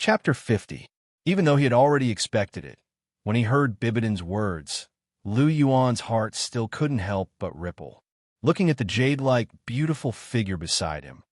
Chapter 50. Even though he had already expected it, when he heard Bibidon's words, Lu Yuan's heart still couldn't help but ripple. Looking at the jade-like, beautiful figure beside him,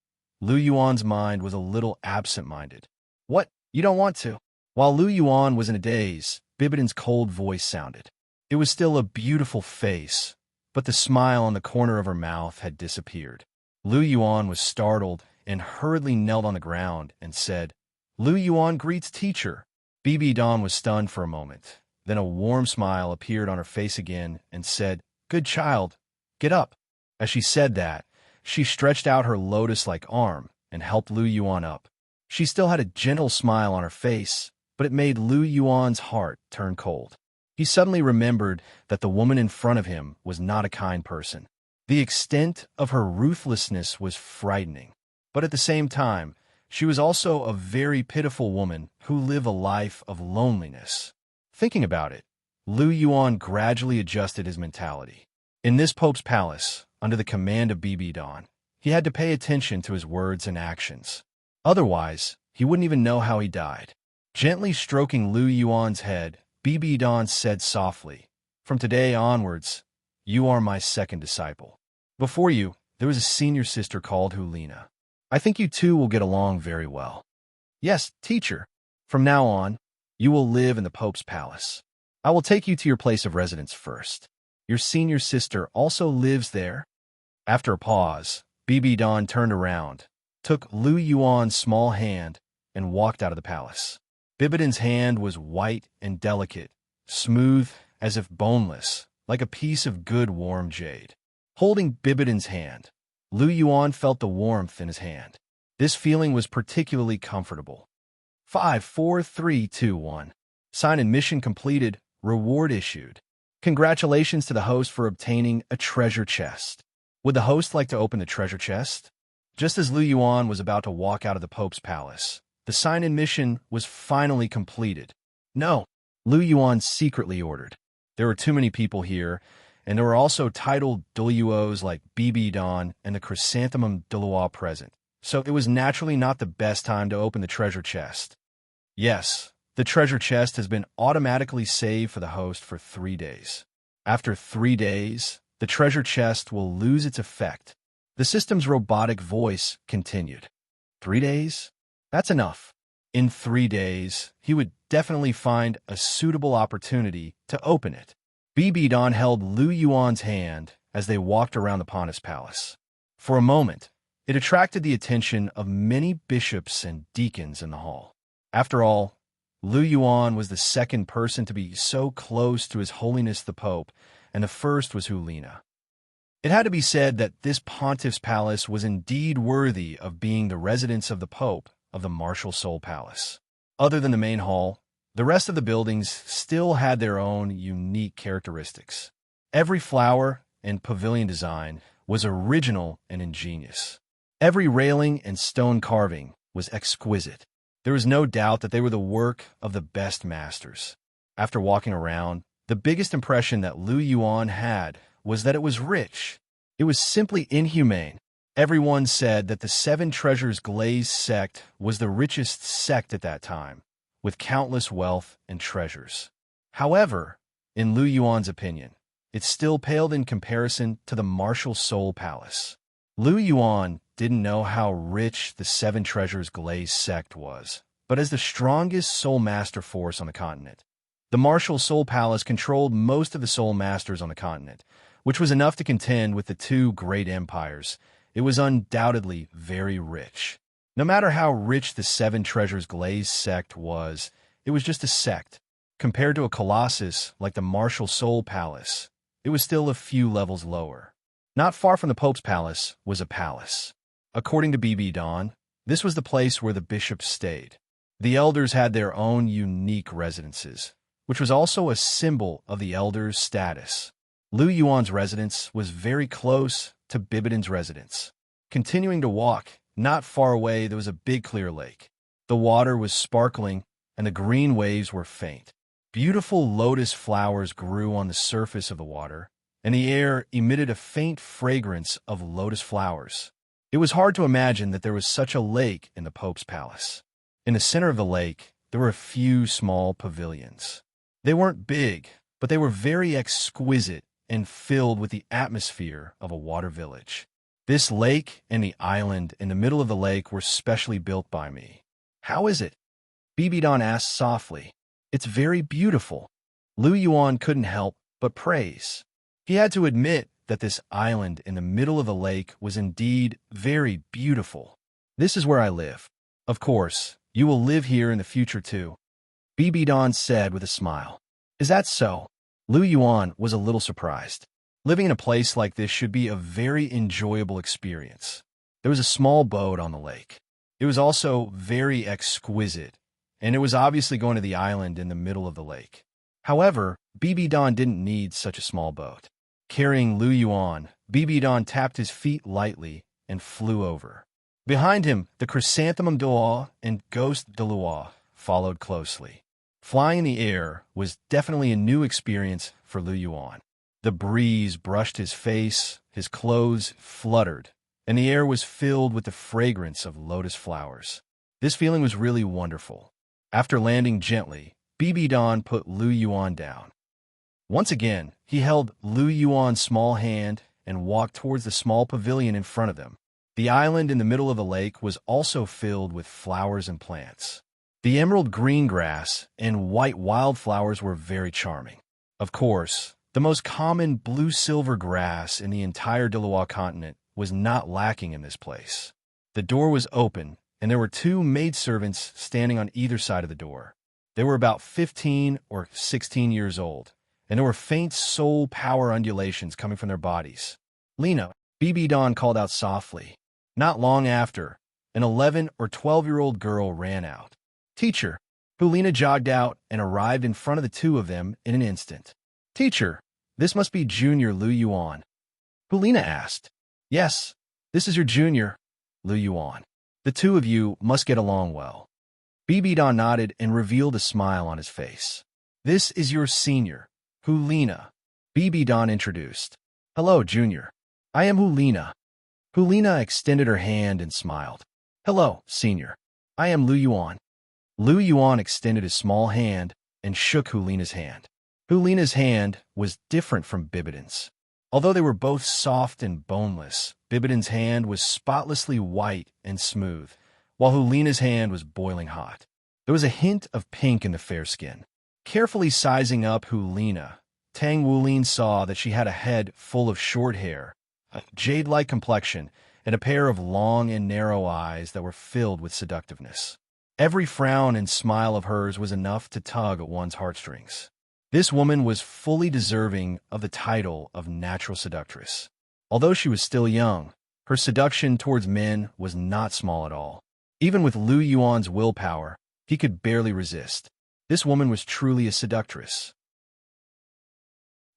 Lu Yuan's mind was a little absent-minded. "What? You don't want to?" While Lu Yuan was in a daze, Bibidon's cold voice sounded. It was still a beautiful face, but the smile on the corner of her mouth had disappeared. Lu Yuan was startled and hurriedly knelt on the ground and said, "Lu Yuan greets teacher." Bibidon was stunned for a moment. Then a warm smile appeared on her face again and said, "Good child, get up." As she said that, she stretched out her lotus-like arm and helped Lu Yuan up. She still had a gentle smile on her face, but it made Lu Yuan's heart turn cold. He suddenly remembered that the woman in front of him was not a kind person. The extent of her ruthlessness was frightening, but at the same time, she was also a very pitiful woman who lived a life of loneliness. Thinking about it, Lu Yuan gradually adjusted his mentality. In this Pope's palace, under the command of Bibidon, he had to pay attention to his words and actions. Otherwise, he wouldn't even know how he died. Gently stroking Lu Yuan's head, Bibidon said softly, "From today onwards, you are my second disciple. Before you, there was a senior sister called Hulina. I think you two will get along very well." "Yes, teacher. From now on, you will live in the Pope's palace. I will take you to your place of residence first. Your senior sister also lives there." After a pause, Bibidon turned around, took Lu Yuan's small hand, and walked out of the palace. Bibidon's hand was white and delicate, smooth as if boneless, like a piece of good warm jade. Holding Bibidon's hand, Lu Yuan felt the warmth in his hand. This feeling was particularly comfortable. 5, 4, 3, 2, 1. Sign and mission completed. Reward issued. Congratulations to the host for obtaining a treasure chest. Would the host like to open the treasure chest? Just as Lu Yuan was about to walk out of the Pope's palace, the sign-in mission was finally completed. "No," Lu Yuan secretly ordered. There were too many people here, and there were also titled Douluos like Bibidon and the Chrysanthemum Douluo present, so it was naturally not the best time to open the treasure chest. Yes, the treasure chest has been automatically saved for the host for 3 days. After 3 days, the treasure chest will lose its effect. The system's robotic voice continued. 3 days? That's enough. In 3 days, he would definitely find a suitable opportunity to open it. Bibidon held Lu Yuan's hand as they walked around the Pontus Palace. For a moment, it attracted the attention of many bishops and deacons in the hall. After all, Lu Yuan was the second person to be so close to His Holiness the Pope, and the first was Hulina. It had to be said that this pontiff's palace was indeed worthy of being the residence of the Pope of the Martial Soul Palace. Other than the main hall, the rest of the buildings still had their own unique characteristics. Every flower and pavilion design was original and ingenious. Every railing and stone carving was exquisite. There was no doubt that they were the work of the best masters. After walking around, the biggest impression that Lu Yuan had was that it was rich. It was simply inhumane. Everyone said that the Seven Treasures Glazed sect was the richest sect at that time, with countless wealth and treasures. However, in Lu Yuan's opinion, it still paled in comparison to the Martial Soul Palace. Lu Yuan didn't know how rich the Seven Treasures Glazed sect was, but as the strongest soul master force on the continent, the Martial Soul Palace controlled most of the soul masters on the continent, which was enough to contend with the two great empires. It was undoubtedly very rich. No matter how rich the Seven Treasures Glazed sect was, it was just a sect. Compared to a colossus like the Martial Soul Palace, it was still a few levels lower. Not far from the Pope's palace was a palace. According to Bibidon, this was the place where the bishops stayed. The elders had their own unique residences, which was also a symbol of the elders' status. Lu Yuan's residence was very close to Bibidon's residence. Continuing to walk, not far away there was a big clear lake. The water was sparkling, and the green waves were faint. Beautiful lotus flowers grew on the surface of the water, and the air emitted a faint fragrance of lotus flowers. It was hard to imagine that there was such a lake in the Pope's palace. In the center of the lake, there were a few small pavilions. They weren't big, but they were very exquisite and filled with the atmosphere of a water village. This lake and the island in the middle of the lake were specially built by me. How is it? Bibidon asked softly. It's very beautiful. Lu Yuan couldn't help but praise. He had to admit that this island in the middle of the lake was indeed very beautiful. This is where I live. Of course, you will live here in the future too, Bibidon said with a smile. Is that so? Lu Yuan was a little surprised. Living in a place like this should be a very enjoyable experience. There was a small boat on the lake. It was also very exquisite, and it was obviously going to the island in the middle of the lake. However, Bibidon didn't need such a small boat. Carrying Lu Yuan, Bibidon tapped his feet lightly and flew over. Behind him, the chrysanthemum Douluo and ghost Douluo followed closely. Flying in the air was definitely a new experience for Lu Yuan. The breeze brushed his face, his clothes fluttered, and the air was filled with the fragrance of lotus flowers. This feeling was really wonderful. After landing gently, Bibidon put Lu Yuan down. Once again, he held Lu Yuan's small hand and walked towards the small pavilion in front of them. The island in the middle of the lake was also filled with flowers and plants. The emerald green grass and white wildflowers were very charming. Of course, the most common blue-silver grass in the entire Douluo continent was not lacking in this place. The door was open, and there were two maidservants standing on either side of the door. They were about 15 or 16 years old, and there were faint soul power undulations coming from their bodies. Lena, Bibidon called out softly. Not long after, an 11 or 12-year-old girl ran out. Teacher, Hulina jogged out and arrived in front of the two of them in an instant. Teacher, this must be Junior Lu Yuan. Hulina asked. Yes, this is your junior, Lu Yuan. The two of you must get along well. Bibidon nodded and revealed a smile on his face. This is your senior, Hulina, Bibidon introduced. Hello, Junior. I am Hulina. Hulina extended her hand and smiled. Hello, Senior. I am Lu Yuan. Lu Yuan extended his small hand and shook Hulina's hand. Hulina's hand was different from Bibidon's. Although they were both soft and boneless, Bibidon's hand was spotlessly white and smooth, while Hulina's hand was boiling hot. There was a hint of pink in the fair skin. Carefully sizing up Hulina, Tang Wulin saw that she had a head full of short hair, a jade-like complexion, and a pair of long and narrow eyes that were filled with seductiveness. Every frown and smile of hers was enough to tug at one's heartstrings. This woman was fully deserving of the title of natural seductress. Although she was still young, her seduction towards men was not small at all. Even with Lu Yuan's willpower, he could barely resist. This woman was truly a seductress.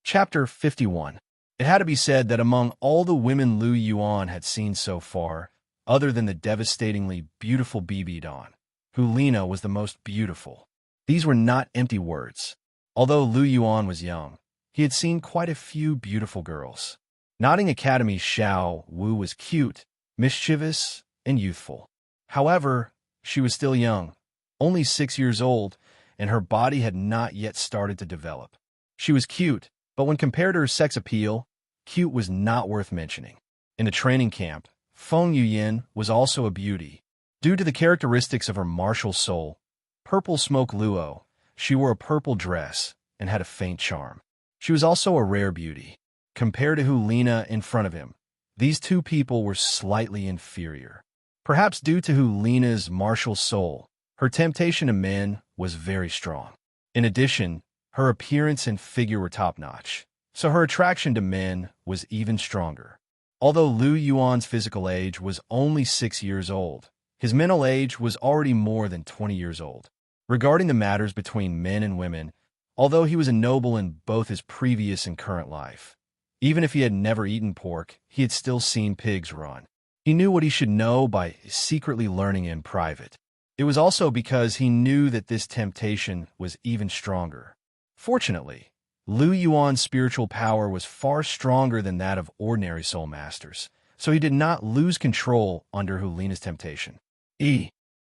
Chapter 51. It had to be said that among all the women Lu Yuan had seen so far, other than the devastatingly beautiful Bibidon, Hulina was the most beautiful. These were not empty words. Although Lu Yuan was young, he had seen quite a few beautiful girls. Nodding Academy's Xiao Wu was cute, mischievous, and youthful. However, she was still young, only 6 years old, and her body had not yet started to develop. She was cute, but when compared to her sex appeal, cute was not worth mentioning. In the training camp, Feng Yuyin was also a beauty. Due to the characteristics of her martial soul, purple smoke luo, she wore a purple dress and had a faint charm. She was also a rare beauty. Compared to Hulina in front of him, these two people were slightly inferior. Perhaps due to Hulina's martial soul, her temptation to men was very strong. In addition, her appearance and figure were top-notch, so her attraction to men was even stronger. Although Lu Yuan's physical age was only 6 years old, his mental age was already more than 20 years old. Regarding the matters between men and women, although he was a noble in both his previous and current life, even if he had never eaten pork, he had still seen pigs run. He knew what he should know by secretly learning in private. It was also because he knew that this temptation was even stronger. Fortunately, Lu Yuan's spiritual power was far stronger than that of ordinary soul masters, so he did not lose control under Hulina's temptation.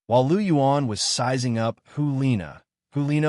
While Lu Yuan was sizing up Hulina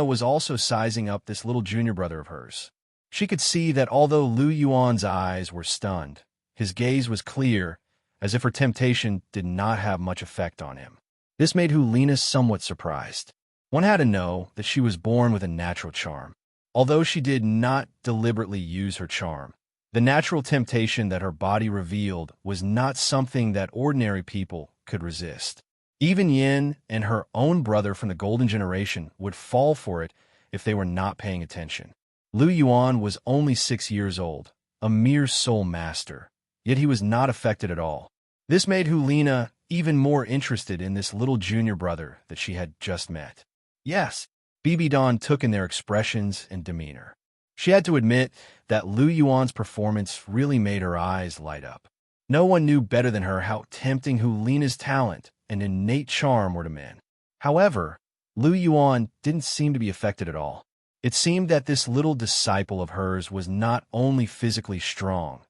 was also sizing up this little junior brother of hers. She could see that although Lu Yuan's eyes were stunned, his gaze was clear, as if her temptation did not have much effect on him. This made Hulina somewhat surprised. One had to know that she was born with a natural charm. Although she did not deliberately use her charm, the natural temptation that her body revealed was not something that ordinary people could resist. Even Yin and her own brother from the Golden Generation would fall for it if they were not paying attention. Lu Yuan was only 6 years old, a mere soul master, yet he was not affected at all. This made Hulina even more interested in this little junior brother that she had just met. Yes, Bibidon took in their expressions and demeanor. She had to admit that Lu Yuan's performance really made her eyes light up. No one knew better than her how tempting Hulina's talent and innate charm were to men. However, Lu Yuan didn't seem to be affected at all. It seemed that this little disciple of hers was not only physically strong,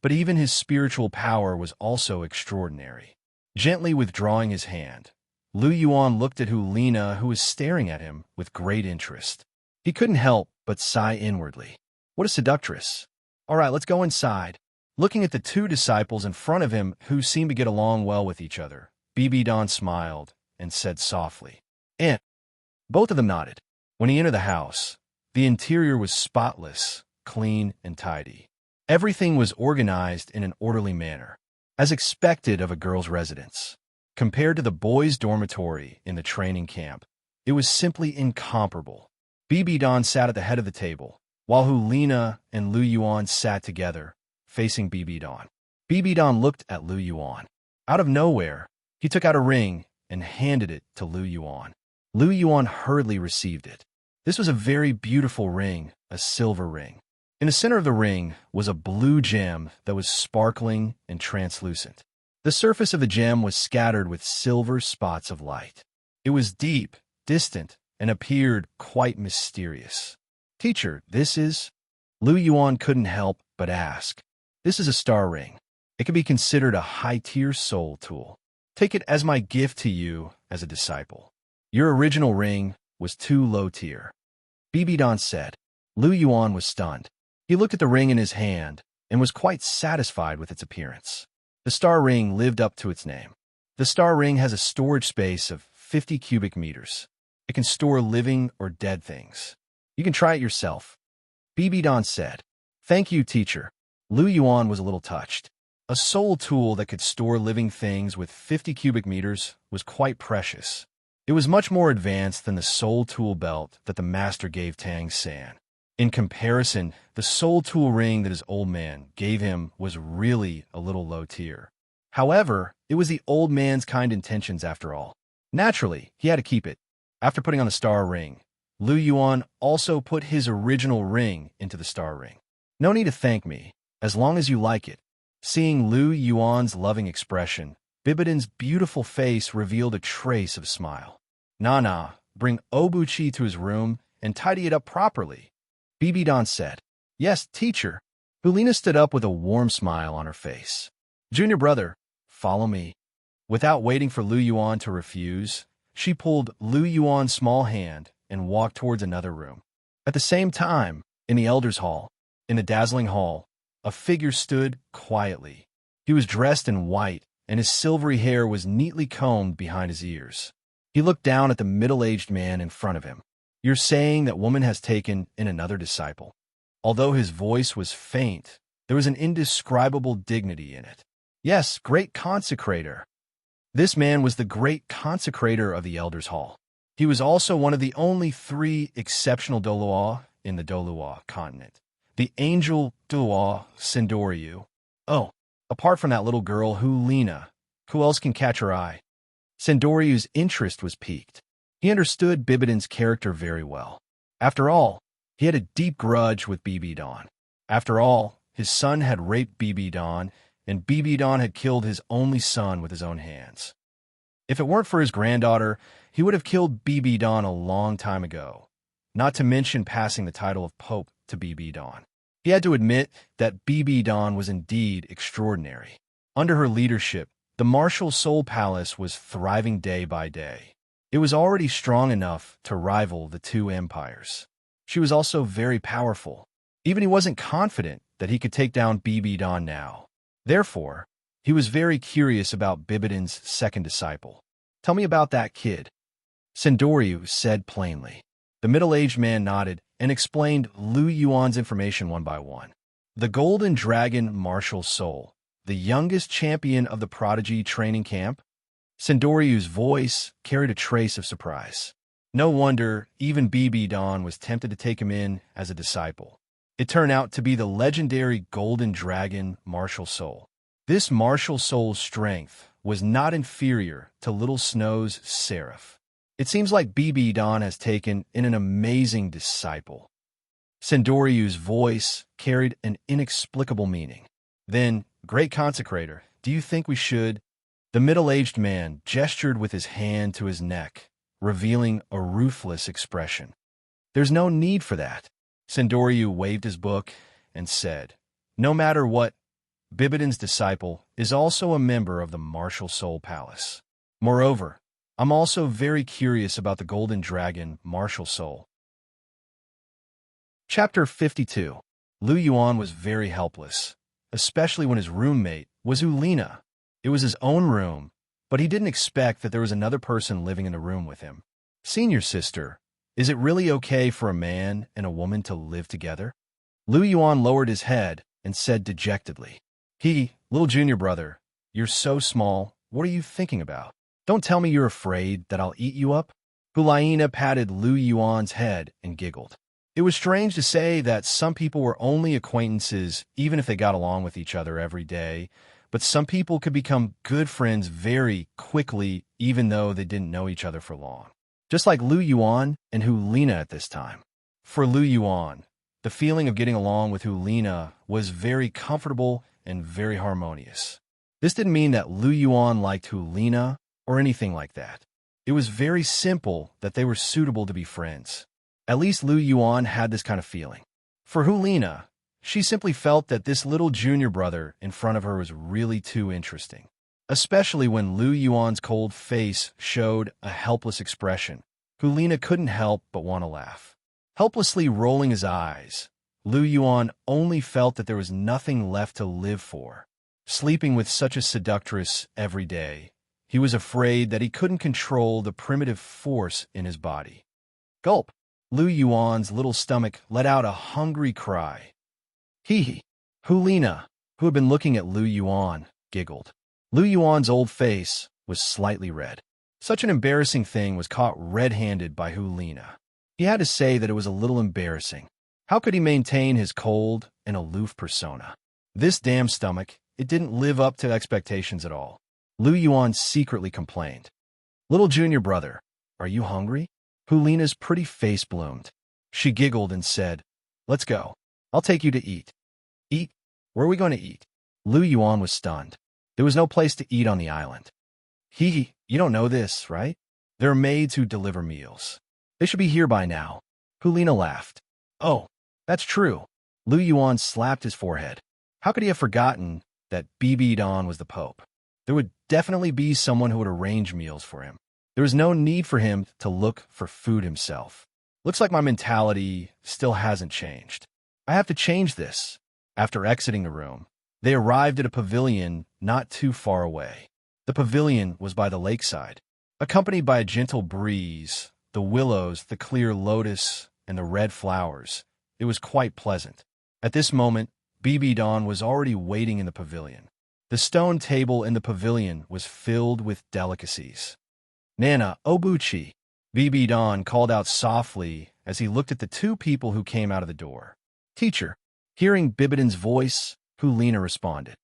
but even his spiritual power was also extraordinary. Gently withdrawing his hand, Lu Yuan looked at Hulina, who was staring at him with great interest. He couldn't help but sigh inwardly. What a seductress. All right, let's go inside. Looking at the two disciples in front of him who seemed to get along well with each other, Bibidon smiled and said softly, "In." Both of them nodded. When he entered the house, the interior was spotless, clean, and tidy. Everything was organized in an orderly manner, as expected of a girl's residence. Compared to the boys' dormitory in the training camp, it was simply incomparable. Bibidon sat at the head of the table, while Hulina and Lu Yuan sat together, facing Bibidon. Bibidon looked at Lu Yuan. Out of nowhere, he took out a ring and handed it to Lu Yuan. Lu Yuan hurriedly received it. This was a very beautiful ring, a silver ring. In the center of the ring was a blue gem that was sparkling and translucent. The surface of the gem was scattered with silver spots of light. It was deep, distant, and appeared quite mysterious. "Teacher, this is—" Lu Yuan couldn't help but ask. "This is a star ring. It can be considered a high-tier soul tool. Take it as my gift to you as a disciple. Your original ring was too low-tier." Bibidon said. Lu Yuan was stunned. He looked at the ring in his hand and was quite satisfied with its appearance. The star ring lived up to its name. The star ring has a storage space of 50 cubic meters. It can store living or dead things. You can try it yourself. Bibidon said. "Thank you, teacher." Lu Yuan was a little touched. A soul tool that could store living things with 50 cubic meters was quite precious. It was much more advanced than the soul tool belt that the master gave Tang San. In comparison, the soul tool ring that his old man gave him was really a little low tier. However, it was the old man's kind intentions after all. Naturally, he had to keep it. After putting on the star ring, Lu Yuan also put his original ring into the star ring. "No need to thank me, as long as you like it." Seeing Lu Yuan's loving expression, Bibidon's beautiful face revealed a trace of a smile. "Nana, bring Obuchi to his room and tidy it up properly," Bibidon said. "Yes, teacher." Hulina stood up with a warm smile on her face. "Junior brother, follow me." Without waiting for Lu Yuan to refuse, she pulled Lu Yuan's small hand and walked towards another room. At the same time, in the elders' hall, in the dazzling hall, a figure stood quietly. He was dressed in white, and his silvery hair was neatly combed behind his ears. He looked down at the middle-aged man in front of him. "You're saying that woman has taken in another disciple." Although his voice was faint, there was an indescribable dignity in it. "Yes, great consecrator." This man was the great consecrator of the elders' hall. He was also one of the only 3 exceptional Douluo in the Douluo continent. The angel Douluo Sendoryu. Oh, apart from that little girl Hulina, who else can catch her eye? Sendoryu's interest was piqued. He understood Bibidon's character very well. After all, he had a deep grudge with Bibidon. After all, his son had raped Bibidon, and Bibidon had killed his only son with his own hands. If it weren't for his granddaughter, he would have killed Bibidon a long time ago, not to mention passing the title of Pope to Bibidon. He had to admit that Bibidon was indeed extraordinary. Under her leadership, the martial Soul Palace was thriving day by day. It was already strong enough to rival the two empires. She was also very powerful. Even he wasn't confident that he could take down Bibidon now. Therefore, he was very curious about Bibidon's second disciple. "Tell me about that kid," Sendoryu said plainly. The middle-aged man nodded and explained Lu Yuan's information one by one. The Golden Dragon Martial Soul, the youngest champion of the Prodigy training camp? Sendoryu's voice carried a trace of surprise. No wonder even Bibidon was tempted to take him in as a disciple. It turned out to be the legendary Golden Dragon Martial Soul. This Martial Soul's strength was not inferior to Little Snow's Seraph. It seems like Bibidon has taken in an amazing disciple. Sendoryu's voice carried an inexplicable meaning. Then, Great Consecrator, do you think we should? The middle-aged man gestured with his hand to his neck, revealing a ruthless expression. There's no need for that. Sendoryu waved his book and said, no matter what, Bibidon's disciple is also a member of the Martial Soul Palace. Moreover, I'm also very curious about the Golden Dragon Martial Soul. Chapter 52. Lu Yuan was very helpless, especially when his roommate was Ulina. It was his own room, but he didn't expect that there was another person living in the room with him. Senior sister, is it really okay for a man and a woman to live together? Lu Yuan lowered his head and said dejectedly, little junior brother, you're so small, what are you thinking about? Don't tell me you're afraid that I'll eat you up? Hulaina patted Lu Yuan's head and giggled. It was strange to say that some people were only acquaintances even if they got along with each other every day, but some people could become good friends very quickly even though they didn't know each other for long. Just like Lu Yuan and Hulina at this time. For Lu Yuan, the feeling of getting along with Hulina was very comfortable and very harmonious. This didn't mean that Lu Yuan liked Hulina or anything like that. It was very simple that they were suitable to be friends. At least Lu Yuan had this kind of feeling. For Hulina, she simply felt that this little junior brother in front of her was really too interesting, especially when Lu Yuan's cold face showed a helpless expression. Hulina couldn't help but want to laugh. Helplessly rolling his eyes, Lu Yuan only felt that there was nothing left to live for. Sleeping with such a seductress every day, he was afraid that he couldn't control the primitive force in his body. Gulp! Lu Yuan's little stomach let out a hungry cry. Hulina, who had been looking at Lu Yuan, giggled. Lu Yuan's old face was slightly red. Such an embarrassing thing was caught red-handed by Hulina. He had to say that it was a little embarrassing. How could he maintain his cold and aloof persona? This damn stomach, it didn't live up to expectations at all. Lu Yuan secretly complained. Little junior brother, are you hungry? Hulina's pretty face bloomed. She giggled and said, let's go. I'll take you to eat. Eat? Where are we going to eat? Lu Yuan was stunned. There was no place to eat on the island. You don't know this, right? There are maids who deliver meals. They should be here by now. Hulina laughed. Oh, that's true. Lu Yuan slapped his forehead. How could he have forgotten that Bibidon was the Pope? There would definitely be someone who would arrange meals for him. There was no need for him to look for food himself. Looks like my mentality still hasn't changed. I have to change this. After exiting the room, they arrived at a pavilion not too far away. The pavilion was by the lakeside. Accompanied by a gentle breeze, the willows, the clear lotus, and the red flowers, it was quite pleasant. At this moment, Bibidon was already waiting in the pavilion. The stone table in the pavilion was filled with delicacies. Nana, Obuchi, Bibidon called out softly as he looked at the two people who came out of the door. Teacher. Hearing Bibidon's voice, Hulina responded.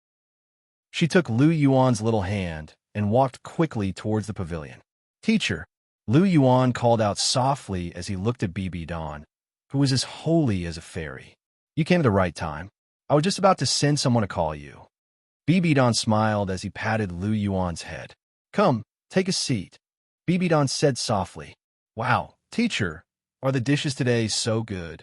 She took Lu Yuan's little hand and walked quickly towards the pavilion. Teacher. Lu Yuan called out softly as he looked at Bibidon, who was as holy as a fairy. You came at the right time. I was just about to send someone to call you. Bibidon smiled as he patted Lu Yuan's head. Come, take a seat. Bibidon said softly. Wow, teacher, are the dishes today so good?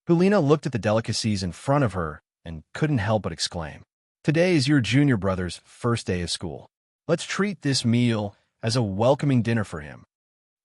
Hulina looked at the delicacies in front of her and couldn't help but exclaim. Today is your junior brother's first day of school. Let's treat this meal as a welcoming dinner for him.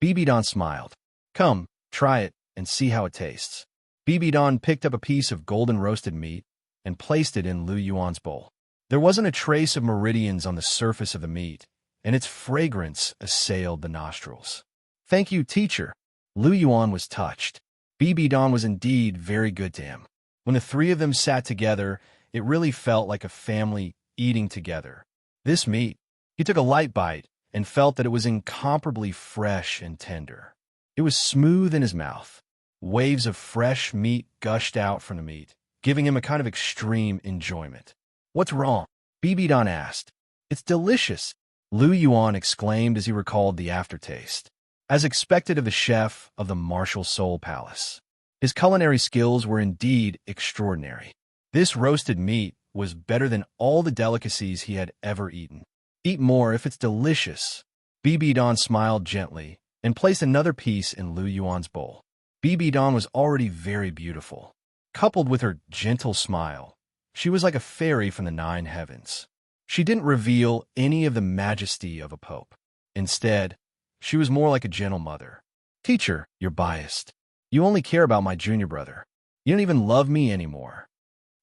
Bibidon smiled. Come, try it, and see how it tastes. Bibidon picked up a piece of golden roasted meat and placed it in Lu Yuan's bowl. There wasn't a trace of meridians on the surface of the meat, and its fragrance assailed the nostrils. Thank you, teacher. Lu Yuan was touched. Bibidon was indeed very good to him. When the three of them sat together, it really felt like a family eating together. This meat, he took a light bite and felt that it was incomparably fresh and tender. It was smooth in his mouth. Waves of fresh meat gushed out from the meat, giving him a kind of extreme enjoyment. What's wrong? Bibidon asked. It's delicious, Lu Yuan exclaimed as he recalled the aftertaste. As expected of the chef of the Martial Soul Palace, his culinary skills were indeed extraordinary. This roasted meat was better than all the delicacies he had ever eaten. Eat more if it's delicious. Bibidon smiled gently and placed another piece in Lu Yuan's bowl. Bibidon was already very beautiful. Coupled with her gentle smile, she was like a fairy from the 9 heavens. She didn't reveal any of the majesty of a pope. Instead, she was more like a gentle mother. Teacher, you're biased. You only care about my junior brother. You don't even love me anymore.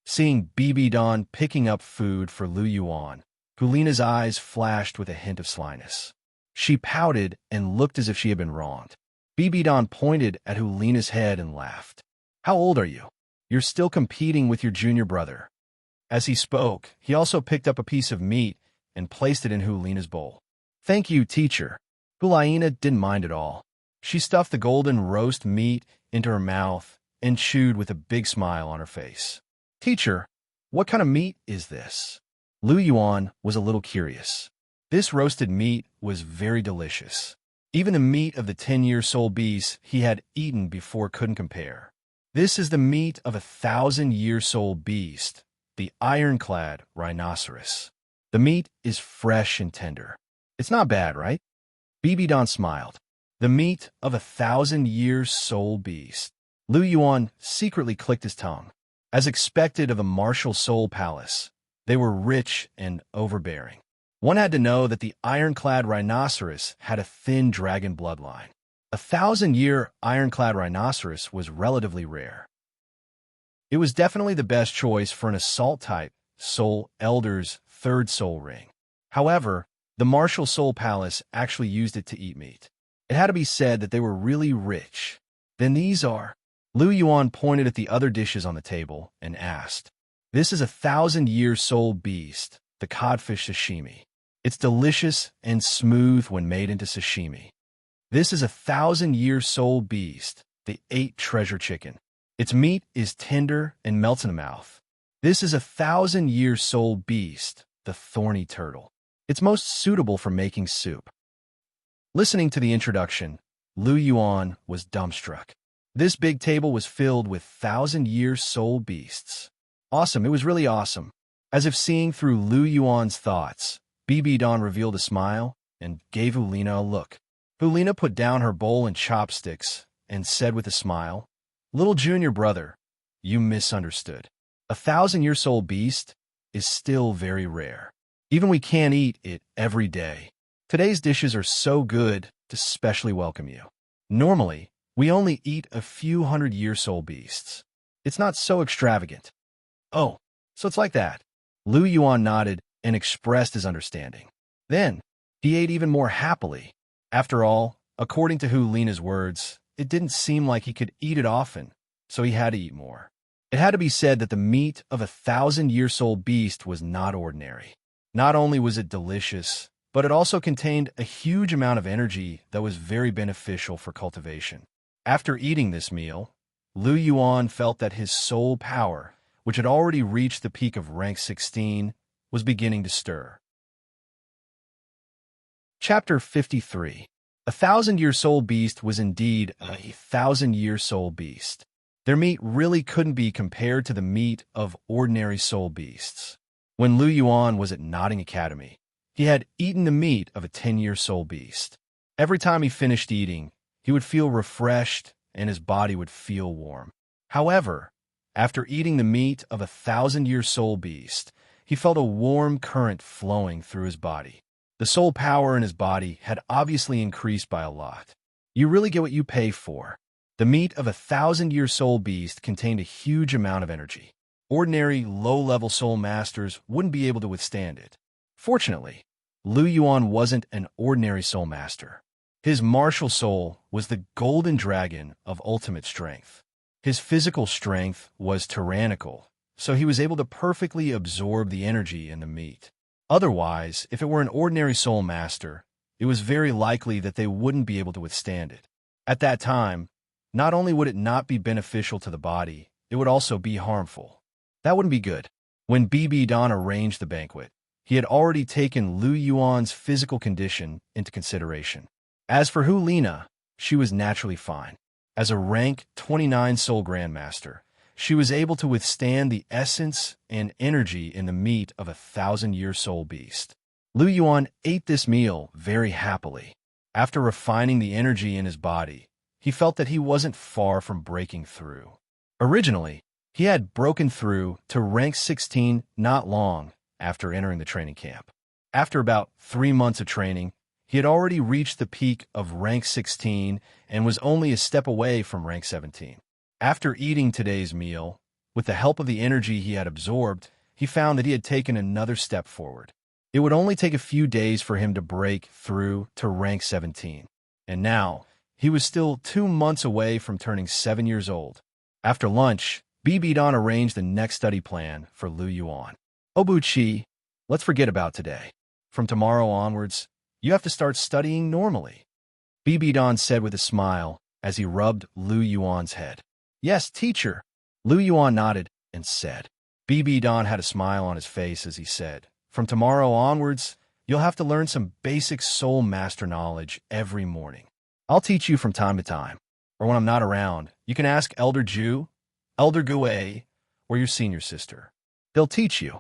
Seeing Bibidon picking up food for Lu Yuan, Hulina's eyes flashed with a hint of slyness. She pouted and looked as if she had been wronged. Bibidon pointed at Hulina's head and laughed. How old are you? You're still competing with your junior brother. As he spoke, he also picked up a piece of meat and placed it in Hulina's bowl. Thank you, teacher. Hulina didn't mind at all. She stuffed the golden roast meat into her mouth and chewed with a big smile on her face. Teacher, what kind of meat is this? Lu Yuan was a little curious. This roasted meat was very delicious. Even the meat of the 10-year-soul beast he had eaten before couldn't compare. This is the meat of a 1,000-year-soul beast, the ironclad rhinoceros. The meat is fresh and tender. It's not bad, right? Bibidon smiled. The meat of a 1,000-year-soul beast. Lu Yuan secretly clicked his tongue. As expected of a Martial Soul Palace, they were rich and overbearing. One had to know that the ironclad rhinoceros had a thin dragon bloodline. A 1,000-year ironclad rhinoceros was relatively rare. It was definitely the best choice for an assault-type Soul Elder's 3rd soul ring. However, the Martial Soul Palace actually used it to eat meat. It had to be said that they were really rich. Then these are. Lu Yuan pointed at the other dishes on the table and asked, This is a 1,000-year-soul beast, the codfish sashimi. It's delicious and smooth when made into sashimi. This is a 1,000-year-soul beast, the 8 treasure chicken. Its meat is tender and melts in the mouth. This is a 1,000-year-soul beast, the thorny turtle. It's most suitable for making soup. Listening to the introduction, Lu Yuan was dumbstruck. This big table was filled with 1,000-year-soul beasts. Awesome, it was really awesome. As if seeing through Lu Yuan's thoughts, Bibidon revealed a smile and gave Hulina a look. Hulina put down her bowl and chopsticks and said with a smile, Little junior brother, you misunderstood. A 1,000-year-soul beast is still very rare. Even we can't eat it every day. Today's dishes are so good to specially welcome you. Normally, we only eat a few 100-year-soul beasts. It's not so extravagant. Oh, so it's like that. Lu Yuan nodded and expressed his understanding. Then, he ate even more happily. After all, according to Hulina's words, it didn't seem like he could eat it often, so he had to eat more. It had to be said that the meat of a 1,000-year-soul beast was not ordinary. Not only was it delicious, but it also contained a huge amount of energy that was very beneficial for cultivation. After eating this meal, Lu Yuan felt that his soul power, which had already reached the peak of rank 16, was beginning to stir. Chapter 53. A 1,000-year-soul beast was indeed a 1,000-year-soul beast. Their meat really couldn't be compared to the meat of ordinary soul beasts. When Lu Yuan was at Nodding Academy, he had eaten the meat of a 10-year-soul beast. Every time he finished eating, he would feel refreshed and his body would feel warm. However, after eating the meat of a 1,000-year-soul beast, he felt a warm current flowing through his body. The soul power in his body had obviously increased by a lot. You really get what you pay for. The meat of a 1,000-year soul beast contained a huge amount of energy. Ordinary, low-level soul masters wouldn't be able to withstand it. Fortunately, Lu Yuan wasn't an ordinary soul master. His martial soul was the golden dragon of ultimate strength. His physical strength was tyrannical, so he was able to perfectly absorb the energy in the meat. Otherwise, if it were an ordinary soul master, it was very likely that they wouldn't be able to withstand it. At that time, not only would it not be beneficial to the body, it would also be harmful. That wouldn't be good. When Bibi Dan arranged the banquet, he had already taken Lu Yuan's physical condition into consideration. As for Hu Lina, she was naturally fine. As a rank 29 soul grandmaster, she was able to withstand the essence and energy in the meat of a 1,000-year soul beast. Lu Yuan ate this meal very happily. After refining the energy in his body, he felt that he wasn't far from breaking through. Originally, he had broken through to rank 16 not long after entering the training camp. After about 3 months of training, he had already reached the peak of rank 16 and was only a step away from rank 17. After eating today's meal, with the help of the energy he had absorbed, he found that he had taken another step forward. It would only take a few days for him to break through to rank 17. And now, he was still 2 months away from turning 7 years old. After lunch, Bibi Dan arranged the next study plan for Lu Yuan. Obuchi, let's forget about today. From tomorrow onwards, you have to start studying normally, Bibi Dan said with a smile as he rubbed Lu Yuan's head. Yes, teacher. Lu Yuan nodded and said. Bibi Dan had a smile on his face as he said, from tomorrow onwards, you'll have to learn some basic soul master knowledge every morning. I'll teach you from time to time, or when I'm not around, you can ask Elder Ju, Elder Gue, or your senior sister. They'll teach you.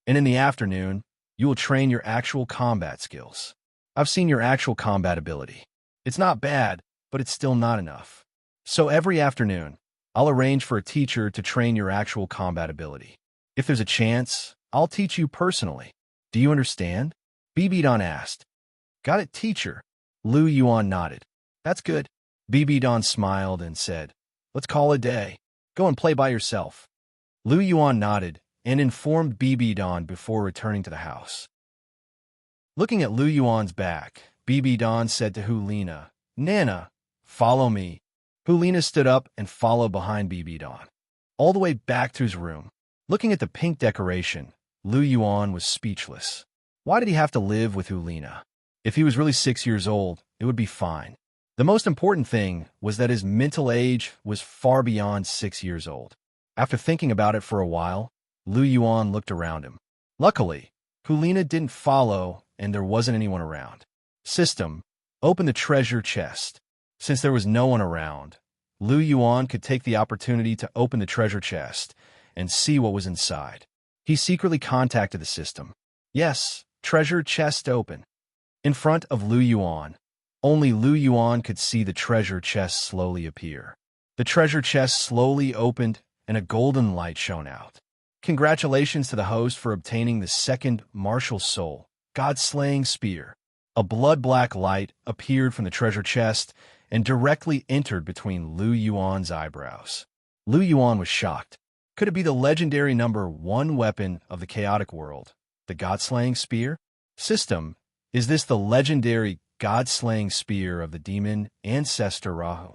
And in the afternoon, you will train your actual combat skills. I've seen your actual combat ability. It's not bad, but it's still not enough. So every afternoon, I'll arrange for a teacher to train your actual combat ability. If there's a chance, I'll teach you personally. Do you understand? Bibi Dan asked. Got it, teacher. Lu Yuan nodded. That's good. Bibi Dan smiled and said, let's call it a day. Go and play by yourself. Lu Yuan nodded and informed Bibi Dan before returning to the house. Looking at Lu Yuan's back, Bibi Dan said to Hu Lina, Nana, follow me. Hu Lina stood up and followed behind Bibi Dan, all the way back to his room. Looking at the pink decoration, Lu Yuan was speechless. Why did he have to live with Hu Lina? If he was really 6 years old, it would be fine. The most important thing was that his mental age was far beyond 6 years old. After thinking about it for a while, Lu Yuan looked around him. Luckily, Hu Lina didn't follow and there wasn't anyone around. System, open the treasure chest. Since there was no one around, Lu Yuan could take the opportunity to open the treasure chest and see what was inside. He secretly contacted the system. Yes, treasure chest open. In front of Lu Yuan, only Lu Yuan could see the treasure chest slowly appear. The treasure chest slowly opened and a golden light shone out. Congratulations to the host for obtaining the second martial soul, God-slaying spear. A blood-black light appeared from the treasure chest and directly entered between Lu Yuan's eyebrows. Lu Yuan was shocked. Could it be the legendary number 1 weapon of the chaotic world, the God-slaying spear? System, is this the legendary God-slaying spear of the demon ancestor Rahu?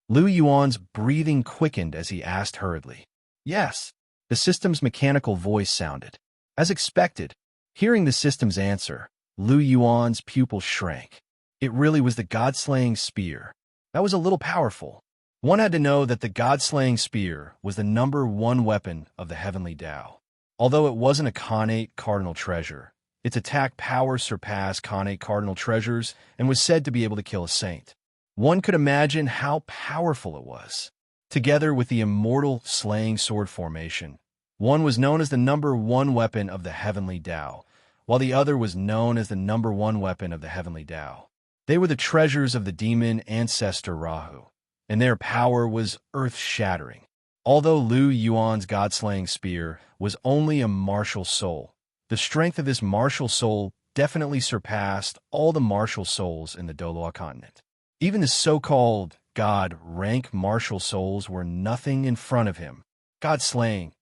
Lu Yuan's breathing quickened as he asked hurriedly. Yes, the system's mechanical voice sounded. As expected, hearing the system's answer, Lu Yuan's pupil shrank. It really was the God-slaying spear. That was a little powerful. One had to know that the God-slaying spear was the number 1 weapon of the heavenly Tao. Although it wasn't a Khanate cardinal treasure, its attack power surpassed Khanate cardinal treasures and was said to be able to kill a saint. One could imagine how powerful it was. Together with the immortal slaying sword formation, one was known as the number 1 weapon of the heavenly Tao, while the other was known as the number 1 weapon of the heavenly Tao. They were the treasures of the demon ancestor Rahu, and their power was earth-shattering. Although Lu Yuan's God-slaying spear was only a martial soul, the strength of this martial soul definitely surpassed all the martial souls in the Douluo continent. Even the so-called God-rank martial souls were nothing in front of him. God slaying,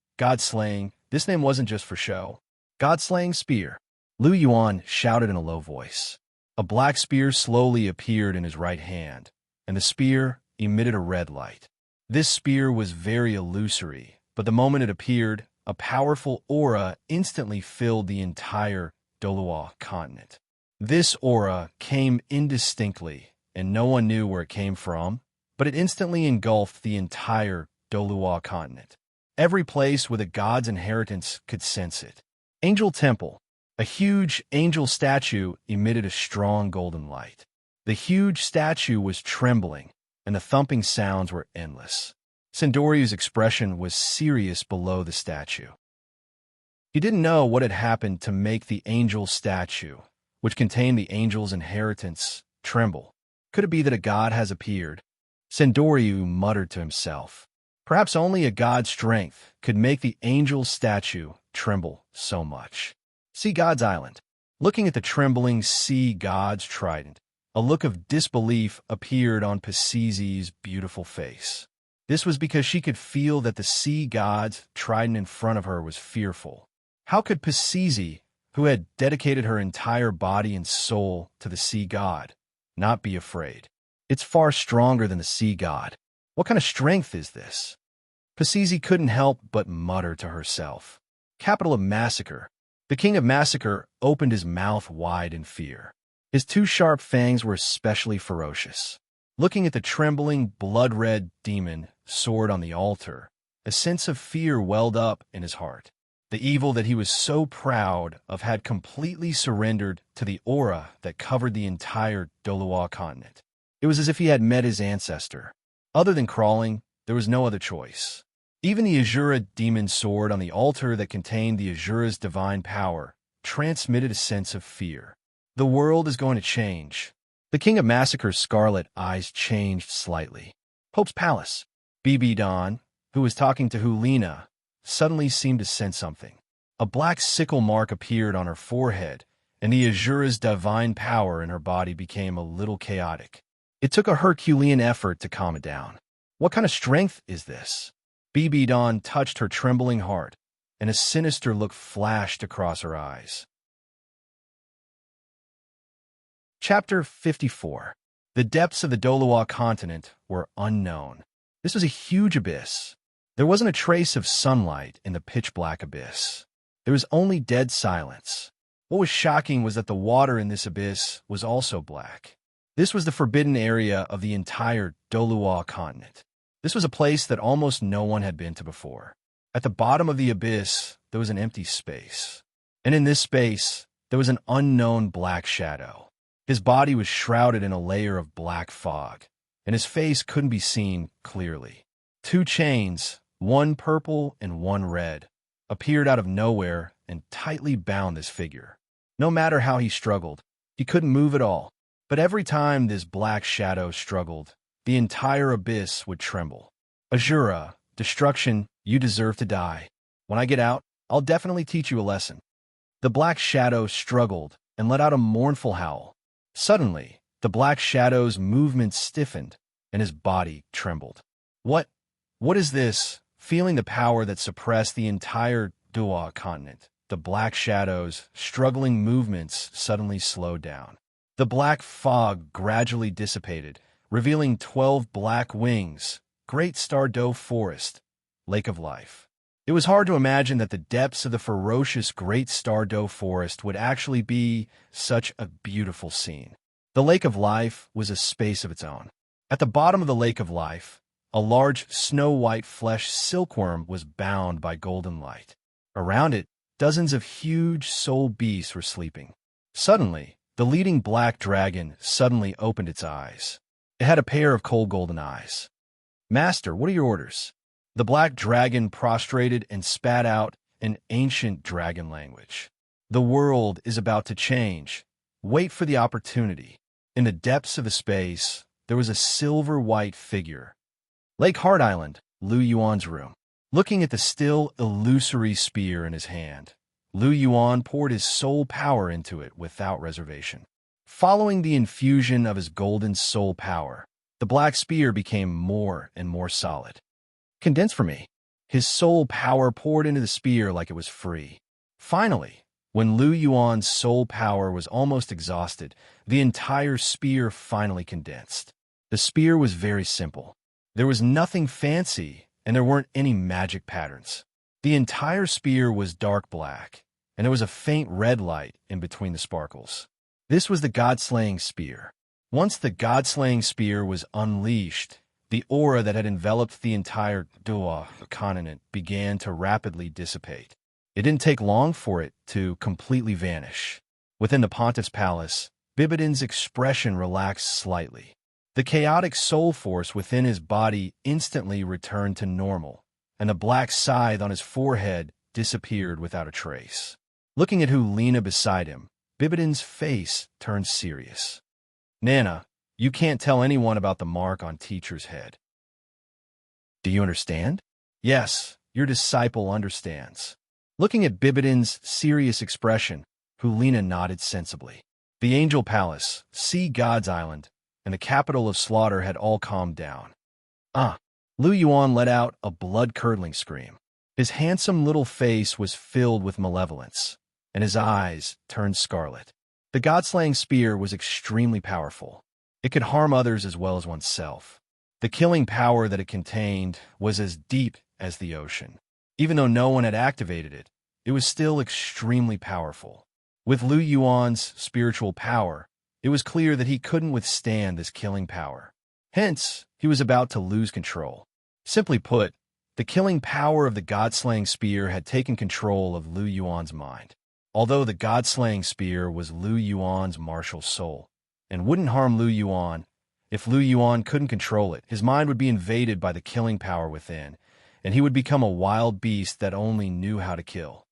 this name wasn't just for show. God-slaying spear. Lu Yuan shouted in a low voice. A black spear slowly appeared in his right hand, and the spear emitted a red light. This spear was very illusory, but the moment it appeared, a powerful aura instantly filled the entire Douluo continent. This aura came indistinctly, and no one knew where it came from, but it instantly engulfed the entire Douluo continent. Every place with a god's inheritance could sense it. Angel Temple. A huge angel statue emitted a strong golden light. The huge statue was trembling, and the thumping sounds were endless. Sendoriu's expression was serious below the statue. He didn't know what had happened to make the angel statue, which contained the angel's inheritance, tremble. Could it be that a god has appeared? Sendoriu muttered to himself. Perhaps only a god's strength could make the angel statue tremble so much. Sea God's Island. Looking at the trembling sea god's trident, a look of disbelief appeared on Pasizi's beautiful face. This was because she could feel that the sea god's trident in front of her was fearful. How could Pasizi, who had dedicated her entire body and soul to the sea god, not be afraid? It's far stronger than the sea god. What kind of strength is this? Pasizi couldn't help but mutter to herself. Capital of Massacre. The king of Massacre opened his mouth wide in fear. His two sharp fangs were especially ferocious. Looking at the trembling, blood-red demon sword on the altar, a sense of fear welled up in his heart. The evil that he was so proud of had completely surrendered to the aura that covered the entire Douluo continent. It was as if he had met his ancestor. Other than crawling, there was no other choice. Even the Azura demon sword on the altar that contained the Azura's divine power transmitted a sense of fear. The world is going to change. The king of Massacre's scarlet eyes changed slightly. Pope's palace. Bibi Don, who was talking to Hulina, suddenly seemed to sense something. A black sickle mark appeared on her forehead, and the Azura's divine power in her body became a little chaotic. It took a Herculean effort to calm it down. What kind of strength is this? Bibi Don touched her trembling heart, and a sinister look flashed across her eyes. Chapter 54. The depths of the Douluo continent were unknown. This was a huge abyss. There wasn't a trace of sunlight in the pitch-black abyss. There was only dead silence. What was shocking was that the water in this abyss was also black. This was the forbidden area of the entire Douluo continent. This was a place that almost no one had been to before. At the bottom of the abyss, there was an empty space. And in this space, there was an unknown black shadow. His body was shrouded in a layer of black fog, and his face couldn't be seen clearly. Two chains, one purple and one red, appeared out of nowhere and tightly bound this figure. No matter how he struggled, he couldn't move at all. But every time this black shadow struggled, the entire abyss would tremble. Azura, destruction, you deserve to die. When I get out, I'll definitely teach you a lesson. The black shadow struggled and let out a mournful howl. Suddenly, the black shadow's movement stiffened and his body trembled. What is this? Feeling the power that suppressed the entire Douluo continent, the black shadow's struggling movements suddenly slowed down. The black fog gradually dissipated, revealing 12 black wings, Great Stardow Forest, Lake of Life. It was hard to imagine that the depths of the ferocious Great Stardow Forest would actually be such a beautiful scene. The Lake of Life was a space of its own. At the bottom of the Lake of Life, a large snow-white flesh silkworm was bound by golden light. Around it, dozens of huge soul beasts were sleeping. Suddenly, the leading black dragon suddenly opened its eyes. It had a pair of cold golden eyes. "Master, what are your orders?" The black dragon prostrated and spat out an ancient dragon language. "The world is about to change. Wait for the opportunity." In the depths of the space, there was a silver-white figure. Lake Heart Island, Lu Yuan's room. Looking at the still illusory spear in his hand, Lu Yuan poured his soul power into it without reservation. Following the infusion of his golden soul power, the black spear became more and more solid. Condense for me. His soul power poured into the spear like it was free. Finally, when Lu Yuan's soul power was almost exhausted, the entire spear finally condensed. The spear was very simple. There was nothing fancy, and there weren't any magic patterns. The entire spear was dark black, and there was a faint red light in between the sparkles. This was the God-slaying spear. Once the God-slaying spear was unleashed, the aura that had enveloped the entire Douluo continent began to rapidly dissipate. It didn't take long for it to completely vanish. Within the pontiff's palace, Bibidin's expression relaxed slightly. The chaotic soul force within his body instantly returned to normal, and the black scythe on his forehead disappeared without a trace. Looking at Hulina beside him, Bibidin's face turned serious. "Nana, you can't tell anyone about the mark on teacher's head. Do you understand?" "Yes, your disciple understands." Looking at Bibidin's serious expression, Hulina nodded sensibly. The Angel Palace, Sea God's Island, and the capital of slaughter had all calmed down. Lu Yuan let out a blood-curdling scream. His handsome little face was filled with malevolence, and his eyes turned scarlet. The God-slaying spear was extremely powerful. It could harm others as well as oneself. The killing power that it contained was as deep as the ocean. Even though no one had activated it, it was still extremely powerful. With Lu Yuan's spiritual power, it was clear that he couldn't withstand this killing power. Hence, he was about to lose control. Simply put, the killing power of the God-slaying spear had taken control of Lu Yuan's mind. Although the God-slaying spear was Lu Yuan's martial soul, and wouldn't harm Lu Yuan, if Lu Yuan couldn't control it, his mind would be invaded by the killing power within, and he would become a wild beast that only knew how to kill.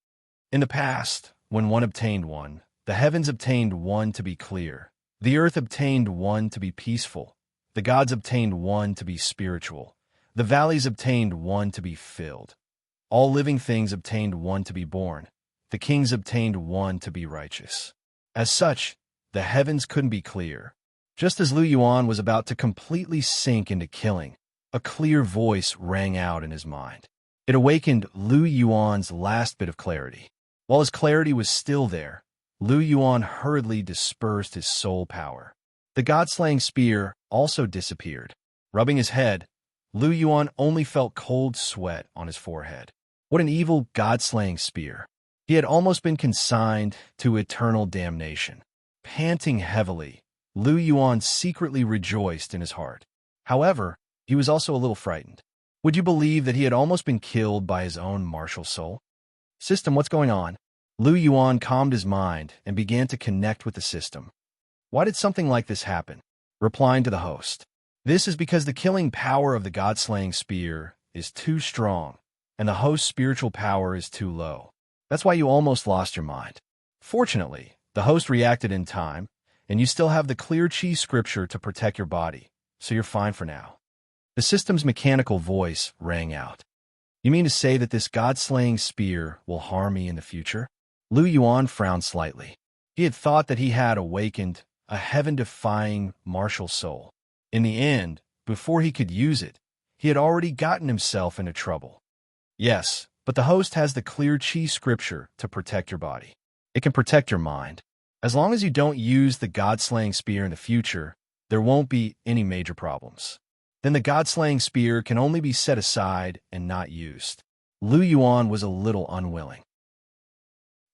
In the past, when one obtained one, the heavens obtained one to be clear, the earth obtained one to be peaceful, the gods obtained one to be spiritual, the valleys obtained one to be filled. All living things obtained one to be born, the kings obtained one to be righteous. As such, the heavens couldn't be clear. Just as Lu Yuan was about to completely sink into killing, a clear voice rang out in his mind. It awakened Lu Yuan's last bit of clarity. While his clarity was still there, Lu Yuan hurriedly dispersed his soul power. The God-slaying spear also disappeared. Rubbing his head, Lu Yuan only felt cold sweat on his forehead. What an evil God-slaying spear. He had almost been consigned to eternal damnation. Panting heavily, Lu Yuan secretly rejoiced in his heart. However, he was also a little frightened. Would you believe that he had almost been killed by his own martial soul? "System, what's going on?" Lu Yuan calmed his mind and began to connect with the system. Why did something like this happen? Replying to the host. This is because the killing power of the God-slaying spear is too strong, and the host's spiritual power is too low. That's why you almost lost your mind. Fortunately, the host reacted in time, and you still have the clear chi scripture to protect your body, so you're fine for now. The system's mechanical voice rang out. You mean to say that this God-slaying spear will harm me in the future? Lu Yuan frowned slightly. He had thought that he had awakened a heaven-defying martial soul. In the end, before he could use it, he had already gotten himself into trouble. Yes, but the host has the clear chi scripture to protect your body. It can protect your mind. As long as you don't use the God-slaying spear in the future, there won't be any major problems. Then the God-slaying spear can only be set aside and not used. Lu Yuan was a little unwilling.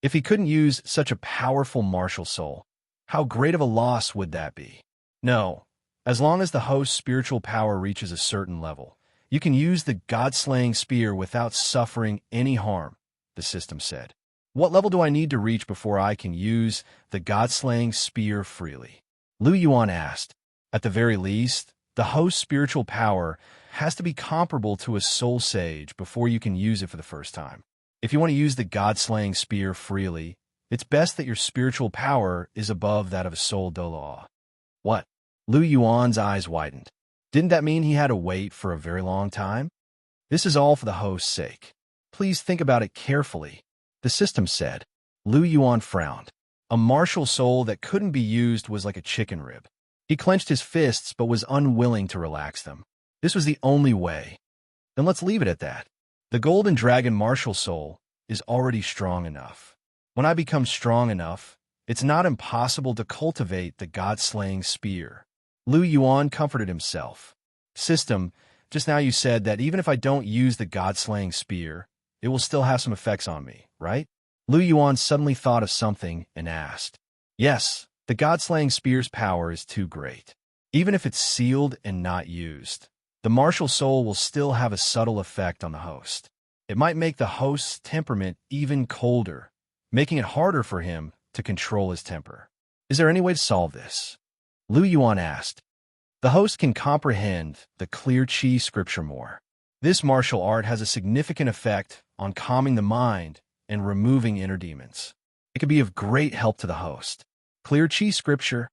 If he couldn't use such a powerful martial soul, how great of a loss would that be? No, as long as the host's spiritual power reaches a certain level, you can use the God-slaying spear without suffering any harm, the system said. What level do I need to reach before I can use the God-slaying spear freely? Lu Yuan asked. At the very least, the host's spiritual power has to be comparable to a soul sage before you can use it for the first time. If you want to use the God-slaying spear freely, it's best that your spiritual power is above that of a soul Douluo. What? Lu Yuan's eyes widened. Didn't that mean he had to wait for a very long time? This is all for the host's sake. Please think about it carefully, the system said. Lu Yuan frowned. A martial soul that couldn't be used was like a chicken rib. He clenched his fists but was unwilling to relax them. This was the only way. Then let's leave it at that. The golden dragon martial soul is already strong enough. When I become strong enough, it's not impossible to cultivate the god-slaying spear. Lu Yuan comforted himself. System, just now you said that even if I don't use the god-slaying spear, it will still have some effects on me, right? Lu Yuan suddenly thought of something and asked. Yes, the god-slaying spear's power is too great. Even if it's sealed and not used, the martial soul will still have a subtle effect on the host. It might make the host's temperament even colder, making it harder for him to control his temper. Is there any way to solve this? Lu Yuan asked. The host can comprehend the clear chi scripture more. This martial art has a significant effect on calming the mind and removing inner demons. It could be of great help to the host. Clear chi scripture.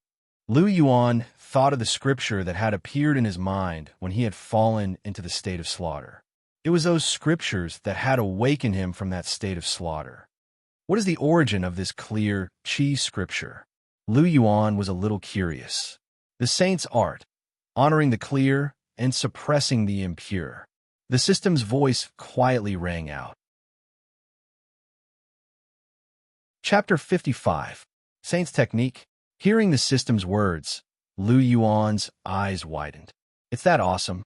Lu Yuan thought of the scripture that had appeared in his mind when he had fallen into the state of slaughter. It was those scriptures that had awakened him from that state of slaughter. What is the origin of this clear chi scripture? Lu Yuan was a little curious. The saint's art, honoring the clear and suppressing the impure. The system's voice quietly rang out. Chapter 55. Saint's Technique. Hearing the system's words, Lu Yuan's eyes widened. It's that awesome.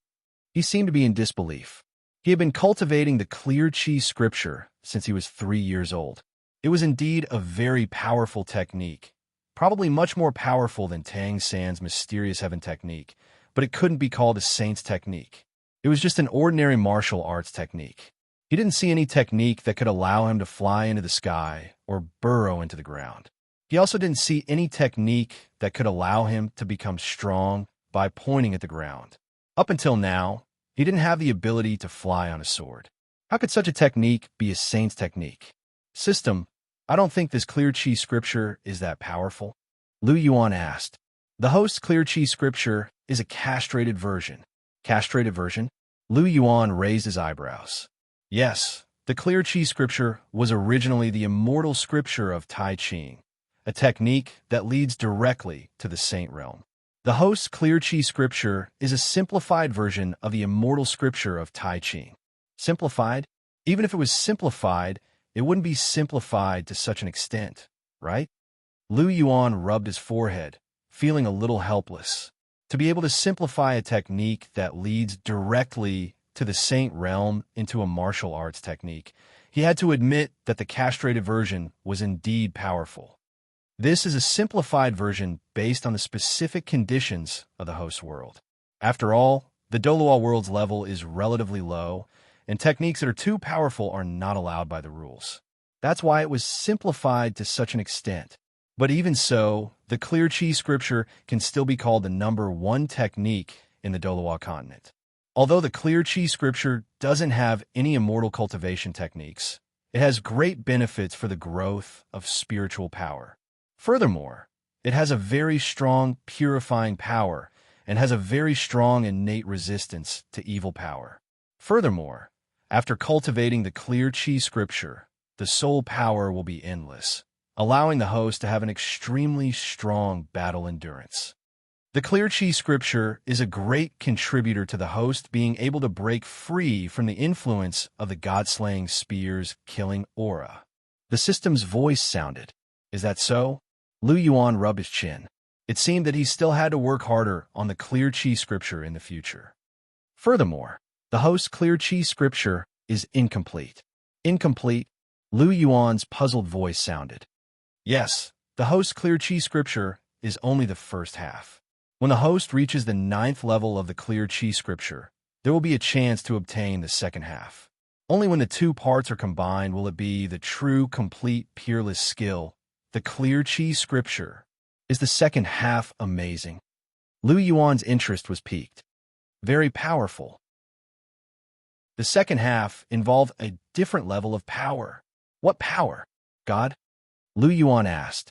He seemed to be in disbelief. He had been cultivating the clear chi scripture since he was 3 years old. It was indeed a very powerful technique, probably much more powerful than Tang San's mysterious heaven technique, but it couldn't be called a saint's technique. It was just an ordinary martial arts technique. He didn't see any technique that could allow him to fly into the sky or burrow into the ground. He also didn't see any technique that could allow him to become strong by pointing at the ground. Up until now, he didn't have the ability to fly on a sword. How could such a technique be a saint's technique? System, I don't think this clear chi scripture is that powerful. Lu Yuan asked. The host's clear chi scripture is a castrated version. Castrated version? Lu Yuan raised his eyebrows. Yes, the clear chi scripture was originally the immortal scripture of Tai Ching, a technique that leads directly to the saint realm. The host's clear chi scripture is a simplified version of the immortal scripture of Tai Ching. Simplified? Even if it was simplified, it wouldn't be simplified to such an extent, right? Lu Yuan rubbed his forehead, feeling a little helpless. To be able to simplify a technique that leads directly to the saint realm into a martial arts technique, he had to admit that the castrated version was indeed powerful. This is a simplified version based on the specific conditions of the host world. After all, the Douluo world's level is relatively low, and techniques that are too powerful are not allowed by the rules. That's why it was simplified to such an extent. But even so, the clear chi scripture can still be called the #1 technique in the Douluo continent. Although the clear chi scripture doesn't have any immortal cultivation techniques, it has great benefits for the growth of spiritual power. Furthermore, it has a very strong purifying power and has a very strong innate resistance to evil power. Furthermore, after cultivating the clear chi scripture, the soul power will be endless, allowing the host to have an extremely strong battle endurance. The clear chi scripture is a great contributor to the host being able to break free from the influence of the god-slaying spear's killing aura. The system's voice sounded. Is that so? Lu Yuan rubbed his chin. It seemed that he still had to work harder on the clear chi scripture in the future. Furthermore, the host's clear chi scripture is incomplete. Incomplete? Lu Yuan's puzzled voice sounded. Yes, the host's clear chi scripture is only the first half. When the host reaches the 9th level of the clear chi scripture, there will be a chance to obtain the second half. Only when the two parts are combined will it be the true, complete, peerless skill. The clear chi scripture. Is the second half amazing? Lu Yuan's interest was piqued. Very powerful. The second half involved a different level of power. What power? God? Lu Yuan asked.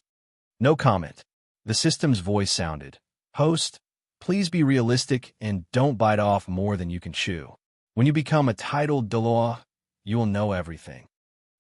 No comment. The system's voice sounded. Host, please be realistic and don't bite off more than you can chew. When you become a titled Douluo, you will know everything.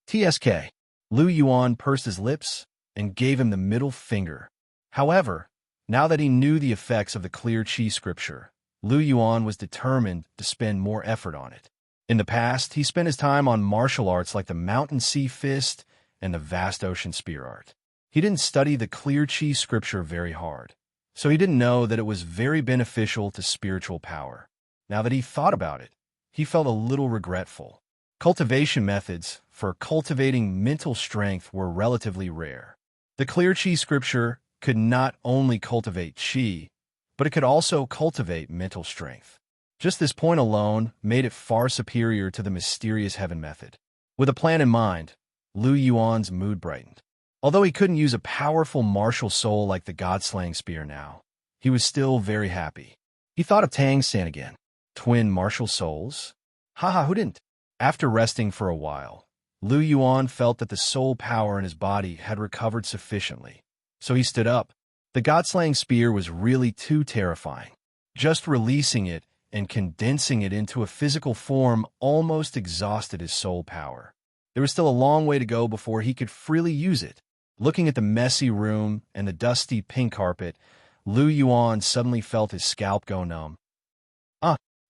TSK. Lu Yuan pursed his lips. and gave him the middle finger. However, now that he knew the effects of the clear chi scripture, Lu Yuan was determined to spend more effort on it. In the past, he spent his time on martial arts like the mountain sea fist and the vast ocean spear art. He didn't study the clear chi scripture very hard, so he didn't know that it was very beneficial to spiritual power. Now that he thought about it, he felt a little regretful. Cultivation methods for cultivating mental strength were relatively rare. The clear chi scripture could not only cultivate chi, but it could also cultivate mental strength. Just this point alone made it far superior to the mysterious heaven method. With a plan in mind, Lu Yuan's mood brightened. Although he couldn't use a powerful martial soul like the god-slaying spear now, he was still very happy. He thought of Tang San again. Twin martial souls? Haha, who didn't? After resting for a while, Lu Yuan felt that the soul power in his body had recovered sufficiently. So he stood up. The god-slaying spear was really too terrifying. Just releasing it and condensing it into a physical form almost exhausted his soul power. There was still a long way to go before he could freely use it. Looking at the messy room and the dusty pink carpet, Lu Yuan suddenly felt his scalp go numb.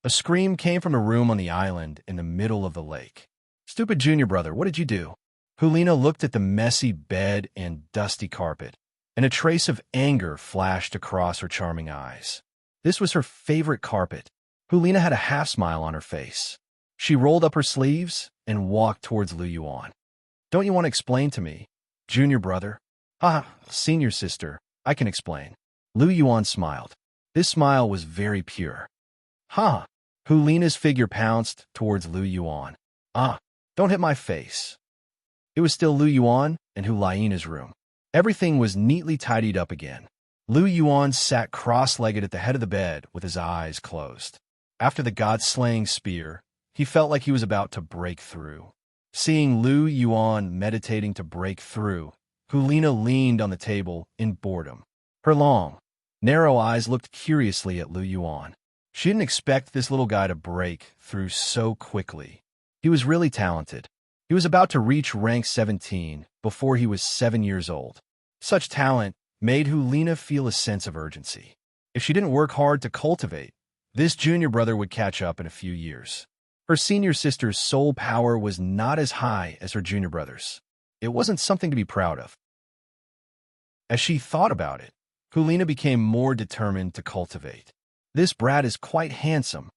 A scream came from a room on the island in the middle of the lake. Stupid junior brother, what did you do? Hulina looked at the messy bed and dusty carpet, and a trace of anger flashed across her charming eyes. This was her favorite carpet. Hulina had a half-smile on her face. She rolled up her sleeves and walked towards Lu Yuan. Don't you want to explain to me, junior brother? Senior sister, I can explain. Lu Yuan smiled. This smile was very pure. Hulina's figure pounced towards Lu Yuan. Don't hit my face. It was still Lu Yuan and Hulina's room. Everything was neatly tidied up again. Lu Yuan sat cross-legged at the head of the bed with his eyes closed. After the god-slaying spear, he felt like he was about to break through. Seeing Lu Yuan meditating to break through, Hulina leaned on the table in boredom. Her long, narrow eyes looked curiously at Lu Yuan. She didn't expect this little guy to break through so quickly. He was really talented. He was about to reach rank 17 before he was 7 years old. Such talent made Hulina feel a sense of urgency. If she didn't work hard to cultivate, this junior brother would catch up in a few years. Her senior sister's soul power was not as high as her junior brother's. It wasn't something to be proud of. As she thought about it, Hulina became more determined to cultivate. This brat is quite handsome.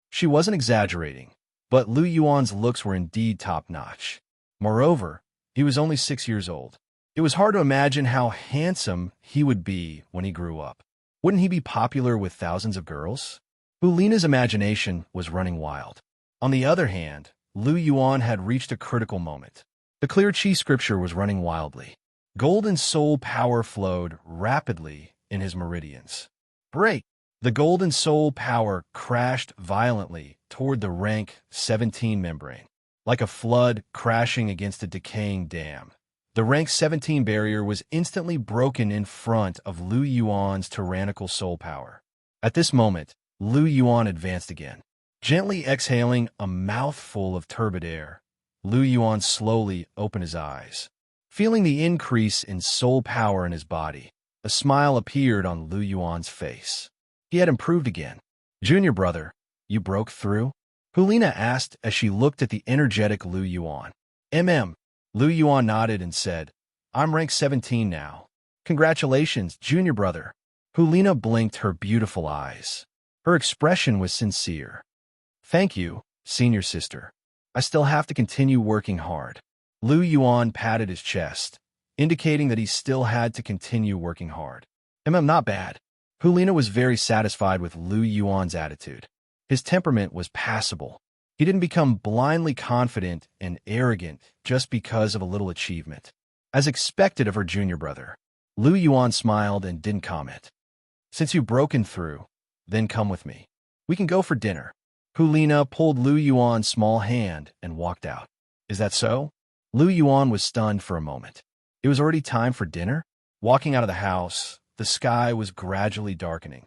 She wasn't exaggerating, but Lu Yuan's looks were indeed top-notch. Moreover, he was only 6 years old. It was hard to imagine how handsome he would be when he grew up. Wouldn't he be popular with thousands of girls? Hulina's imagination was running wild. On the other hand, Lu Yuan had reached a critical moment. The clear chi scripture was running wildly. Golden soul power flowed rapidly in his meridians. Break! The golden soul power crashed violently toward the rank 17 membrane, like a flood crashing against a decaying dam. The rank 17 barrier was instantly broken in front of Lu Yuan's tyrannical soul power. At this moment, Lu Yuan advanced again. Gently exhaling a mouthful of turbid air, Lu Yuan slowly opened his eyes. Feeling the increase in soul power in his body, a smile appeared on Lu Yuan's face. He had improved again. Junior brother, you broke through? Hulina asked as she looked at the energetic Lu Yuan. Lu Yuan nodded and said, I'm rank 17 now. Congratulations, junior brother. Hulina blinked her beautiful eyes. Her expression was sincere. Thank you, senior sister. I still have to continue working hard. Lu Yuan patted his chest, indicating that he still had to continue working hard. Not bad. Hulina was very satisfied with Lu Yuan's attitude. His temperament was passable. He didn't become blindly confident and arrogant just because of a little achievement. As expected of her junior brother, Lu Yuan smiled and didn't comment. Since you've broken through, then come with me. We can go for dinner. Hulina pulled Lu Yuan's small hand and walked out. Is that so? Lu Yuan was stunned for a moment. It was already time for dinner? Walking out of the house, the sky was gradually darkening.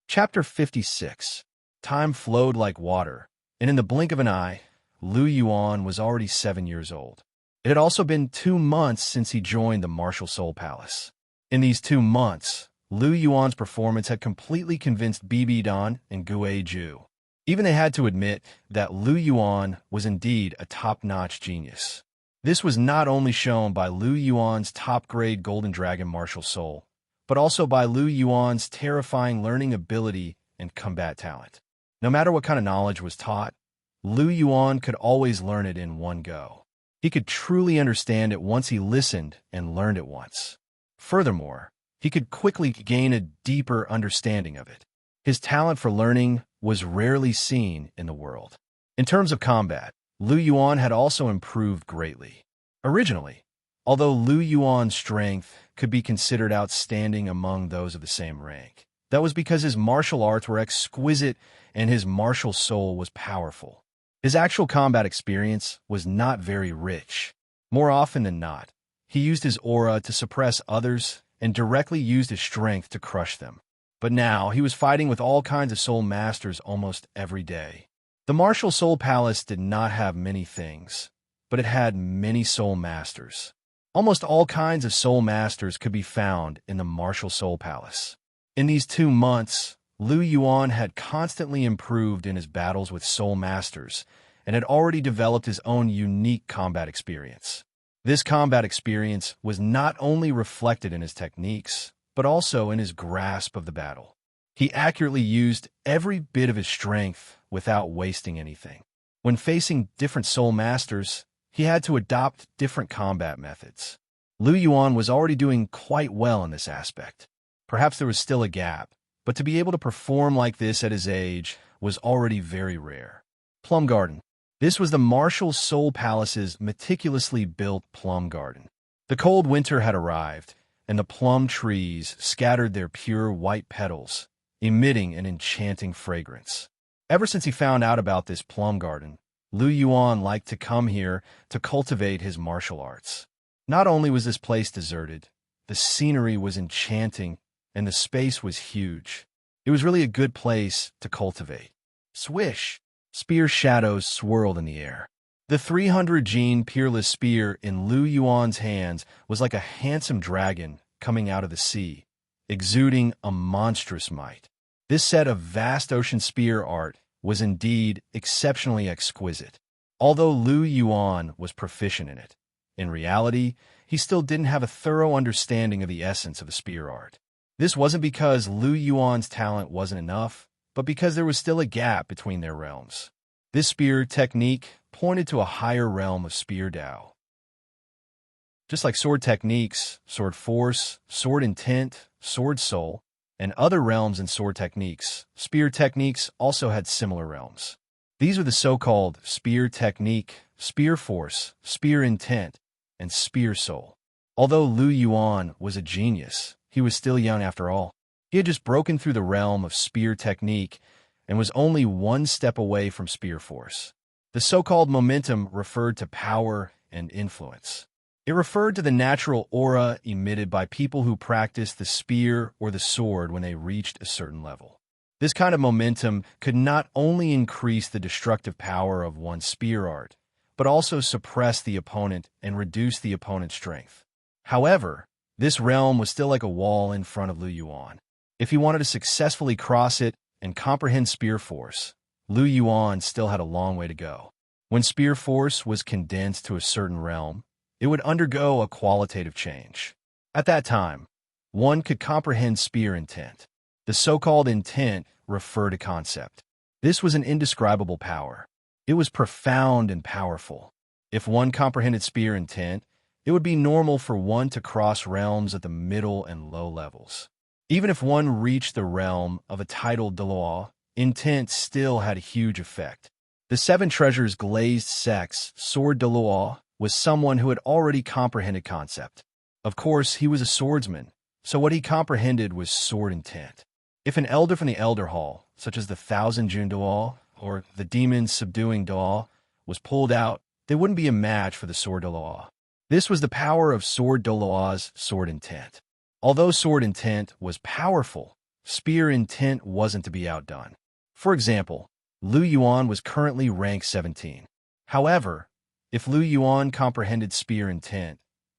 Chapter 56. Time flowed like water, and in the blink of an eye, Lu Yuan was already 7 years old. It had also been 2 months since he joined the Martial Soul Palace. In these 2 months, Lu Yuan's performance had completely convinced Bibidan and Guizhu. Even they had to admit that Lu Yuan was indeed a top-notch genius. This was not only shown by Lu Yuan's top-grade Golden Dragon martial soul, but also by Lu Yuan's terrifying learning ability and combat talent. No matter what kind of knowledge was taught, Lu Yuan could always learn it in one go. He could truly understand it once he listened and learned it once. Furthermore, he could quickly gain a deeper understanding of it. His talent for learning was rarely seen in the world. In terms of combat, Lu Yuan had also improved greatly. Originally, although Lu Yuan's strength could be considered outstanding among those of the same rank, that was because his martial arts were exquisite and his martial soul was powerful. His actual combat experience was not very rich. More often than not, he used his aura to suppress others and directly used his strength to crush them. But now he was fighting with all kinds of soul masters almost every day. The Martial Soul Palace did not have many things, but it had many soul masters. Almost all kinds of soul masters could be found in the Martial Soul Palace. In these 2 months, Lu Yuan had constantly improved in his battles with soul masters and had already developed his own unique combat experience. This combat experience was not only reflected in his techniques, but also in his grasp of the battle. He accurately used every bit of his strength without wasting anything. When facing different soul masters, he had to adopt different combat methods. Lu Yuan was already doing quite well in this aspect. Perhaps there was still a gap, but to be able to perform like this at his age was already very rare. Plum Garden. This was the Martial Soul Palace's meticulously built plum garden. The cold winter had arrived, and the plum trees scattered their pure white petals, emitting an enchanting fragrance. Ever since he found out about this plum garden, Lu Yuan liked to come here to cultivate his martial arts. Not only was this place deserted, the scenery was enchanting, and the space was huge. It was really a good place to cultivate. Swish! Spear shadows swirled in the air. The 300-gene peerless spear in Lu Yuan's hands was like a handsome dragon coming out of the sea, exuding a monstrous might. This set of vast ocean spear art was indeed exceptionally exquisite. Although Lu Yuan was proficient in it, in reality, he still didn't have a thorough understanding of the essence of the spear art. This wasn't because Lu Yuan's talent wasn't enough, but because there was still a gap between their realms. This spear technique pointed to a higher realm of spear Dao. Just like sword techniques, sword force, sword intent, sword soul, and other realms in sword techniques, spear techniques also had similar realms. These are the so-called spear technique, spear force, spear intent, and spear soul. Although Lu Yuan was a genius, he was still young after all. He had just broken through the realm of spear technique and was only one step away from spear force. The so-called momentum referred to power and influence. It referred to the natural aura emitted by people who practiced the spear or the sword when they reached a certain level. This kind of momentum could not only increase the destructive power of one's spear art, but also suppress the opponent and reduce the opponent's strength. However, this realm was still like a wall in front of Lu Yuan. If he wanted to successfully cross it and comprehend spear force, Lu Yuan still had a long way to go. When spear force was condensed to a certain realm, it would undergo a qualitative change. At that time, one could comprehend spear intent. The so-called intent referred to concept. This was an indescribable power. It was profound and powerful. If one comprehended spear intent, it would be normal for one to cross realms at the middle and low levels. Even if one reached the realm of a titled Douluo, intent still had a huge effect. The Seven Treasures glazed sex, Sword Douluo, was someone who had already comprehended concept. Of course, he was a swordsman, so what he comprehended was sword intent. If an elder from the Elder Hall, such as the Thousand June Douluo or the Demon Subduing Douluo, was pulled out, they wouldn't be a match for the Sword Douluo. This was the power of Sword Douluo's sword intent. Although sword intent was powerful, spear intent wasn't to be outdone. For example, Lu Yuan was currently rank 17. However, If Lu Yuan comprehended spear intent,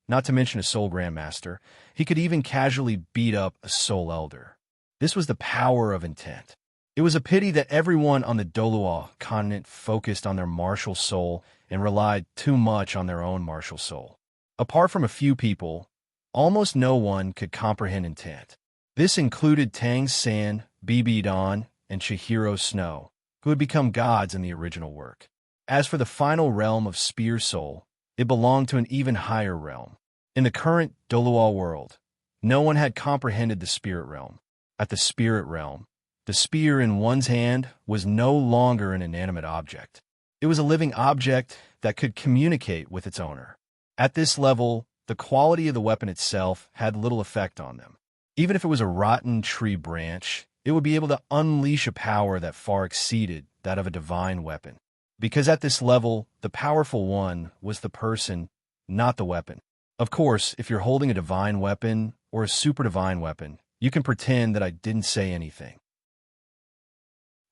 not to mention a soul grandmaster, he could even casually beat up a soul elder. This was the power of intent. It was a pity that everyone on the Douluo continent focused on their martial soul and relied too much on their own martial soul. Apart from a few people, almost no one could comprehend intent. This included Tang San, Bibi-Dan, and Chihiro Snow, who had become gods in the original work. As for the final realm of Spear Soul, it belonged to an even higher realm. In the current Douluo world, no one had comprehended the spirit realm. At the spirit realm, the spear in one's hand was no longer an inanimate object. It was a living object that could communicate with its owner. At this level, the quality of the weapon itself had little effect on them. Even if it was a rotten tree branch, it would be able to unleash a power that far exceeded that of a divine weapon. Because at this level, the powerful one was the person, not the weapon. Of course, if you're holding a divine weapon or a super divine weapon, you can pretend that I didn't say anything.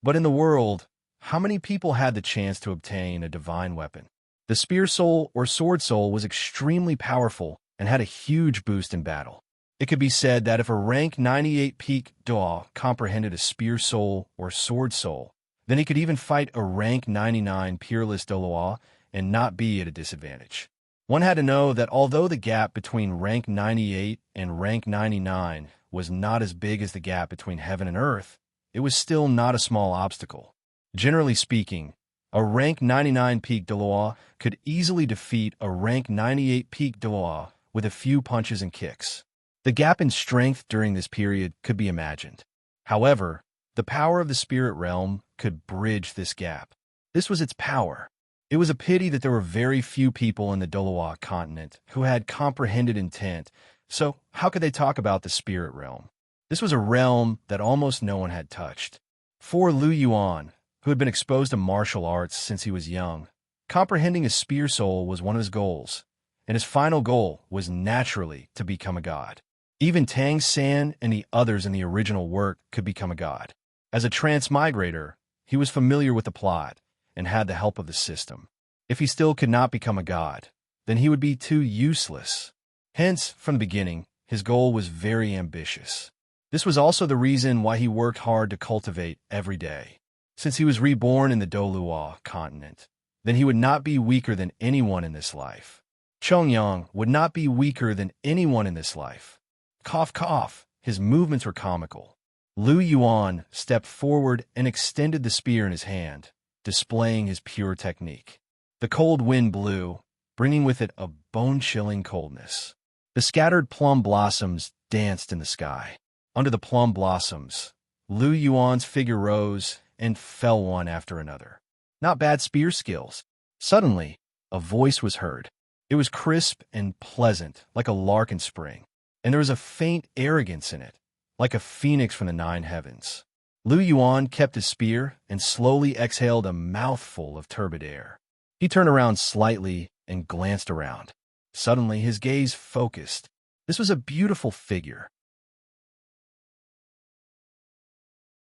But in the world, how many people had the chance to obtain a divine weapon? The spear soul or sword soul was extremely powerful and had a huge boost in battle. It could be said that if a rank 98 peak Douluo comprehended a spear soul or sword soul, then he could even fight a rank 99 peerless Douluo and not be at a disadvantage. One had to know that although the gap between rank 98 and rank 99 was not as big as the gap between heaven and earth, it was still not a small obstacle. Generally speaking, a rank 99 peak Douluo could easily defeat a rank 98 peak Douluo with a few punches and kicks. The gap in strength during this period could be imagined. However, the power of the spirit realm could bridge this gap. This was its power. It was a pity that there were very few people in the Douluo continent who had comprehended intent, so how could they talk about the spirit realm? This was a realm that almost no one had touched. For Lu Yuan, who had been exposed to martial arts since he was young, comprehending a spear soul was one of his goals, and his final goal was naturally to become a god. Even Tang San and the others in the original work could become a god. As a transmigrator, he was familiar with the plot and had the help of the system. If he still could not become a god, then he would be too useless. Hence, from the beginning, his goal was very ambitious. This was also the reason why he worked hard to cultivate every day. Since he was reborn in the Douluo continent, then he would not be weaker than anyone in this life. Chongyang would not be weaker than anyone in this life. Cough, cough, his movements were comical. Lu Yuan stepped forward and extended the spear in his hand, displaying his pure technique. The cold wind blew, bringing with it a bone-chilling coldness. The scattered plum blossoms danced in the sky. Under the plum blossoms, Lu Yuan's figure rose and fell one after another. Not bad spear skills. Suddenly, a voice was heard. It was crisp and pleasant, like a lark in spring, and there was a faint arrogance in it, like a phoenix from the 9 heavens. Lu Yuan kept his spear and slowly exhaled a mouthful of turbid air. He turned around slightly and glanced around. Suddenly, his gaze focused. This was a beautiful figure.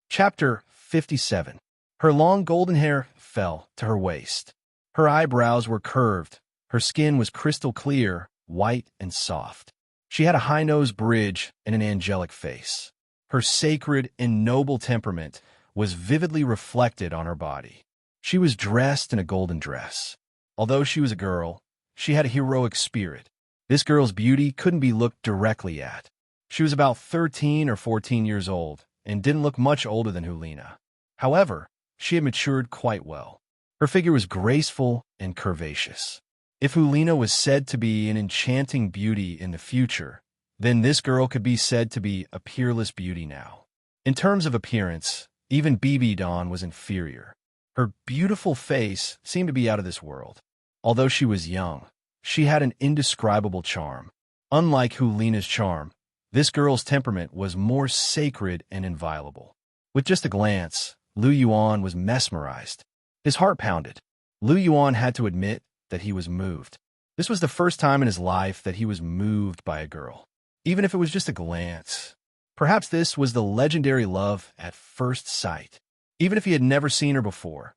Chapter 57. Her long golden hair fell to her waist. Her eyebrows were curved. Her skin was crystal clear, white and soft. She had a high nose bridge and an angelic face. Her sacred and noble temperament was vividly reflected on her body. She was dressed in a golden dress. Although she was a girl, she had a heroic spirit. This girl's beauty couldn't be looked directly at. She was about 13 or 14 years old and didn't look much older than Hulina. However, she had matured quite well. Her figure was graceful and curvaceous. If Hulina was said to be an enchanting beauty in the future, then this girl could be said to be a peerless beauty now. In terms of appearance, even Bibi-Dan was inferior. Her beautiful face seemed to be out of this world. Although she was young, she had an indescribable charm. Unlike Hulina's charm, this girl's temperament was more sacred and inviolable. With just a glance, Lu Yuan was mesmerized. His heart pounded. Lu Yuan had to admit that he was moved. This was the first time in his life that he was moved by a girl, even if it was just a glance. Perhaps this was the legendary love at first sight. Even if he had never seen her before,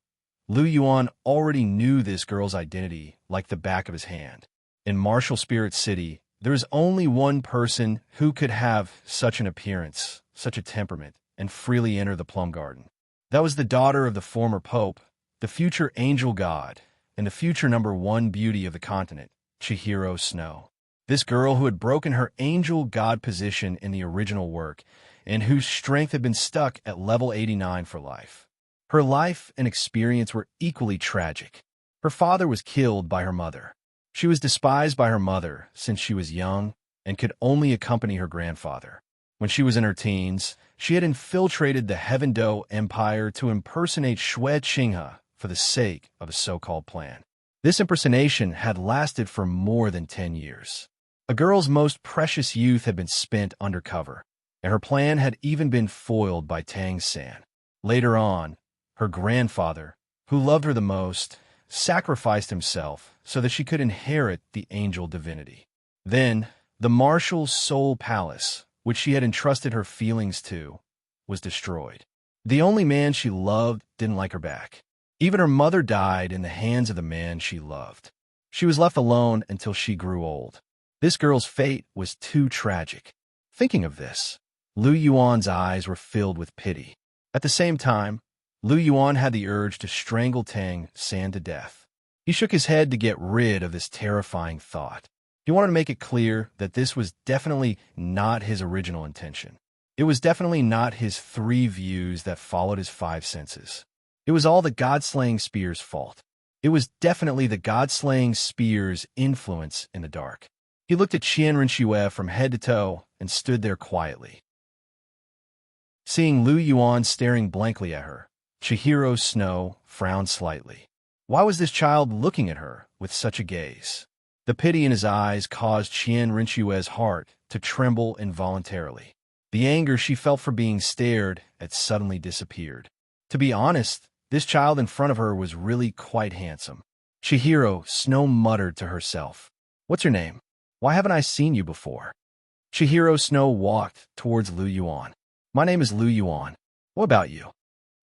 Lu Yuan already knew this girl's identity like the back of his hand. In Martial Spirit City, there is only one person who could have such an appearance, such a temperament, and freely enter the plum garden. That was the daughter of the former pope, the future angel god, and the future #1 beauty of the continent, Chihiro Snow. This girl who had broken her angel god position in the original work, and whose strength had been stuck at level 89 for life. Her life and experience were equally tragic. Her father was killed by her mother. She was despised by her mother since she was young and could only accompany her grandfather. When she was in her teens, she had infiltrated the Heaven Do Empire to impersonate Xue Qinghe for the sake of a so-called plan. This impersonation had lasted for more than 10 years. A girl's most precious youth had been spent undercover, and her plan had even been foiled by Tang San. Later on, her grandfather, who loved her the most, sacrificed himself so that she could inherit the angel divinity. Then, the martial soul palace, which she had entrusted her feelings to, was destroyed. The only man she loved didn't like her back. Even her mother died in the hands of the man she loved. She was left alone until she grew old. This girl's fate was too tragic. Thinking of this, Lu Yuan's eyes were filled with pity. At the same time, Lu Yuan had the urge to strangle Tang San to death. He shook his head to get rid of this terrifying thought. He wanted to make it clear that this was definitely not his original intention. It was definitely not his 3 views that followed his 5 senses. It was all the God-slaying spear's fault. It was definitely the God-slaying spear's influence in the dark. He looked at Qian Rinxue from head to toe and stood there quietly. Seeing Lu Yuan staring blankly at her, Chihiro Snow frowned slightly. Why was this child looking at her with such a gaze? The pity in his eyes caused Qian Rinxue's heart to tremble involuntarily. The anger she felt for being stared at suddenly disappeared. To be honest, this child in front of her was really quite handsome. Chihiro Snow muttered to herself, "What's your name? Why haven't I seen you before?" Chihiro Snow walked towards Lu Yuan. "My name is Lu Yuan. What about you?"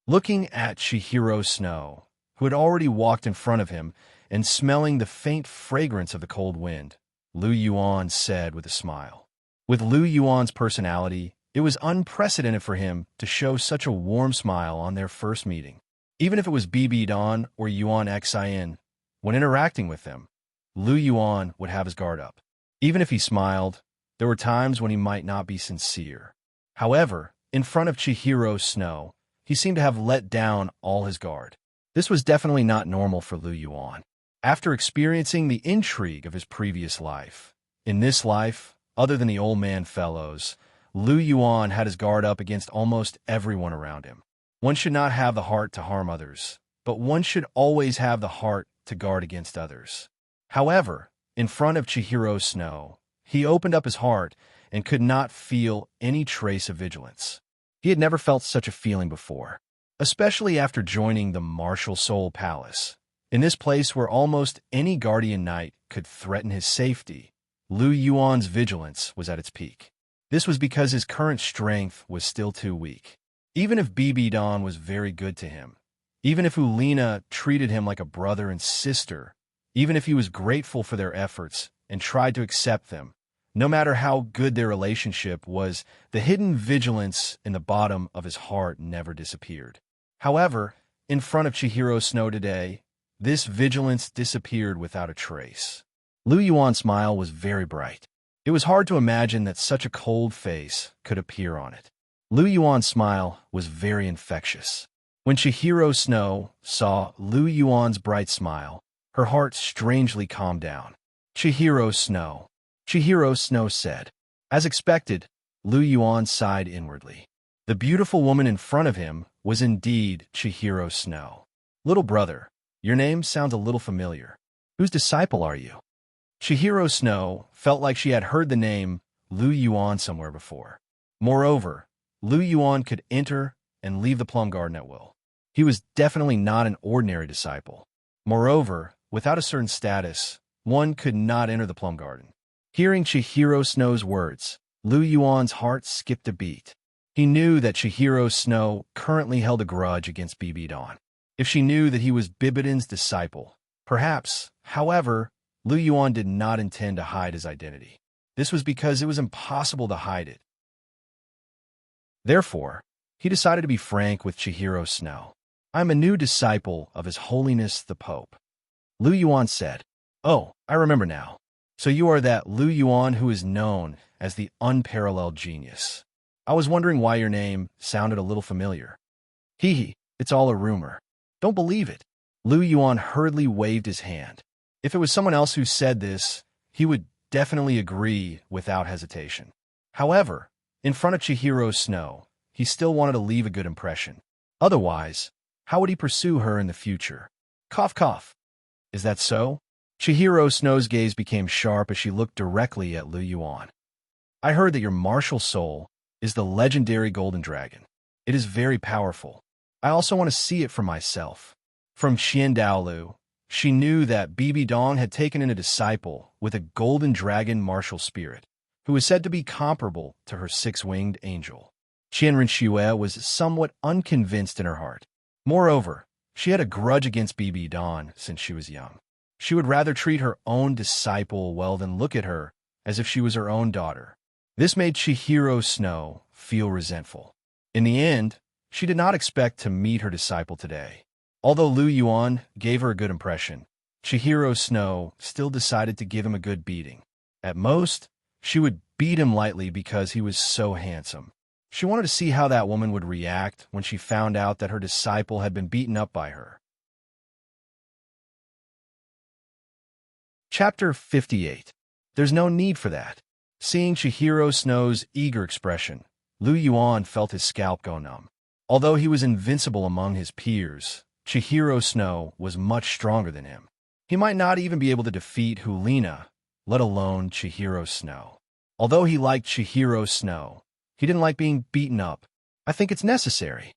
Looking at Chihiro Snow, who had already walked in front of him, and smelling the faint fragrance of the cold wind, Lu Yuan said with a smile. With Lu Yuan's personality, it was unprecedented for him to show such a warm smile on their first meeting. Even if it was BB Don or Yuan Xian, when interacting with them, Lu Yuan would have his guard up. Even if he smiled, there were times when he might not be sincere. However, in front of Chihiro Snow, he seemed to have let down all his guard. This was definitely not normal for Lu Yuan. After experiencing the intrigue of his previous life, in this life, other than the old man fellows, Lu Yuan had his guard up against almost everyone around him. One should not have the heart to harm others, but one should always have the heart to guard against others. However, in front of Chihiro Snow, he opened up his heart and could not feel any trace of vigilance. He had never felt such a feeling before, especially after joining the Martial Soul Palace. In this place where almost any guardian knight could threaten his safety, Lu Yuan's vigilance was at its peak. This was because his current strength was still too weak. Even if BB Don was very good to him, even if Ulina treated him like a brother and sister, even if he was grateful for their efforts and tried to accept them, no matter how good their relationship was, the hidden vigilance in the bottom of his heart never disappeared. However, in front of Chihiro Snow today, this vigilance disappeared without a trace. Lu Yuan's smile was very bright. It was hard to imagine that such a cold face could appear on it. Lu Yuan's smile was very infectious. When Chihiro Snow saw Lu Yuan's bright smile, her heart strangely calmed down. Chihiro Snow said. As expected, Lu Yuan sighed inwardly. The beautiful woman in front of him was indeed Chihiro Snow. "Little brother, your name sounds a little familiar. Whose disciple are you?" Chihiro Snow felt like she had heard the name Lu Yuan somewhere before. Moreover, Lu Yuan could enter and leave the plum garden at will. He was definitely not an ordinary disciple. Moreover, without a certain status, one could not enter the plum garden. Hearing Chihiro Snow's words, Lu Yuan's heart skipped a beat. He knew that Chihiro Snow currently held a grudge against BB Don. if she knew that he was Bibidan's disciple. Perhaps, however, Lu Yuan did not intend to hide his identity. This was because it was impossible to hide it. Therefore, he decided to be frank with Chihiro Snow. "I am a new disciple of His Holiness the Pope." Lu Yuan said. "Oh, I remember now. So you are that Lu Yuan who is known as the unparalleled genius. I was wondering why your name sounded a little familiar." "Hee hee, it's all a rumor. Don't believe it." Lu Yuan hurriedly waved his hand. If it was someone else who said this, he would definitely agree without hesitation. However, in front of Chihiro Snow, he still wanted to leave a good impression. Otherwise, how would he pursue her in the future? Cough, cough. "Is that so?" Chihiro Snow's gaze became sharp as she looked directly at Lu Yuan. "I heard that your martial soul is the legendary golden dragon. It is very powerful. I also want to see it for myself." From Qian Douluo, she knew that Bibi Dong had taken in a disciple with a golden dragon martial spirit, who was said to be comparable to her six-winged angel. Qian Rinxue was somewhat unconvinced in her heart. Moreover, she had a grudge against Bibi Dong since she was young. She would rather treat her own disciple well than look at her as if she was her own daughter. This made Chihiro Snow feel resentful. In the end, she did not expect to meet her disciple today. Although Lu Yuan gave her a good impression, Chihiro Snow still decided to give him a good beating. At most, she would beat him lightly because he was so handsome. She wanted to see how that woman would react when she found out that her disciple had been beaten up by her. Chapter 58. There's no need for that. Seeing Chihiro Snow's eager expression, Lu Yuan felt his scalp go numb. Although he was invincible among his peers, Chihiro Snow was much stronger than him. He might not even be able to defeat Hulina, let alone Chihiro Snow. Although he liked Chihiro Snow, he didn't like being beaten up. "I think it's necessary."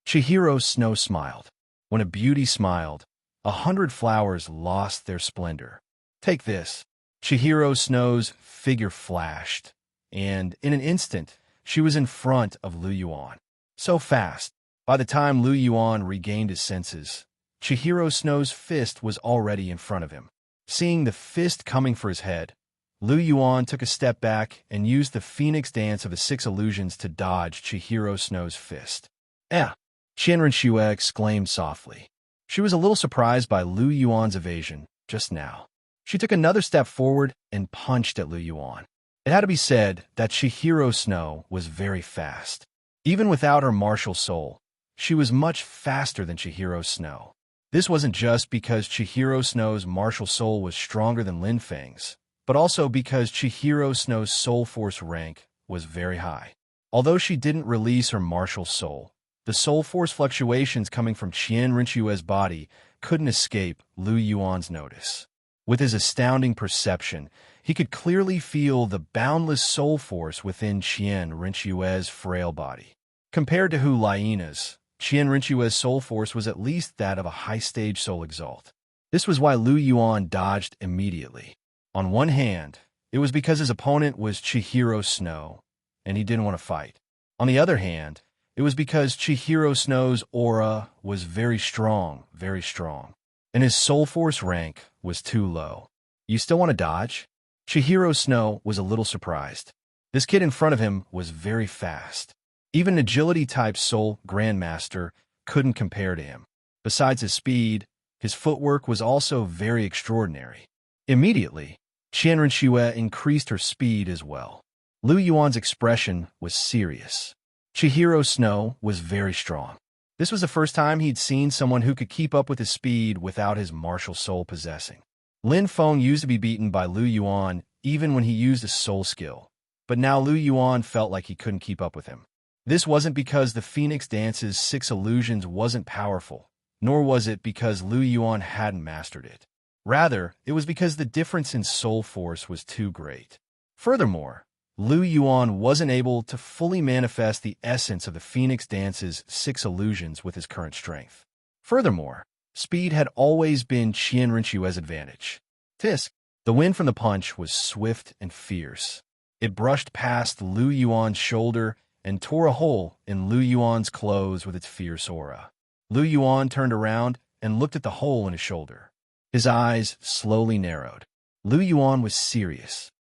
Chihiro Snow smiled. When a beauty smiled, 100 flowers lost their splendor. "Take this." Chihiro Snow's figure flashed, and in an instant, she was in front of Lu Yuan. So fast, by the time Lu Yuan regained his senses, Chihiro Snow's fist was already in front of him. Seeing the fist coming for his head, Lu Yuan took a step back and used the phoenix dance of the 6 illusions to dodge Chihiro Snow's fist. "Eh!" Qian Rinxue exclaimed softly. She was a little surprised by Lu Yuan's evasion just now. She took another step forward and punched at Lu Yuan. It had to be said that Chihiro Snow was very fast. Even without her martial soul, she was much faster than Chihiro Snow. This wasn't just because Chihiro Snow's martial soul was stronger than Lin Feng's, but also because Chihiro Snow's soul force rank was very high. Although she didn't release her martial soul, the soul force fluctuations coming from Qian Rinxue's body couldn't escape Lu Yuan's notice. With his astounding perception, he could clearly feel the boundless soul force within Qian Rinxue's frail body. Compared to Hu Liena's, Qian Rinxue's soul force was at least that of a high-stage soul exalt. This was why Lu Yuan dodged immediately. On one hand, it was because his opponent was Chihiro Snow, and he didn't want to fight. On the other hand, it was because Chihiro Snow's aura was very strong, and his soul force rank was too low. "You still want to dodge?" Chihiro Snow was a little surprised. This kid in front of him was very fast. Even an agility-type soul grandmaster couldn't compare to him. Besides his speed, his footwork was also very extraordinary. Immediately, Qian Rinxue increased her speed as well. Lu Yuan's expression was serious. Chihiro Snow was very strong. This was the first time he'd seen someone who could keep up with his speed without his martial soul possessing. Lin Feng used to be beaten by Lu Yuan even when he used a soul skill, but now Lu Yuan felt like he couldn't keep up with him. This wasn't because the Phoenix Dance's 6 illusions wasn't powerful, nor was it because Lu Yuan hadn't mastered it. Rather, it was because the difference in soul force was too great. Furthermore, Lu Yuan wasn't able to fully manifest the essence of the Phoenix Dance's 6 illusions with his current strength. Furthermore, speed had always been Qian Rinxue's advantage. Tisk! The wind from the punch was swift and fierce. It brushed past Lu Yuan's shoulder and tore a hole in Lu Yuan's clothes with its fierce aura. Lu Yuan turned around and looked at the hole in his shoulder. His eyes slowly narrowed. Lu Yuan was serious.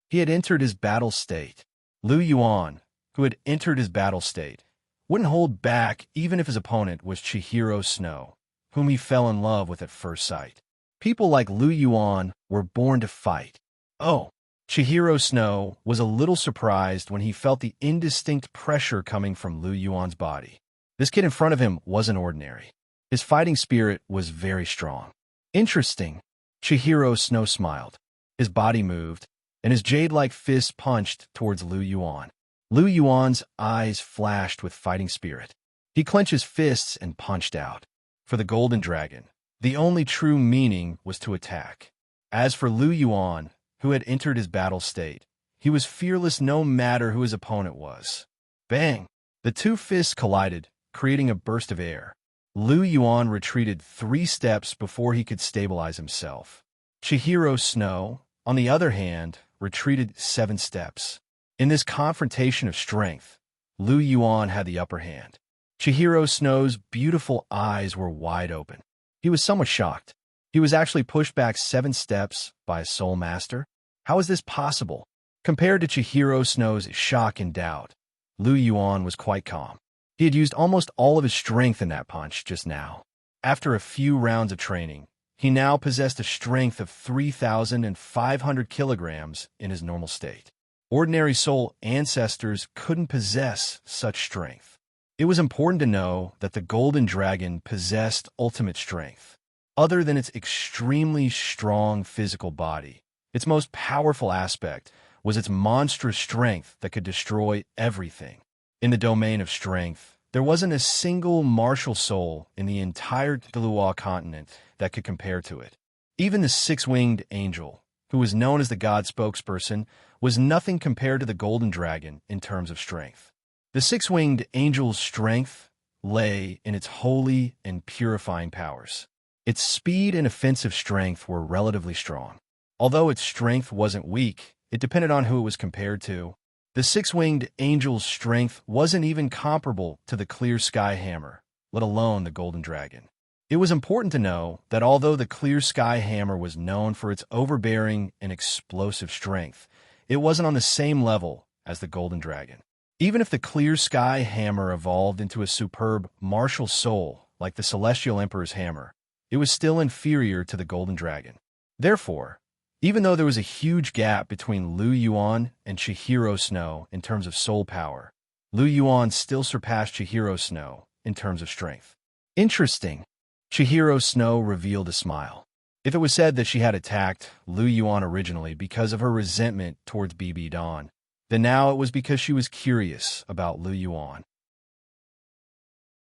He had entered his battle state. Lu Yuan, who had entered his battle state, wouldn't hold back even if his opponent was Chihiro Snow, whom he fell in love with at first sight. People like Lu Yuan were born to fight. Oh, Chihiro Snow was a little surprised when he felt the indistinct pressure coming from Lu Yuan's body. This kid in front of him wasn't ordinary. His fighting spirit was very strong. Interesting. Chihiro Snow smiled. His body moved, and his jade-like fist punched towards Lu Yuan. Lu Yuan's eyes flashed with fighting spirit. He clenched his fists and punched out. For the Golden Dragon, the only true meaning was to attack. As for Lu Yuan, who had entered his battle state, he was fearless no matter who his opponent was. Bang! The two fists collided, creating a burst of air. Lu Yuan retreated 3 steps before he could stabilize himself. Chihiro Snow, on the other hand, retreated 7 steps. In this confrontation of strength, Lu Yuan had the upper hand. Chihiro Snow's beautiful eyes were wide open. He was somewhat shocked. He was actually pushed back 7 steps by a soul master? How is this possible? Compared to Chihiro Snow's shock and doubt, Lu Yuan was quite calm. He had used almost all of his strength in that punch just now. After a few rounds of training, he now possessed a strength of 3,500 kilograms in his normal state. Ordinary soul ancestors couldn't possess such strength. It was important to know that the Golden Dragon possessed ultimate strength. Other than its extremely strong physical body, its most powerful aspect was its monstrous strength that could destroy everything. In the domain of strength, there wasn't a single martial soul in the entire Douluo continent that could compare to it. Even the 6-winged angel, who was known as the god spokesperson, was nothing compared to the Golden Dragon in terms of strength. The 6-winged angel's strength lay in its holy and purifying powers. Its speed and offensive strength were relatively strong. Although its strength wasn't weak, it depended on who it was compared to. The 6-winged angel's strength wasn't even comparable to the clear sky hammer, let alone the Golden Dragon. It was important to know that although the clear sky hammer was known for its overbearing and explosive strength, it wasn't on the same level as the Golden Dragon. Even if the clear sky hammer evolved into a superb martial soul like the Celestial Emperor's hammer, it was still inferior to the Golden Dragon. Therefore, even though there was a huge gap between Lu Yuan and Chihiro Snow in terms of soul power, Lu Yuan still surpassed Chihiro Snow in terms of strength. Interesting. Chihiro Snow revealed a smile. If it was said that she had attacked Lu Yuan originally because of her resentment towards BB Dawn, then now it was because she was curious about Lu Yuan.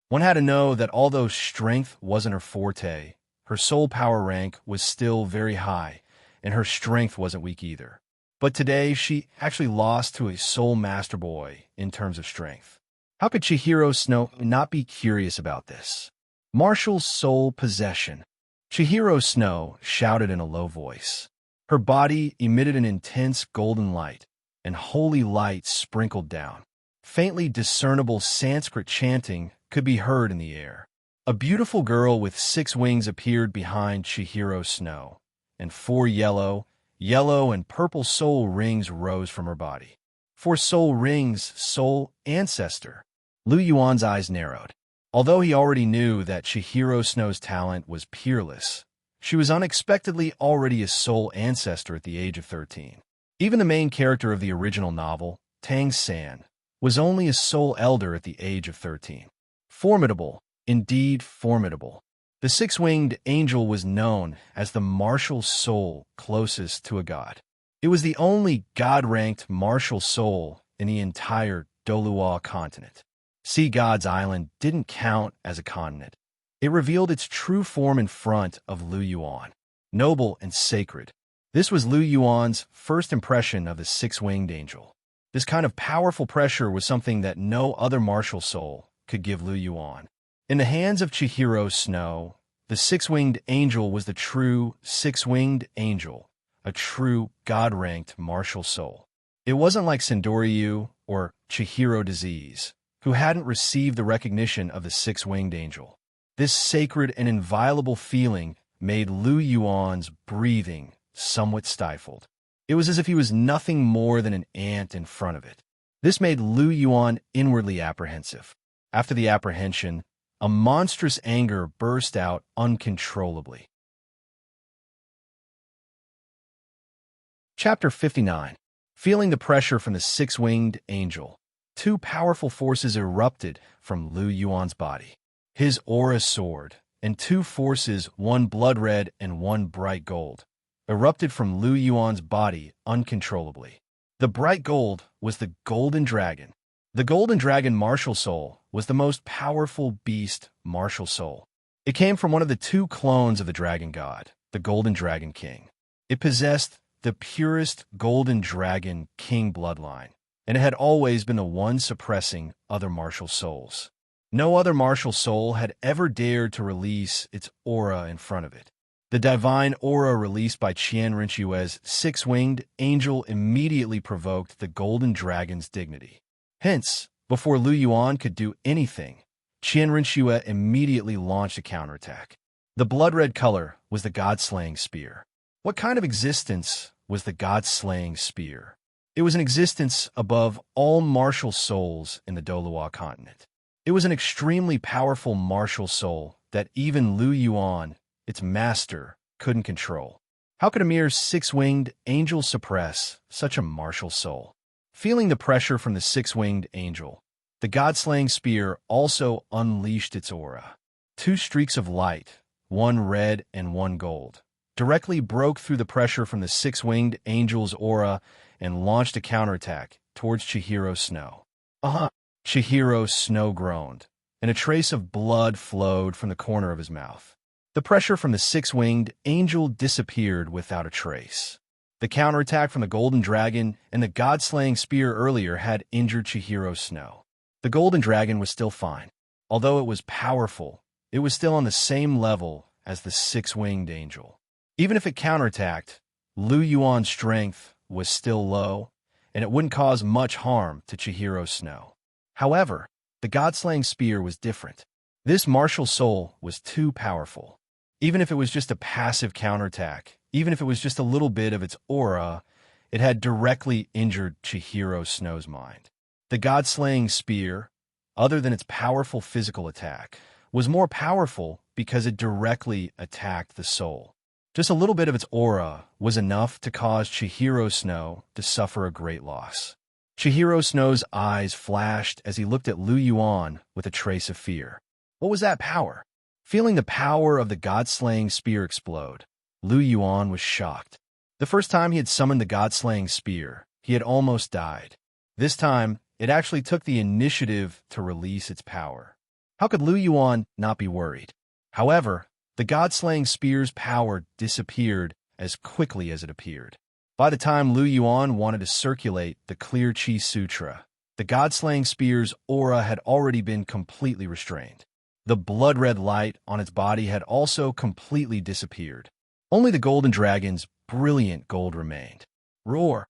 One had to know that although strength wasn't her forte, her soul power rank was still very high, and her strength wasn't weak either. But today, she actually lost to a soul master boy in terms of strength. How could Chihiro Snow not be curious about this? Martial soul possession. Chihiro Snow shouted in a low voice. Her body emitted an intense golden light, and holy light sprinkled down. Faintly discernible Sanskrit chanting could be heard in the air. A beautiful girl with 6 wings appeared behind Chihiro Snow, and 4 yellow, and purple soul rings rose from her body. 4 soul rings, soul ancestor. Lu Yuan's eyes narrowed. Although he already knew that Chihiro Snow's talent was peerless, she was unexpectedly already a soul ancestor at the age of 13. Even the main character of the original novel, Tang San, was only a soul elder at the age of 13. Formidable, indeed formidable. The 6-winged angel was known as the martial soul closest to a god. It was the only god-ranked martial soul in the entire Douluo continent. Sea God's Island didn't count as a continent. It revealed its true form in front of Lu Yuan, noble and sacred. This was Lu Yuan's first impression of the 6-winged angel. This kind of powerful pressure was something that no other martial soul could give Lu Yuan. In the hands of Chihiro Snow, the 6-winged angel was the true 6-winged angel, a true god-ranked martial soul. It wasn't like Sendoryu or Chihiro disease, who hadn't received the recognition of the six-winged angel. This sacred and inviolable feeling made Lu Yuan's breathing somewhat stifled. It was as if he was nothing more than an ant in front of it. This made Lu Yuan inwardly apprehensive. After the apprehension, a monstrous anger burst out uncontrollably. Chapter 59. Feeling the pressure from the six-winged angel, two powerful forces erupted from Lu Yuan's body. His aura soared, and two forces, one blood-red and one bright gold, erupted from Lu Yuan's body uncontrollably. The bright gold was the golden dragon. The golden dragon martial soul was the most powerful beast martial soul. It came from one of the two clones of the dragon god, the golden dragon king. It possessed the purest golden dragon king bloodline, and it had always been the one suppressing other martial souls. No other martial soul had ever dared to release its aura in front of it. The divine aura released by Qian Rinxue's six-winged angel immediately provoked the golden dragon's dignity. Hence, before Lu Yuan could do anything, Qian Rinxue immediately launched a counterattack. The blood-red color was the god-slaying spear. What kind of existence was the god-slaying spear? It was an existence above all martial souls in the Douluo continent. It was an extremely powerful martial soul that even Lu Yuan, its master, couldn't control. How could a mere six-winged angel suppress such a martial soul? Feeling the pressure from the six-winged angel, the god-slaying spear also unleashed its aura. Two streaks of light, one red and one gold, directly broke through the pressure from the six-winged angel's aura and launched a counterattack towards Chihiro Snow. Chihiro Snow groaned, and a trace of blood flowed from the corner of his mouth. The pressure from the six-winged angel disappeared without a trace. The counterattack from the golden dragon and the god-slaying spear earlier had injured Chihiro Snow. The golden dragon was still fine. Although it was powerful, it was still on the same level as the six-winged angel. Even if it counterattacked, Lu Yuan's strength was still low, and it wouldn't cause much harm to Chihiro Snow. However, the god-slaying spear was different. This martial soul was too powerful. Even if it was just a passive counterattack, even if it was just a little bit of its aura, it had directly injured Chihiro Snow's mind. The god-slaying spear, other than its powerful physical attack, was more powerful because it directly attacked the soul. Just a little bit of its aura was enough to cause Chihiro Snow to suffer a great loss. Chihiro Snow's eyes flashed as he looked at Lu Yuan with a trace of fear. What was that power? Feeling the power of the god-slaying spear explode, Lu Yuan was shocked. The first time he had summoned the god-slaying spear, he had almost died. This time, it actually took the initiative to release its power. How could Lu Yuan not be worried? However, the god-slaying spear's power disappeared as quickly as it appeared. By the time Lu Yuan wanted to circulate the Clear Chi Sutra, the god-slaying spear's aura had already been completely restrained. The blood-red light on its body had also completely disappeared. Only the golden dragon's brilliant gold remained. Roar!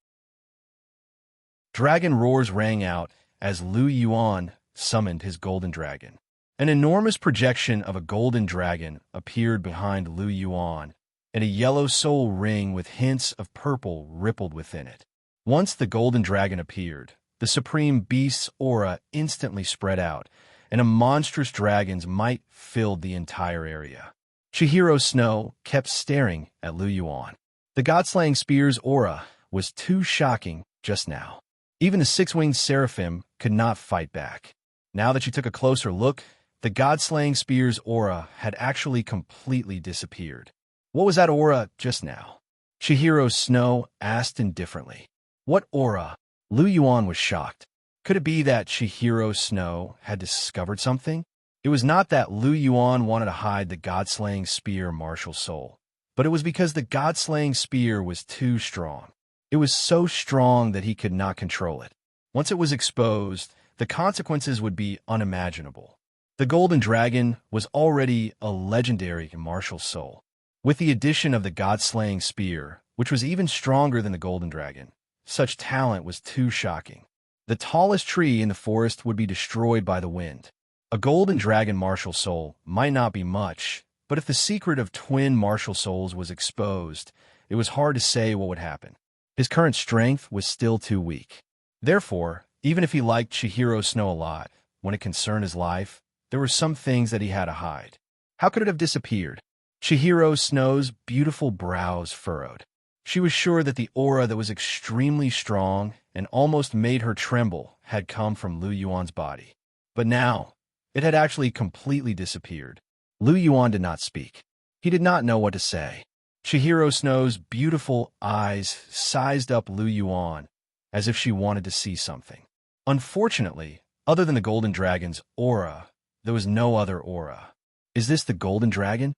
Dragon roars rang out as Lu Yuan summoned his golden dragon. An enormous projection of a golden dragon appeared behind Lu Yuan, and a yellow soul ring with hints of purple rippled within it. Once the golden dragon appeared, the supreme beast's aura instantly spread out, and a monstrous dragon's might filled the entire area. Chihiro Snow kept staring at Lu Yuan. The god-slaying spear's aura was too shocking just now. Even the six-winged seraphim could not fight back. Now that she took a closer look, the god-slaying spear's aura had actually completely disappeared. What was that aura just now? Chihiro Snow asked indifferently. What aura? Lu Yuan was shocked. Could it be that Chihiro Snow had discovered something? It was not that Lu Yuan wanted to hide the god-slaying spear martial soul, but it was because the god-slaying spear was too strong. It was so strong that he could not control it. Once it was exposed, the consequences would be unimaginable. The golden dragon was already a legendary martial soul. With the addition of the god-slaying spear, which was even stronger than the golden dragon, such talent was too shocking. The tallest tree in the forest would be destroyed by the wind. A golden dragon martial soul might not be much, but if the secret of twin martial souls was exposed, it was hard to say what would happen. His current strength was still too weak. Therefore, even if he liked Chihiro Snow a lot, when it concerned his life, there were some things that he had to hide. How could it have disappeared? Chihiro Snow's beautiful brows furrowed. She was sure that the aura that was extremely strong and almost made her tremble had come from Lu Yuan's body. But now, it had actually completely disappeared. Lu Yuan did not speak. He did not know what to say. Chihiro Snow's beautiful eyes sized up Lu Yuan as if she wanted to see something. Unfortunately, other than the golden dragon's aura, there was no other aura. Is this the golden dragon?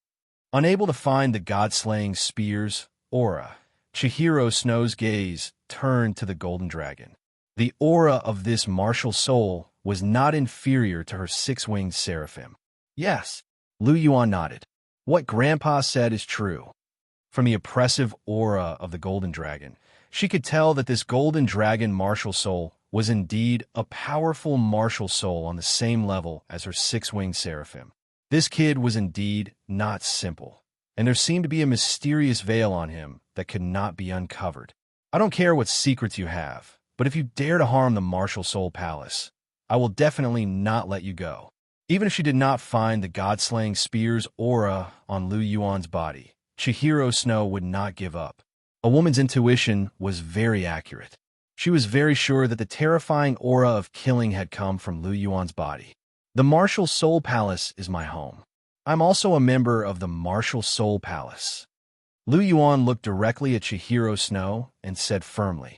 Unable to find the god-slaying spear's aura, Chihiro Snow's gaze turned to the golden dragon. The aura of this martial soul was not inferior to her six-winged seraphim. Yes, Lu Yuan nodded. What Grandpa said is true. From the oppressive aura of the golden dragon, she could tell that this golden dragon martial soul was indeed a powerful martial soul on the same level as her six-winged seraphim. This kid was indeed not simple, and there seemed to be a mysterious veil on him that could not be uncovered. I don't care what secrets you have, but if you dare to harm the martial soul palace, I will definitely not let you go. Even if she did not find the god-slaying spear's aura on Lu Yuan's body, Chihiro Snow would not give up. A woman's intuition was very accurate. She was very sure that the terrifying aura of killing had come from Lu Yuan's body. The Martial Soul Palace is my home. I'm also a member of the Martial Soul Palace. Lu Yuan looked directly at Chihiro Snow and said firmly.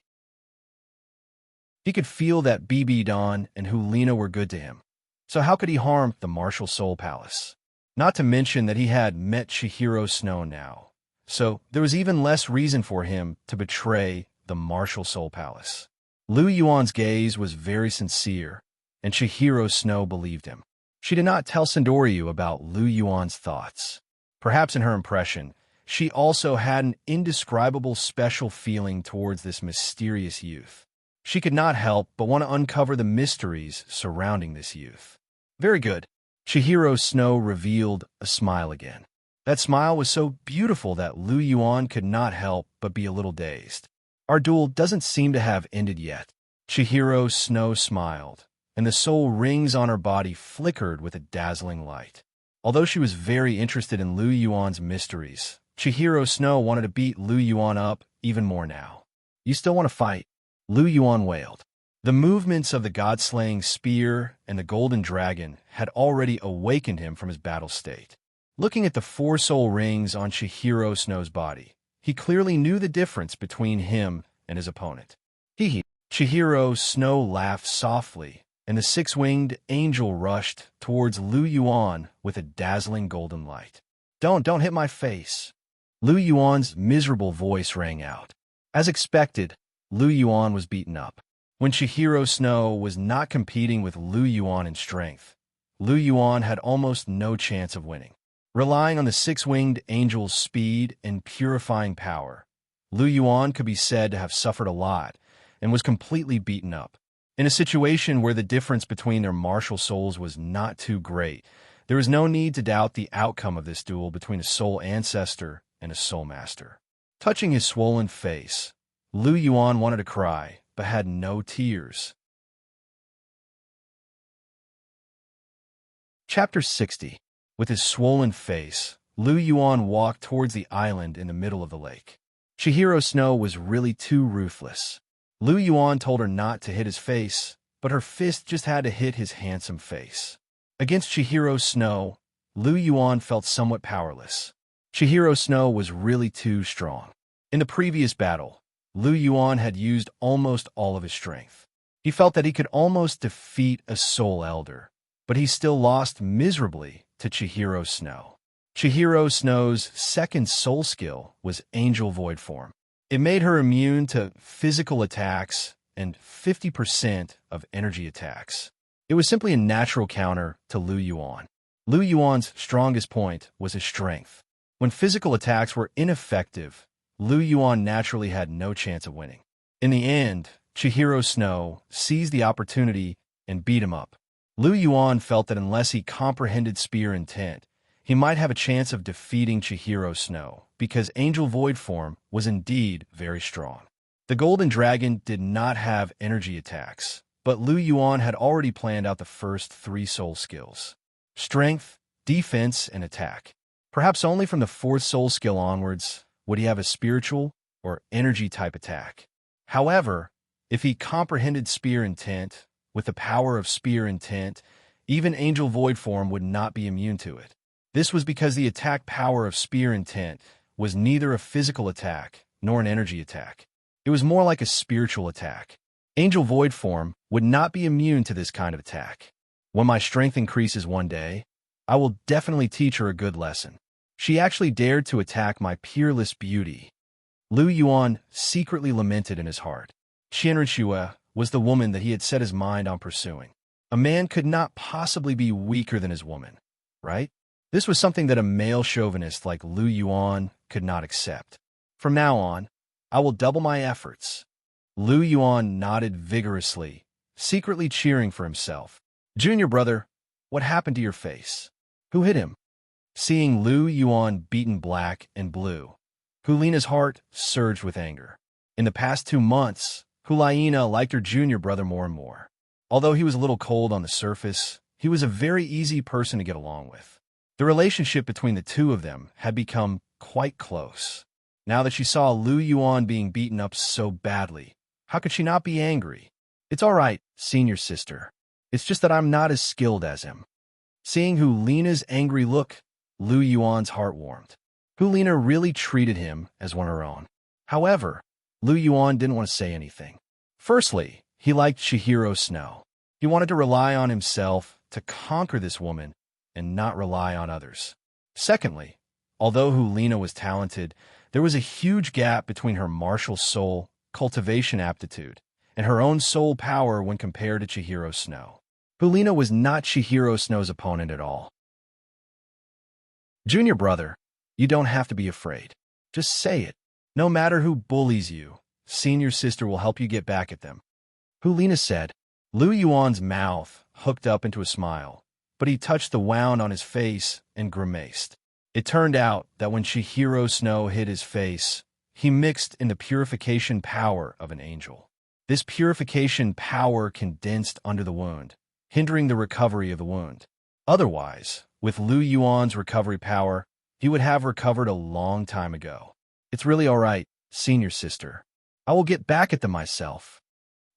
He could feel that BB Don and Hulina were good to him. So how could he harm the Martial Soul Palace? Not to mention that he had met Chihiro Snow now. So there was even less reason for him to betray the Martial Soul Palace. Lu Yuan's gaze was very sincere, and Chihiro Snow believed him. She did not tell Sandoryu about Lu Yuan's thoughts. Perhaps in her impression, she also had an indescribable special feeling towards this mysterious youth. She could not help but want to uncover the mysteries surrounding this youth. Very good. Chihiro Snow revealed a smile again. That smile was so beautiful that Lu Yuan could not help but be a little dazed. Our duel doesn't seem to have ended yet. Chihiro Snow smiled, and the soul rings on her body flickered with a dazzling light. Although she was very interested in Lu Yuan's mysteries, Chihiro Snow wanted to beat Lu Yuan up even more now. You still want to fight? Lu Yuan wailed. The movements of the god-slaying spear and the golden dragon had already awakened him from his battle state. Looking at the four soul rings on Chihiro Snow's body, he clearly knew the difference between him and his opponent. Hee. Chihiro Snow laughed softly, and the six-winged angel rushed towards Lu Yuan with a dazzling golden light. Don't hit my face. Lu Yuan's miserable voice rang out. As expected, Lu Yuan was beaten up. When Chihiro Snow was not competing with Lu Yuan in strength, Lu Yuan had almost no chance of winning. Relying on the six-winged angel's speed and purifying power, Lu Yuan could be said to have suffered a lot and was completely beaten up. In a situation where the difference between their martial souls was not too great, there was no need to doubt the outcome of this duel between a soul ancestor and a soul master. Touching his swollen face, Lu Yuan wanted to cry, but had no tears. Chapter 60. With his swollen face, Lu Yuan walked towards the island in the middle of the lake. Chihiro Snow was really too ruthless. Lu Yuan told her not to hit his face, but her fist just had to hit his handsome face. Against Chihiro Snow, Lu Yuan felt somewhat powerless. Chihiro Snow was really too strong. In the previous battle, Lu Yuan had used almost all of his strength. He felt that he could almost defeat a soul elder, but he still lost miserably to Chihiro Snow. Chihiro Snow's second soul skill was Angel Void Form. It made her immune to physical attacks and 50% of energy attacks. It was simply a natural counter to Lu Yuan. Lu Yuan's strongest point was his strength. When physical attacks were ineffective, Lu Yuan naturally had no chance of winning. In the end, Chihiro Snow seized the opportunity and beat him up. Lu Yuan felt that unless he comprehended spear intent, he might have a chance of defeating Chihiro Snow, because Angel Void form was indeed very strong. The Golden Dragon did not have energy attacks, but Lu Yuan had already planned out the first 3 soul skills: strength, defense, and attack. Perhaps only from the 4th soul skill onwards would he have a spiritual or energy type attack. However, if he comprehended spear intent, with the power of spear intent, even Angel Void form would not be immune to it. This was because the attack power of spear intent was neither a physical attack nor an energy attack. It was more like a spiritual attack. Angel Void form would not be immune to this kind of attack. When my strength increases one day, I will definitely teach her a good lesson. She actually dared to attack my peerless beauty. Lu Yuan secretly lamented in his heart. Qianrenxue was the woman that he had set his mind on pursuing. A man could not possibly be weaker than his woman, right? This was something that a male chauvinist like Lu Yuan could not accept. From now on, I will double my efforts. Lu Yuan nodded vigorously, secretly cheering for himself. Junior brother, what happened to your face? Who hit him? Seeing Lu Yuan beaten black and blue, Hulina's heart surged with anger. In the past 2 months, Hulina liked her junior brother more and more. Although he was a little cold on the surface, he was a very easy person to get along with. The relationship between the two of them had become quite close. Now that she saw Lu Yuan being beaten up so badly, how could she not be angry? It's all right, senior sister. It's just that I'm not as skilled as him. Seeing Hulina's angry look, Lu Yuan's heart warmed. Hulina really treated him as one of her own. However, Lu Yuan didn't want to say anything. Firstly, he liked Chihiro Snow. He wanted to rely on himself to conquer this woman and not rely on others. Secondly, although Hulina was talented, there was a huge gap between her martial soul, cultivation aptitude, and her own soul power when compared to Chihiro Snow. Hulina was not Chihiro Snow's opponent at all. Junior brother, you don't have to be afraid. Just say it. No matter who bullies you, senior sister will help you get back at them. Hulina said. Lu Yuan's mouth hooked up into a smile, but he touched the wound on his face and grimaced. It turned out that when Chihiro Snow hit his face, he mixed in the purification power of an angel. This purification power condensed under the wound, hindering the recovery of the wound. Otherwise, with Lu Yuan's recovery power, he would have recovered a long time ago. It's really all right, senior sister. I will get back at them myself,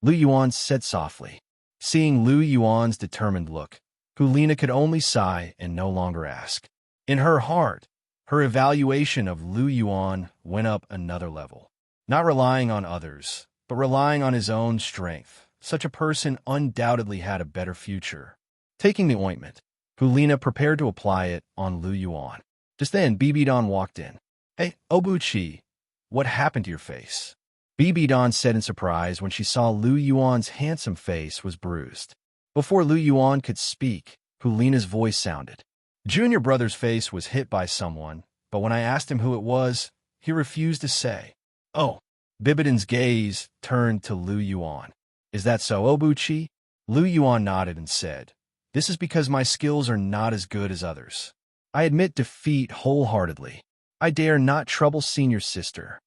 Lu Yuan said softly. Seeing Lu Yuan's determined look, Hulina could only sigh and no longer ask. In her heart, her evaluation of Lu Yuan went up another level. Not relying on others, but relying on his own strength, such a person undoubtedly had a better future. Taking the ointment, Hulina prepared to apply it on Lu Yuan. Just then, Bibidon walked in. Hey, Obuchi, what happened to your face? Bibidon said in surprise when she saw Lu Yuan's handsome face was bruised. Before Lu Yuan could speak, Hulina's voice sounded. Junior brother's face was hit by someone, but when I asked him who it was, he refused to say. Oh, Bibidon's gaze turned to Lu Yuan. Is that so, Obuchi? Lu Yuan nodded and said, This is because my skills are not as good as others. I admit defeat wholeheartedly. I dare not trouble senior sister.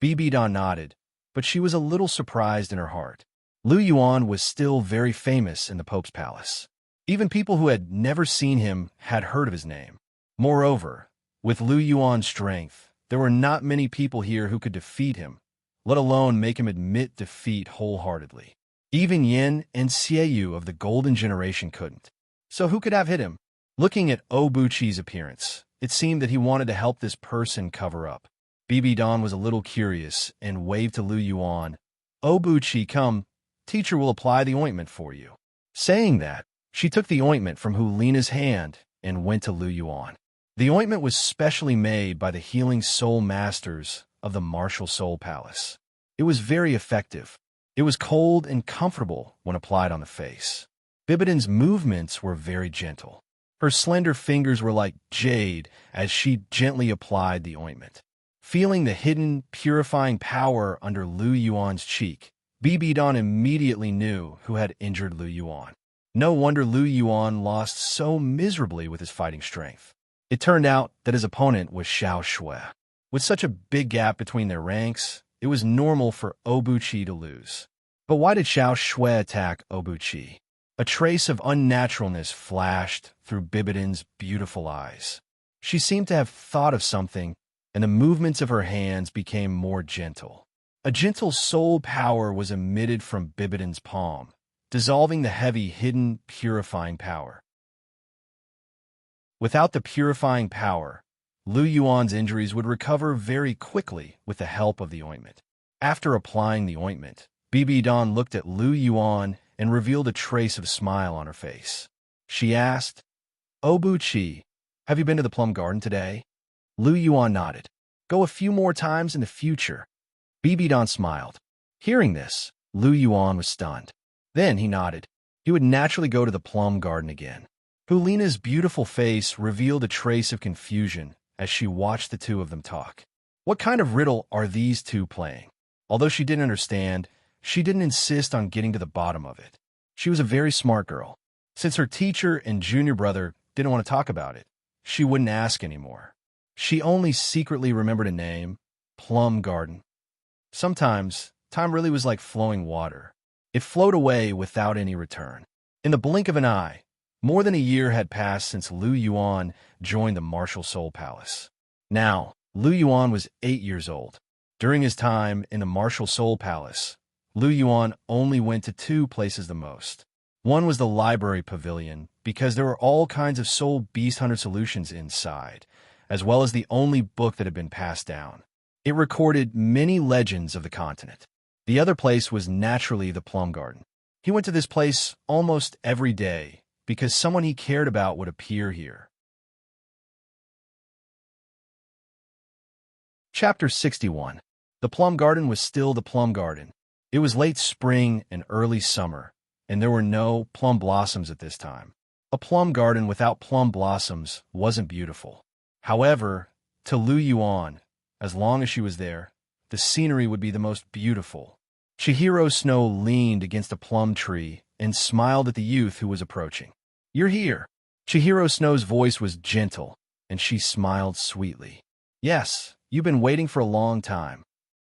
Bibidon nodded, but she was a little surprised in her heart. Lu Yuan was still very famous in the Pope's palace. Even people who had never seen him had heard of his name. Moreover, with Lu Yuan's strength, there were not many people here who could defeat him, let alone make him admit defeat wholeheartedly. Even Yin and Xiaoyu of the Golden Generation couldn't. So who could have hit him? Looking at Obuchi's appearance, it seemed that he wanted to help this person cover up. Bibidon was a little curious and waved to Lu Yuan. Obuchi, come, teacher will apply the ointment for you. Saying that, she took the ointment from Hulina's hand and went to Lu Yuan. The ointment was specially made by the healing soul masters of the Martial Soul Palace. It was very effective. It was cold and comfortable when applied on the face. Bibidon's movements were very gentle. Her slender fingers were like jade as she gently applied the ointment. Feeling the hidden, purifying power under Lu Yuan's cheek, Bibidon immediately knew who had injured Lu Yuan. No wonder Lu Yuan lost so miserably with his fighting strength. It turned out that his opponent was Xiao Shui. With such a big gap between their ranks, it was normal for Obuchi to lose. But why did Xiao Shui attack Obuchi? A trace of unnaturalness flashed through Bibidon's beautiful eyes. She seemed to have thought of something, and the movements of her hands became more gentle. A gentle soul power was emitted from Bibidon's palm, dissolving the heavy, hidden, purifying power. Without the purifying power, Lu Yuan's injuries would recover very quickly with the help of the ointment. After applying the ointment, Bibidon looked at Lu Yuan and revealed a trace of a smile on her face. She asked, "Obuchi, have you been to the plum garden today?" Lu Yuan nodded. "Go a few more times in the future." Bibidon smiled. Hearing this, Lu Yuan was stunned. Then he nodded. He would naturally go to the plum garden again. Hulina's beautiful face revealed a trace of confusion as she watched the two of them talk. What kind of riddle are these two playing? Although she didn't understand, she didn't insist on getting to the bottom of it. She was a very smart girl. Since her teacher and junior brother didn't want to talk about it, she wouldn't ask anymore. She only secretly remembered a name, Plum Garden. Sometimes, time really was like flowing water. It flowed away without any return. In the blink of an eye, more than a year had passed since Lu Yuan joined the Martial Soul Palace. Now, Lu Yuan was 8 years old. During his time in the Martial Soul Palace, Lu Yuan only went to 2 places the most. One was the library pavilion, because there were all kinds of soul beast hunter solutions inside, as well as the only book that had been passed down. It recorded many legends of the continent. The other place was naturally the Plum Garden. He went to this place almost every day, because someone he cared about would appear here. Chapter 61. The Plum Garden was still the Plum Garden. It was late spring and early summer, and there were no plum blossoms at this time. A plum garden without plum blossoms wasn't beautiful. However, to Lu Yuan, as long as she was there, the scenery would be the most beautiful. Chihiro Snow leaned against a plum tree and smiled at the youth who was approaching. "You're here." Chihiro Snow's voice was gentle, and she smiled sweetly. "Yes, you've been waiting for a long time."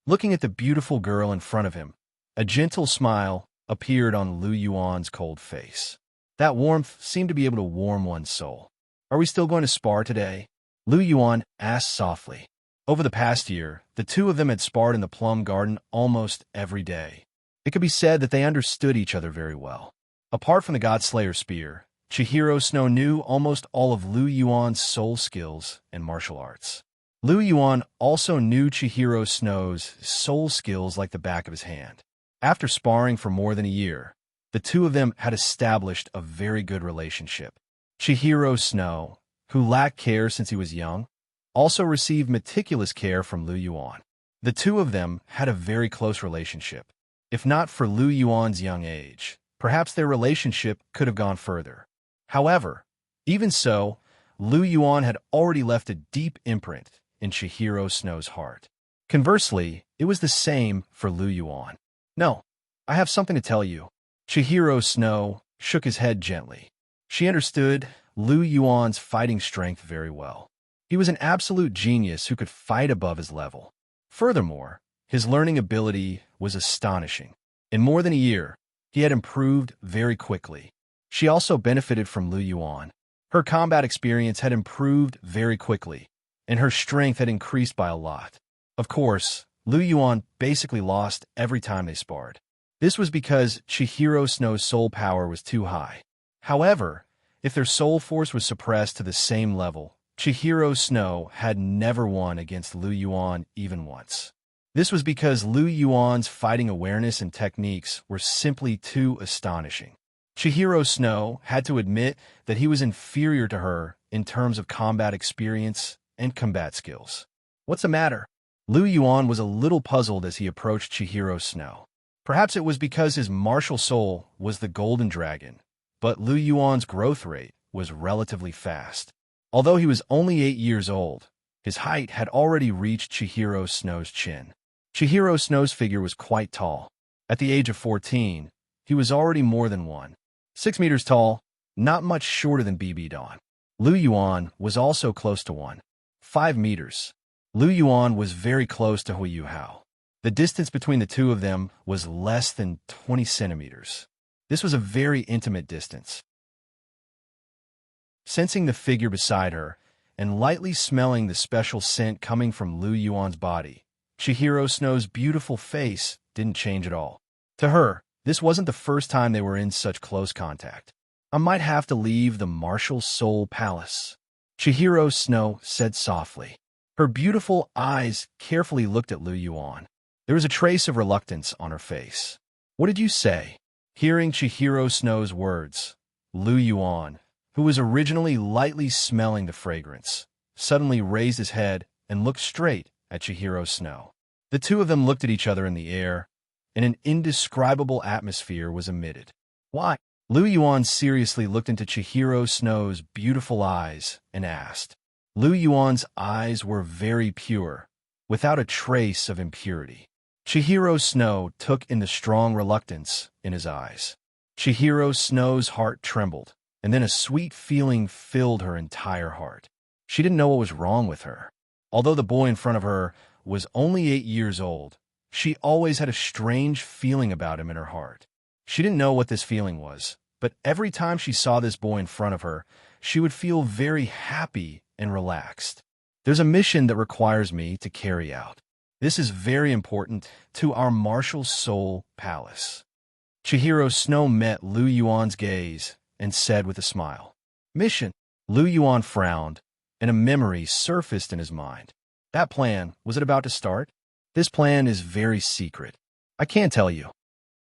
Looking at the beautiful girl in front of him, a gentle smile appeared on Lu Yuan's cold face. That warmth seemed to be able to warm one's soul. "Are we still going to spar today?" Lu Yuan asked softly. Over the past year, the two of them had sparred in the Plum Garden almost every day. It could be said that they understood each other very well. Apart from the God-Slayer spear, Chihiro Snow knew almost all of Lu Yuan's soul skills and martial arts. Lu Yuan also knew Chihiro Snow's soul skills like the back of his hand. After sparring for more than a year, the two of them had established a very good relationship. Chihiro Snow, who lacked care since he was young, also received meticulous care from Lu Yuan. The two of them had a very close relationship. If not for Lu Yuan's young age, perhaps their relationship could have gone further. However, even so, Lu Yuan had already left a deep imprint in Chihiro Snow's heart. Conversely, it was the same for Lu Yuan. "No, I have something to tell you." Chihiro Snow shook his head gently. She understood Lu Yuan's fighting strength very well. He was an absolute genius who could fight above his level. Furthermore, his learning ability was astonishing. In more than a year, he had improved very quickly. She also benefited from Lu Yuan. Her combat experience had improved very quickly, and her strength had increased by a lot. Of course, Lu Yuan basically lost every time they sparred. This was because Chihiro Snow's soul power was too high. However, if their soul force was suppressed to the same level, Chihiro Snow had never won against Lu Yuan even once. This was because Lu Yuan's fighting awareness and techniques were simply too astonishing. Chihiro Snow had to admit that he was inferior to her in terms of combat experience and combat skills. "What's the matter?" Lu Yuan was a little puzzled as he approached Chihiro Snow. Perhaps it was because his martial soul was the Golden Dragon, but Lu Yuan's growth rate was relatively fast. Although he was only 8 years old, his height had already reached Chihiro Snow's chin. Chihiro Snow's figure was quite tall. At the age of 14, he was already more than 6 meters tall, not much shorter than BB Dawn. Lu Yuan was also close to 5 meters. Lu Yuan was very close to Hui Yuhao. The distance between the two of them was less than 20 centimeters. This was a very intimate distance. Sensing the figure beside her, and lightly smelling the special scent coming from Lu Yuan's body, Chihiro Snow's beautiful face didn't change at all. To her, this wasn't the first time they were in such close contact. I might have to leave the Martial Soul Palace, Chihiro Snow said softly. Her beautiful eyes carefully looked at Lu Yuan. There was a trace of reluctance on her face. What did you say? Hearing Chihiro Snow's words, Lu Yuan, who was originally lightly smelling the fragrance, suddenly raised his head and looked straight at Chihiro Snow. The two of them looked at each other in the air, and an indescribable atmosphere was emitted. Why? Lu Yuan seriously looked into Chihiro Snow's beautiful eyes and asked. Lu Yuan's eyes were very pure, without a trace of impurity. Chihiro Snow took in the strong reluctance in his eyes. Chihiro Snow's heart trembled, and then a sweet feeling filled her entire heart. She didn't know what was wrong with her. Although the boy in front of her was only 8 years old, she always had a strange feeling about him in her heart. She didn't know what this feeling was, but every time she saw this boy in front of her, she would feel very happy and relaxed. There's a mission that requires me to carry out. This is very important to our Martial Soul Palace. Chihiro Snow met Lu Yuan's gaze and said with a smile, Mission. Lu Yuan frowned, and a memory surfaced in his mind. That plan, was it about to start? This plan is very secret. I can't tell you.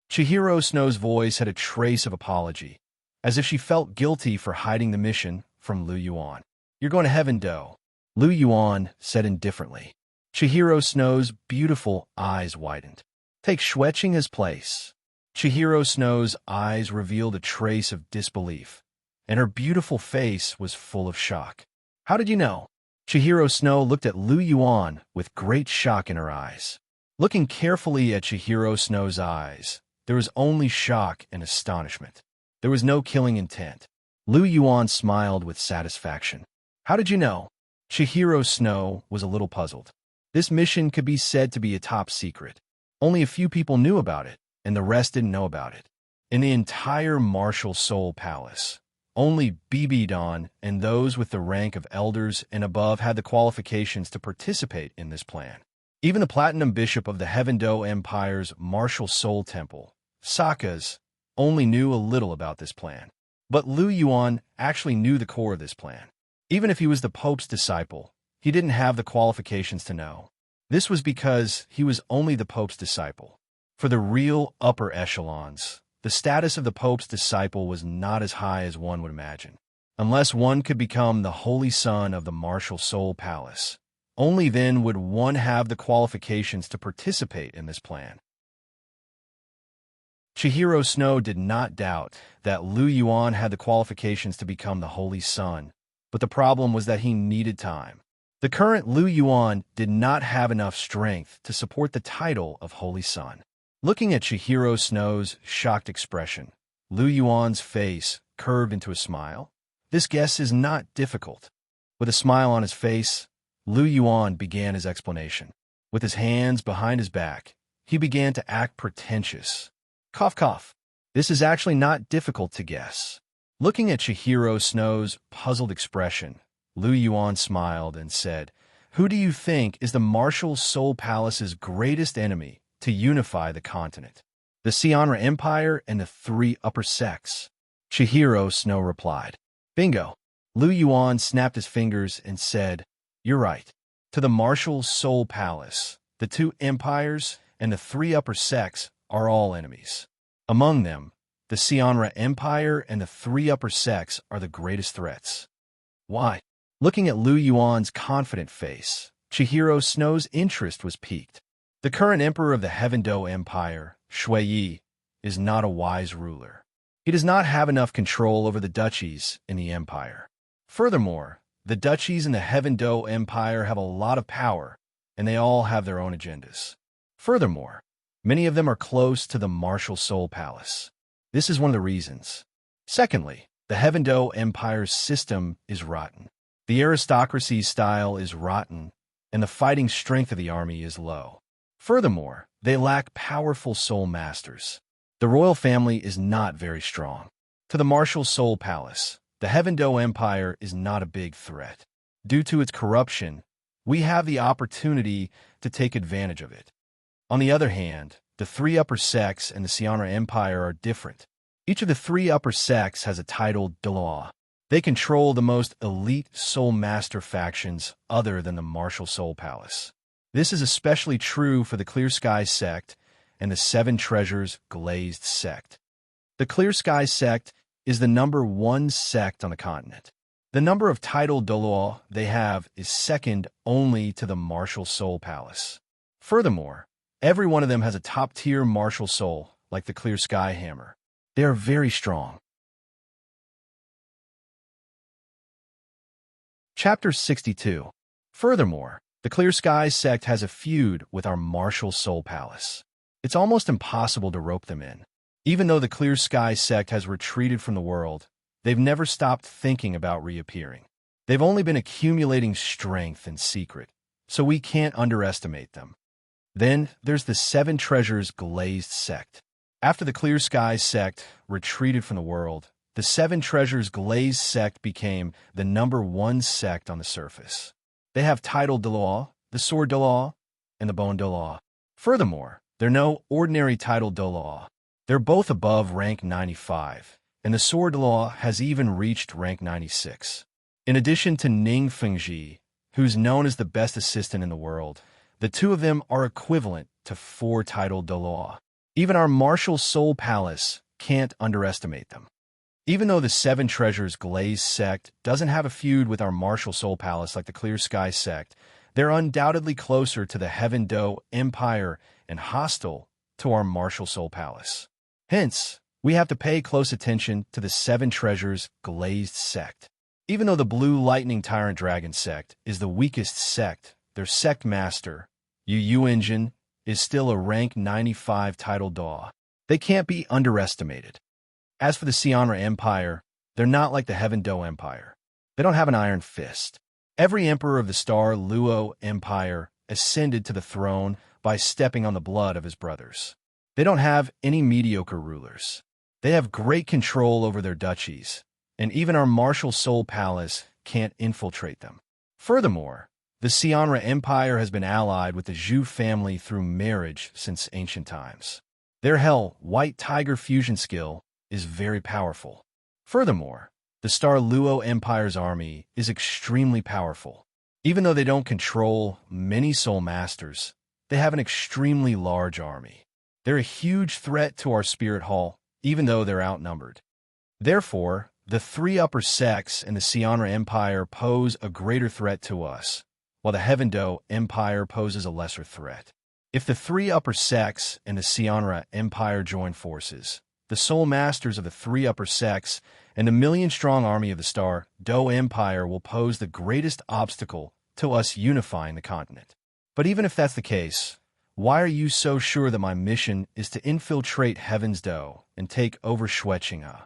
Chihiro Snow's voice had a trace of apology, as if she felt guilty for hiding the mission from Lu Yuan. You're going to Heaven Do, Lu Yuan said indifferently. Chihiro Snow's beautiful eyes widened. Take Xueqing's place. Chihiro Snow's eyes revealed a trace of disbelief, and her beautiful face was full of shock. How did you know? Chihiro Snow looked at Lu Yuan with great shock in her eyes. Looking carefully at Chihiro Snow's eyes, there was only shock and astonishment. There was no killing intent. Lu Yuan smiled with satisfaction. How did you know? Chihiro Snow was a little puzzled. This mission could be said to be a top secret. Only a few people knew about it, and the rest didn't know about it. In the entire Martial Soul Palace, only BB Dawn and those with the rank of elders and above had the qualifications to participate in this plan. Even the Platinum Bishop of the Heaven Do Empire's Martial Soul Temple, Sokka's, only knew a little about this plan. But Lu Yuan actually knew the core of this plan. Even if he was the Pope's disciple, he didn't have the qualifications to know. This was because he was only the Pope's disciple. For the real upper echelons, the status of the Pope's disciple was not as high as one would imagine. Unless one could become the holy son of the Martial Soul Palace, only then would one have the qualifications to participate in this plan. Chihiro Snow did not doubt that Lu Yuan had the qualifications to become the holy son, but the problem was that he needed time. The current Lu Yuan did not have enough strength to support the title of holy son. Looking at Chihiro Snow's shocked expression, Lu Yuan's face curved into a smile. This guess is not difficult. With a smile on his face, Lu Yuan began his explanation. With his hands behind his back, he began to act pretentious. Cough, cough. This is actually not difficult to guess. Looking at Chihiro Snow's puzzled expression, Lu Yuan smiled and said, Who do you think is the Martial Soul Palace's greatest enemy to unify the continent? The Sionra Empire and the 3 upper sects. Chihiro Snow replied. Bingo. Lu Yuan snapped his fingers and said, You're right. To the Martial Soul Palace, the 2 empires and the 3 upper sects are all enemies. Among them, the Sionra Empire and the 3 upper sects are the greatest threats. Why? Looking at Lu Yuan's confident face, Chihiro Snow's interest was piqued. The current emperor of the Heaven Do Empire, Shui Yi, is not a wise ruler. He does not have enough control over the duchies in the empire. Furthermore, the duchies in the Heaven Do Empire have a lot of power, and they all have their own agendas. Furthermore, Many of them are close to the martial soul palace. This is one of the reasons. Secondly, the Heaven-Do Empire's system is rotten. The aristocracy's style is rotten, and the fighting strength of the army is low. Furthermore, they lack powerful soul masters. The royal family is not very strong. To the martial soul palace, the Heaven-Do Empire is not a big threat. Due to its corruption, we have the opportunity to take advantage of it. On the other hand, the three upper sects and the Sianra Empire are different. Each of the three upper sects has a title Douluo. They control the most elite soul master factions other than the martial soul palace. This is especially true for the Clear Sky sect and the Seven Treasures Glazed sect. The Clear Sky sect is the #1 sect on the continent. The number of title Douluo they have is second only to the martial soul palace. Furthermore, every one of them has a top-tier martial soul, like the Clear Sky Hammer. They are very strong. Chapter 62. Furthermore, the Clear Sky sect has a feud with our martial soul palace. It's almost impossible to rope them in. Even though the Clear Sky sect has retreated from the world, they've never stopped thinking about reappearing. They've only been accumulating strength in secret, so we can't underestimate them. Then there's the Seven Treasures Glazed sect. After the Clear Sky sect retreated from the world, the Seven Treasures Glazed sect became the #1 sect on the surface. They have title Douluo, the sword Douluo, and the bone Douluo. Furthermore, they're no ordinary title Douluo. They're both above rank 95, and the sword Douluo has even reached rank 96. In addition to Ning Fengji, who's known as the best assistant in the world, the two of them are equivalent to 4 title Douluo. Even our martial soul palace can't underestimate them. Even though the Seven Treasures Glazed sect doesn't have a feud with our martial soul palace like the Clear Sky sect, they're undoubtedly closer to the Heaven-Do Empire and hostile to our martial soul palace. Hence, we have to pay close attention to the Seven Treasures Glazed sect. Even though the Blue Lightning Tyrant Dragon sect is the weakest sect, their sect master, Yu Engine, is still a rank 95 title Douluo. They can't be underestimated. As for the Sianra Empire, they're not like the Heaven-Do Empire. They don't have an iron fist. Every emperor of the Star Luo Empire ascended to the throne by stepping on the blood of his brothers. They don't have any mediocre rulers. They have great control over their duchies, and even our martial soul palace can't infiltrate them. Furthermore, the Sianra Empire has been allied with the Zhu family through marriage since ancient times. Their Hell White Tiger fusion skill is very powerful. Furthermore, the Star Luo Empire's army is extremely powerful. Even though they don't control many soul masters, they have an extremely large army. They're a huge threat to our spirit hall, even though they're outnumbered. Therefore, the three upper sects and the Sianra Empire pose a greater threat to us, while the Heaven-Do Empire poses a lesser threat. If the three upper sects and the Sianra Empire join forces, the soul masters of the three upper sects and the million-strong army of the Star Do Empire will pose the greatest obstacle to us unifying the continent. But even if that's the case, why are you so sure that my mission is to infiltrate Heaven's Do and take over Shueqinghe?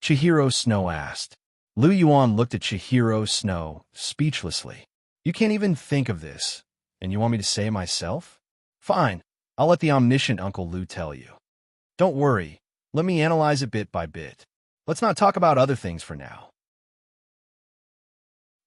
Chihiro Snow asked. Lu Yuan looked at Chihiro Snow speechlessly. You can't even think of this, and you want me to say it myself? Fine, I'll let the omniscient Uncle Lu tell you. Don't worry, let me analyze it bit by bit. Let's not talk about other things for now.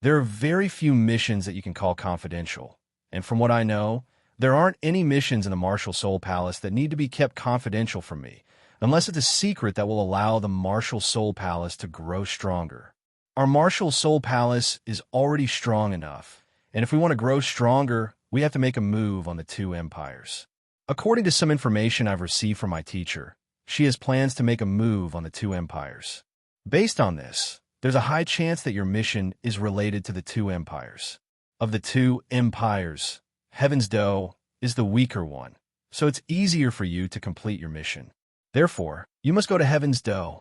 There are very few missions that you can call confidential, and from what I know, there aren't any missions in the Martial Soul Palace that need to be kept confidential from me, unless it's a secret that will allow the Martial Soul Palace to grow stronger. Our Martial Soul Palace is already strong enough, and if we want to grow stronger, we have to make a move on the two empires. According to some information I've received from my teacher, she has plans to make a move on the two empires. Based on this, there's a high chance that your mission is related to the two empires. Of the two empires, Heaven's Do is the weaker one, so it's easier for you to complete your mission. Therefore, you must go to Heaven's Do.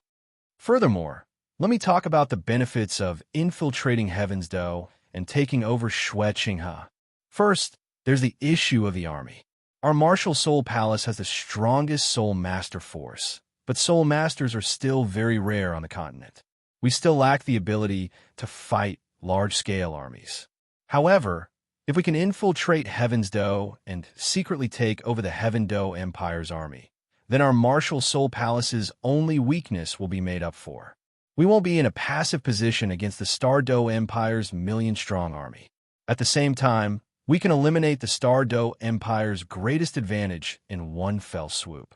Furthermore, let me talk about the benefits of infiltrating Heaven's Do and taking over Shueqinghe. First, there's the issue of the army. Our martial soul palace has the strongest soul master force, but soul masters are still very rare on the continent. We still lack the ability to fight large-scale armies. However, if we can infiltrate Heaven's Do and secretly take over the Heaven Do Empire's army, then our martial soul palace's only weakness will be made up for. We won't be in a passive position against the Star Do Empire's million-strong army. At the same time, we can eliminate the Star Do Empire's greatest advantage in one fell swoop.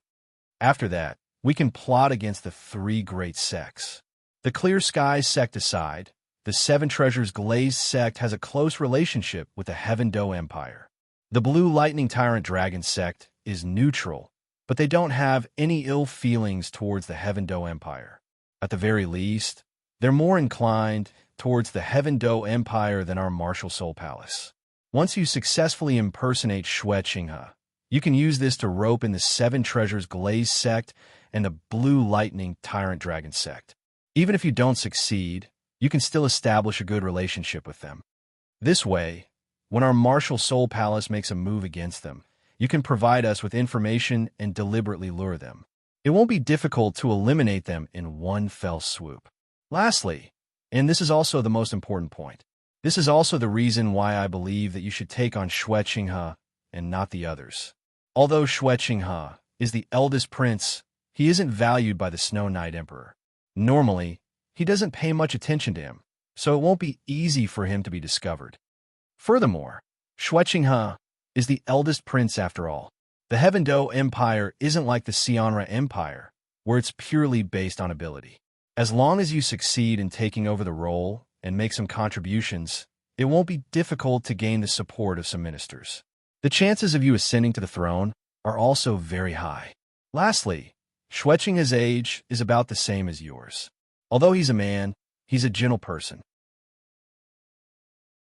After that, we can plot against the three great sects. The Clear Skies sect aside, the Seven Treasures Glazed sect has a close relationship with the Heaven Do Empire. The Blue Lightning Tyrant Dragon sect is neutral, but they don't have any ill feelings towards the Heaven Do Empire. At the very least, they're more inclined towards the Heaven Do Empire than our martial soul palace. Once you successfully impersonate Xue Qinghe, you can use this to rope in the Seven Treasures Glazed sect and the Blue Lightning Tyrant Dragon sect. Even if you don't succeed, you can still establish a good relationship with them. This way, when our martial soul palace makes a move against them, you can provide us with information and deliberately lure them. It won't be difficult to eliminate them in one fell swoop. Lastly, and this is also the most important point, this is also the reason why I believe that you should take on Xue Qinghe and not the others. Although Xue Qinghe is the eldest prince, he isn't valued by the Snow Knight Emperor. Normally, he doesn't pay much attention to him, so it won't be easy for him to be discovered. Furthermore, Xue Qinghe is the eldest prince after all. The Heaven Do Empire isn't like the Xianra Empire, where it's purely based on ability. As long as you succeed in taking over the role and make some contributions, it won't be difficult to gain the support of some ministers. The chances of you ascending to the throne are also very high. Lastly, Xue Qinghe's age is about the same as yours. Although he's a man, he's a gentle person.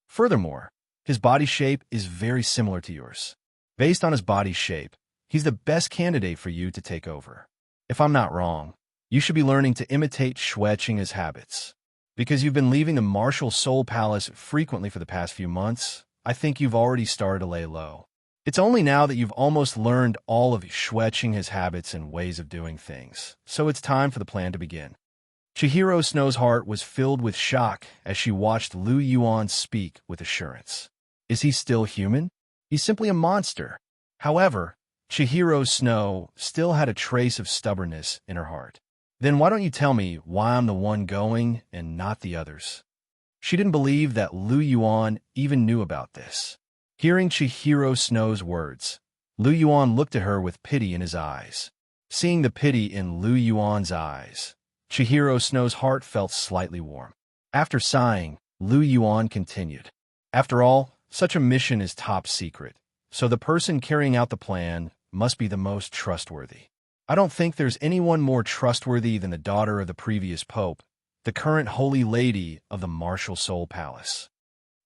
Furthermore, his body shape is very similar to yours. Based on his body shape, he's the best candidate for you to take over. If I'm not wrong, you should be learning to imitate Xue Qinghe's habits. Because you've been leaving the martial soul palace frequently for the past few months, I think you've already started to lay low. It's only now that you've almost learned all of Xue Qinghe's habits and ways of doing things, so it's time for the plan to begin. Chihiro Snow's heart was filled with shock as she watched Lu Yuan speak with assurance. Is he still human? He's simply a monster. However, Chihiro Snow still had a trace of stubbornness in her heart. Then why don't you tell me why I'm the one going and not the others? She didn't believe that Lu Yuan even knew about this. Hearing Chihiro Snow's words, Lu Yuan looked at her with pity in his eyes. Seeing the pity in Lu Yuan's eyes, Chihiro Snow's heart felt slightly warm. After sighing, Lu Yuan continued. After all, such a mission is top secret, so the person carrying out the plan must be the most trustworthy. I don't think there's anyone more trustworthy than the daughter of the previous pope, the current holy lady of the martial soul palace.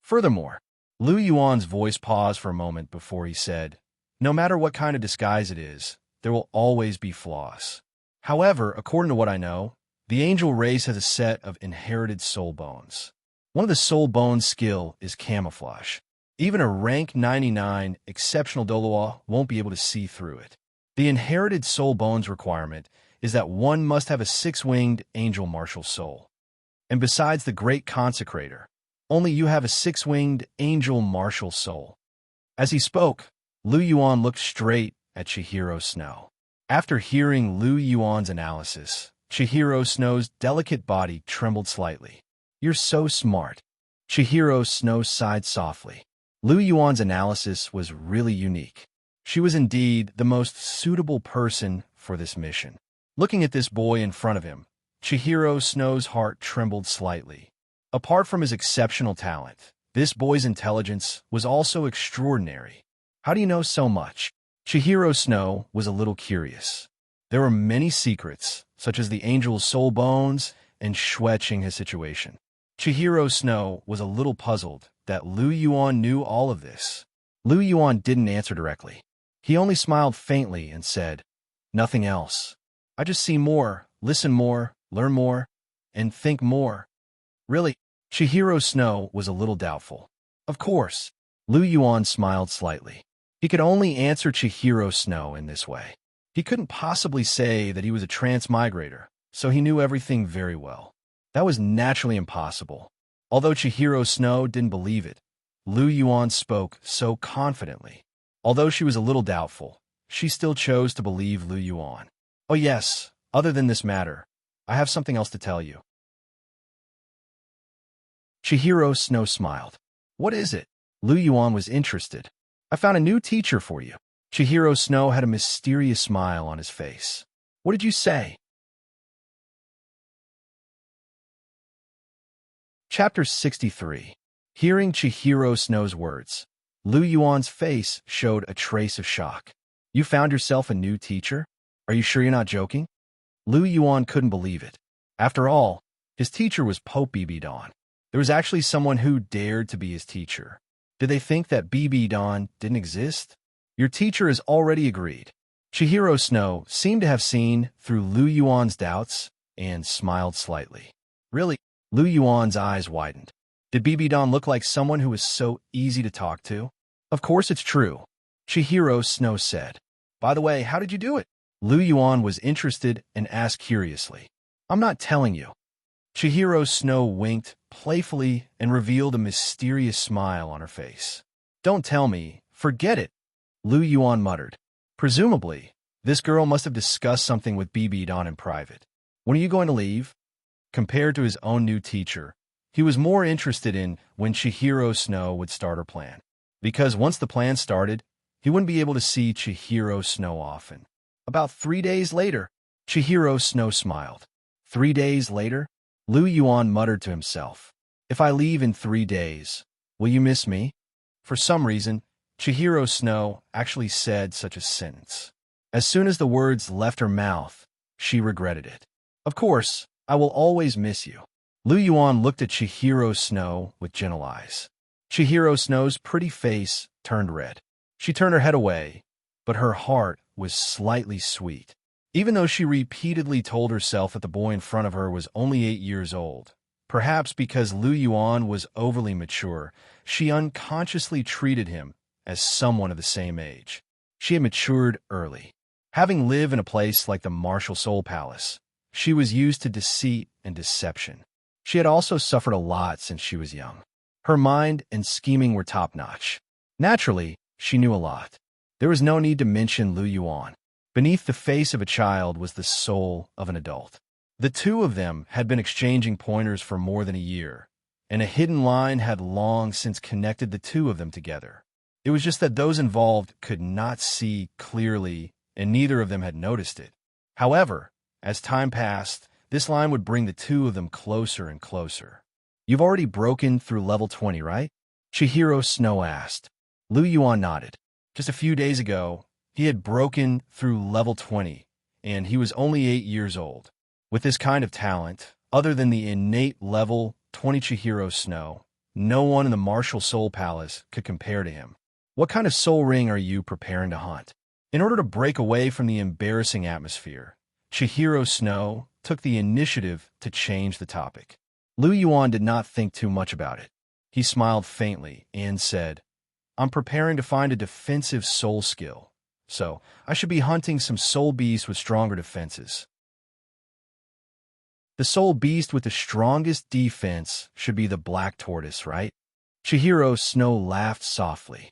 Furthermore, Lu Yuan's voice paused for a moment before he said, no matter what kind of disguise it is, there will always be flaws. However, according to what I know, the angel race has a set of inherited soul bones. One of the soul bones' skill is camouflage. Even a rank 99 exceptional Douluo won't be able to see through it. The inherited soul bones requirement is that one must have a six-winged angel martial soul. And besides the great consecrator, only you have a six-winged angel martial soul. As he spoke, Lu Yuan looked straight at Chihiro Snow. After hearing Lu Yuan's analysis, Chihiro Snow's delicate body trembled slightly. You're so smart. Chihiro Snow sighed softly. Lu Yuan's analysis was really unique. She was indeed the most suitable person for this mission. Looking at this boy in front of him, Chihiro Snow's heart trembled slightly. Apart from his exceptional talent, this boy's intelligence was also extraordinary. How do you know so much? Chihiro Snow was a little curious. There were many secrets, such as the angel's soul bones and Xue Qinghe's situation. Chihiro Snow was a little puzzled that Lu Yuan knew all of this. Lu Yuan didn't answer directly. He only smiled faintly and said, nothing else. I just see more, listen more, learn more, and think more. Really? Chihiro Snow was a little doubtful. Of course. Lu Yuan smiled slightly. He could only answer Chihiro Snow in this way. He couldn't possibly say that he was a transmigrator, so he knew everything very well. That was naturally impossible. Although Chihiro Snow didn't believe it, Lu Yuan spoke so confidently. Although she was a little doubtful, she still chose to believe Lu Yuan. Oh yes, other than this matter, I have something else to tell you. Chihiro Snow smiled. What is it? Lu Yuan was interested. I found a new teacher for you. Chihiro Snow had a mysterious smile on his face. What did you say? Chapter 63. Hearing Chihiro Snow's words, Lu Yuan's face showed a trace of shock. You found yourself a new teacher? Are you sure you're not joking? Lu Yuan couldn't believe it. After all, his teacher was Pope Bibidon. There was actually someone who dared to be his teacher. Did they think that Bibidon didn't exist? Your teacher has already agreed. Chihiro Snow seemed to have seen through Lu Yuan's doubts and smiled slightly. Really? Lu Yuan's eyes widened. Did Bibidon look like someone who was so easy to talk to? Of course it's true, Chihiro Snow said. By the way, how did you do it? Lu Yuan was interested and asked curiously. I'm not telling you. Chihiro Snow winked playfully and revealed a mysterious smile on her face. Don't tell me. Forget it, Lu Yuan muttered. Presumably, this girl must have discussed something with Bibidon in private. When are you going to leave? Compared to his own new teacher, he was more interested in when Chihiro Snow would start her plan. Because once the plan started, he wouldn't be able to see Chihiro Snow often. About 3 days later, Chihiro Snow smiled. 3 days later? Lu Yuan muttered to himself. If I leave in 3 days, will you miss me? For some reason, Chihiro Snow actually said such a sentence. As soon as the words left her mouth, she regretted it. Of course, I will always miss you. Lu Yuan looked at Chihiro Snow with gentle eyes. Chihiro Snow's pretty face turned red. She turned her head away, but her heart was slightly sweet. Even though she repeatedly told herself that the boy in front of her was only 8 years old, perhaps because Lu Yuan was overly mature, she unconsciously treated him as someone of the same age. She had matured early. Having lived in a place like the Martial Soul Palace, she was used to deceit and deception. She had also suffered a lot since she was young. Her mind and scheming were top-notch. Naturally, she knew a lot. There was no need to mention Lu Yuan. Beneath the face of a child was the soul of an adult. The two of them had been exchanging pointers for more than a year, and a hidden line had long since connected the two of them together. It was just that those involved could not see clearly, and neither of them had noticed it. However, as time passed, this line would bring the two of them closer and closer. You've already broken through level 20, right? Chihiro Snow asked. Lu Yuan nodded. Just a few days ago, he had broken through level 20, and he was only 8 years old. With this kind of talent, other than the innate level 20 Chihiro Snow, no one in the Martial Soul Palace could compare to him. What kind of soul ring are you preparing to hunt? In order to break away from the embarrassing atmosphere, Chihiro Snow took the initiative to change the topic. Lu Yuan did not think too much about it. He smiled faintly and said, I'm preparing to find a defensive soul skill, so I should be hunting some soul beasts with stronger defenses. The soul beast with the strongest defense should be the black tortoise, right? Chihiro Snow laughed softly.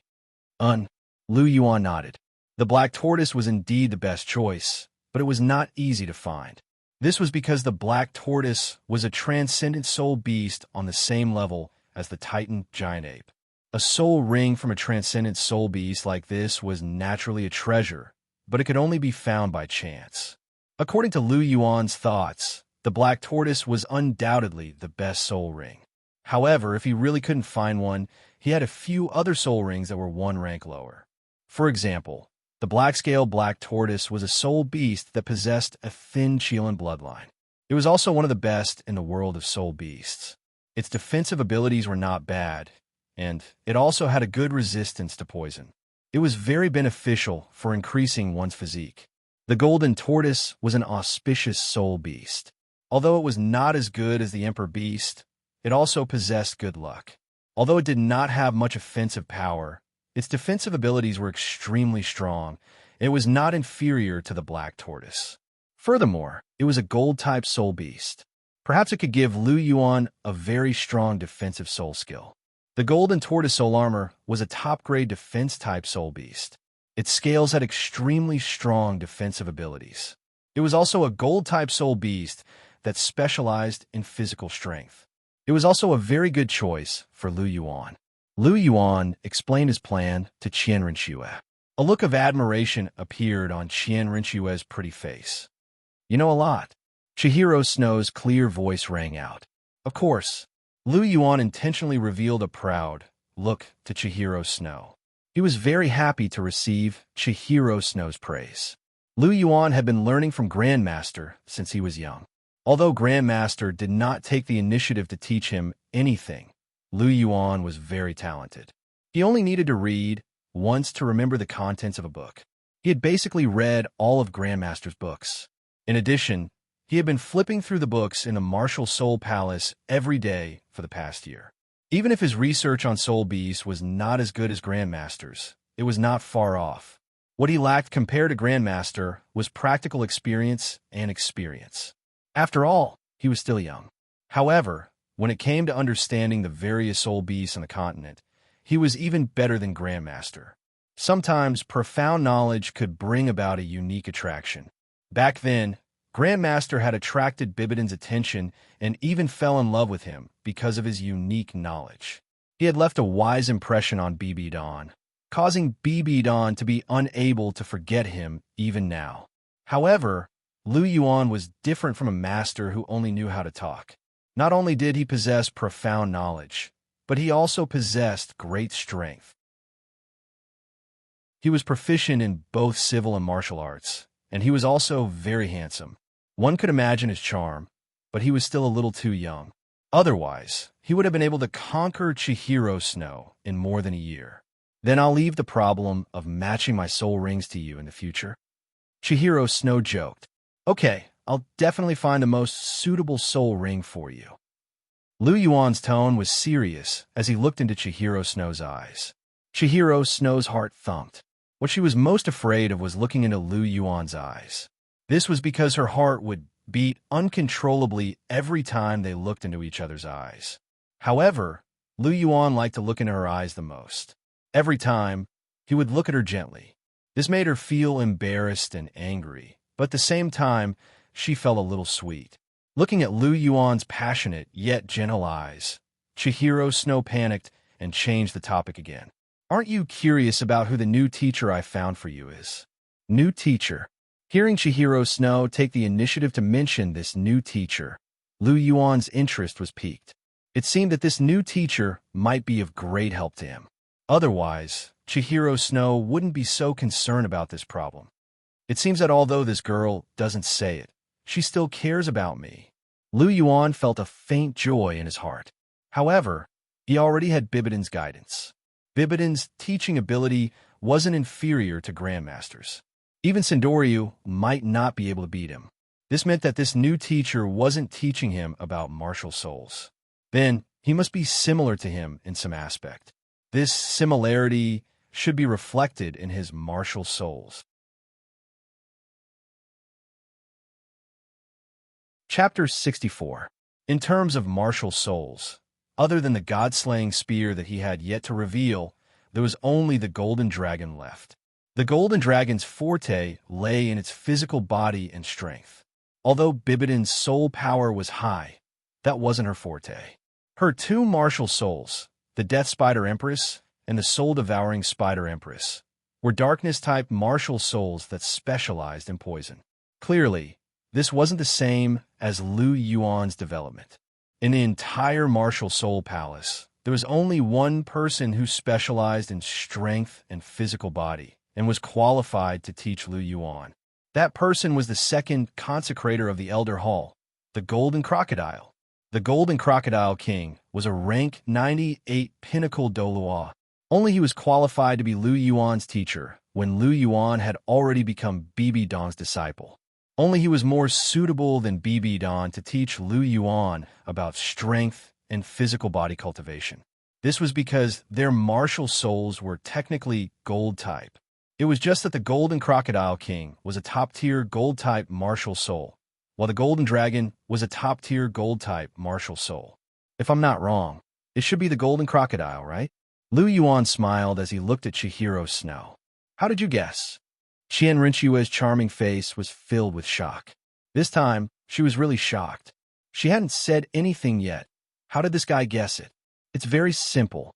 Lu Yuan nodded. The black tortoise was indeed the best choice, but it was not easy to find. This was because the black tortoise was a transcendent soul beast on the same level as the Titan giant ape. A soul ring from a transcendent soul beast like this was naturally a treasure, but it could only be found by chance. According to Lu Yuan's thoughts, the black tortoise was undoubtedly the best soul ring. However, if he really couldn't find one, he had a few other soul rings that were one rank lower. For example, the black-scale black tortoise was a soul beast that possessed a thin Qilin bloodline. It was also one of the best in the world of soul beasts. Its defensive abilities were not bad, and it also had a good resistance to poison. It was very beneficial for increasing one's physique. The golden tortoise was an auspicious soul beast. Although it was not as good as the emperor beast, it also possessed good luck. Although it did not have much offensive power, Its defensive abilities were extremely strong, and it was not inferior to the black tortoise. Furthermore, it was a gold-type soul beast. Perhaps it could give Lu Yuan a very strong defensive soul skill. The golden tortoise soul armor was a top-grade defense-type soul beast. Its scales had extremely strong defensive abilities. It was also a gold-type soul beast that specialized in physical strength. It was also a very good choice for Lu Yuan. Lu Yuan explained his plan to Qian Renxue. A look of admiration appeared on Qian Renxue's pretty face. "You know a lot." Chihiro Snow's clear voice rang out. Of course, Lu Yuan intentionally revealed a proud look to Chihiro Snow. He was very happy to receive Chihiro Snow's praise. Lu Yuan had been learning from Grandmaster since he was young. Although Grandmaster did not take the initiative to teach him anything, Lu Yuan was very talented. He only needed to read once to remember the contents of a book. He had basically read all of Grandmaster's books. In addition, he had been flipping through the books in the Martial Soul Palace every day for the past year. Even if his research on Soul Beasts was not as good as Grandmaster's, it was not far off. What he lacked compared to Grandmaster was practical experience and experience. After all, he was still young. However, when it came to understanding the various soul beasts on the continent, he was even better than Grandmaster. Sometimes profound knowledge could bring about a unique attraction. Back then, Grandmaster had attracted Bibidon's attention and even fell in love with him because of his unique knowledge. He had left a wise impression on Bibidon, causing Bibidon to be unable to forget him even now. However, Lu Yuan was different from a master who only knew how to talk. Not only did he possess profound knowledge, but he also possessed great strength. He was proficient in both civil and martial arts, and he was also very handsome. One could imagine his charm, but he was still a little too young. Otherwise, he would have been able to conquer Chihiro Snow in more than a year. Then I'll leave the problem of matching my soul rings to you in the future. Chihiro Snow joked. Okay, I'll definitely find the most suitable soul ring for you. Lu Yuan's tone was serious as he looked into Chihiro Snow's eyes. Chihiro Snow's heart thumped. What she was most afraid of was looking into Lu Yuan's eyes. This was because her heart would beat uncontrollably every time they looked into each other's eyes. However, Lu Yuan liked to look into her eyes the most. Every time, he would look at her gently. This made her feel embarrassed and angry, but at the same time, she felt a little sweet. Looking at Lu Yuan's passionate yet gentle eyes, Chihiro Snow panicked and changed the topic again. Aren't you curious about who the new teacher I found for you is? New teacher. Hearing Chihiro Snow take the initiative to mention this new teacher, Lu Yuan's interest was piqued. It seemed that this new teacher might be of great help to him. Otherwise, Chihiro Snow wouldn't be so concerned about this problem. It seems that although this girl doesn't say it, she still cares about me. Lu Yuan felt a faint joy in his heart. However, he already had Bibidon's guidance. Bibidon's teaching ability wasn't inferior to Grandmaster's. Even Sendoryu might not be able to beat him. This meant that this new teacher wasn't teaching him about martial souls. Then, he must be similar to him in some aspect. This similarity should be reflected in his martial souls. Chapter 64. In terms of martial souls, other than the god-slaying spear that he had yet to reveal, there was only the golden dragon left. The golden dragon's forte lay in its physical body and strength. Although Bibidon's soul power was high, that wasn't her forte. Her two martial souls, the Death Spider Empress and the Soul-Devouring Spider Empress, were darkness-type martial souls that specialized in poison. Clearly, this wasn't the same as Lu Yuan's development. In the entire Martial Soul Palace, there was only one person who specialized in strength and physical body and was qualified to teach Lu Yuan. That person was the second consecrator of the Elder Hall, the Golden Crocodile. The Golden Crocodile King was a rank 98 pinnacle Douluo. Only he was qualified to be Lu Yuan's teacher when Lu Yuan had already become Bibidon's disciple. Only he was more suitable than Bibidon to teach Lu Yuan about strength and physical body cultivation. This was because their martial souls were technically gold type. It was just that the Golden Crocodile King was a top-tier gold-type martial soul, while the Golden Dragon was a top-tier gold-type martial soul. If I'm not wrong, it should be the Golden Crocodile, right? Lu Yuan smiled as he looked at Chihiro Snow. How did you guess? Qian Rinchue's charming face was filled with shock. This time, she was really shocked. She hadn't said anything yet. How did this guy guess it? It's very simple.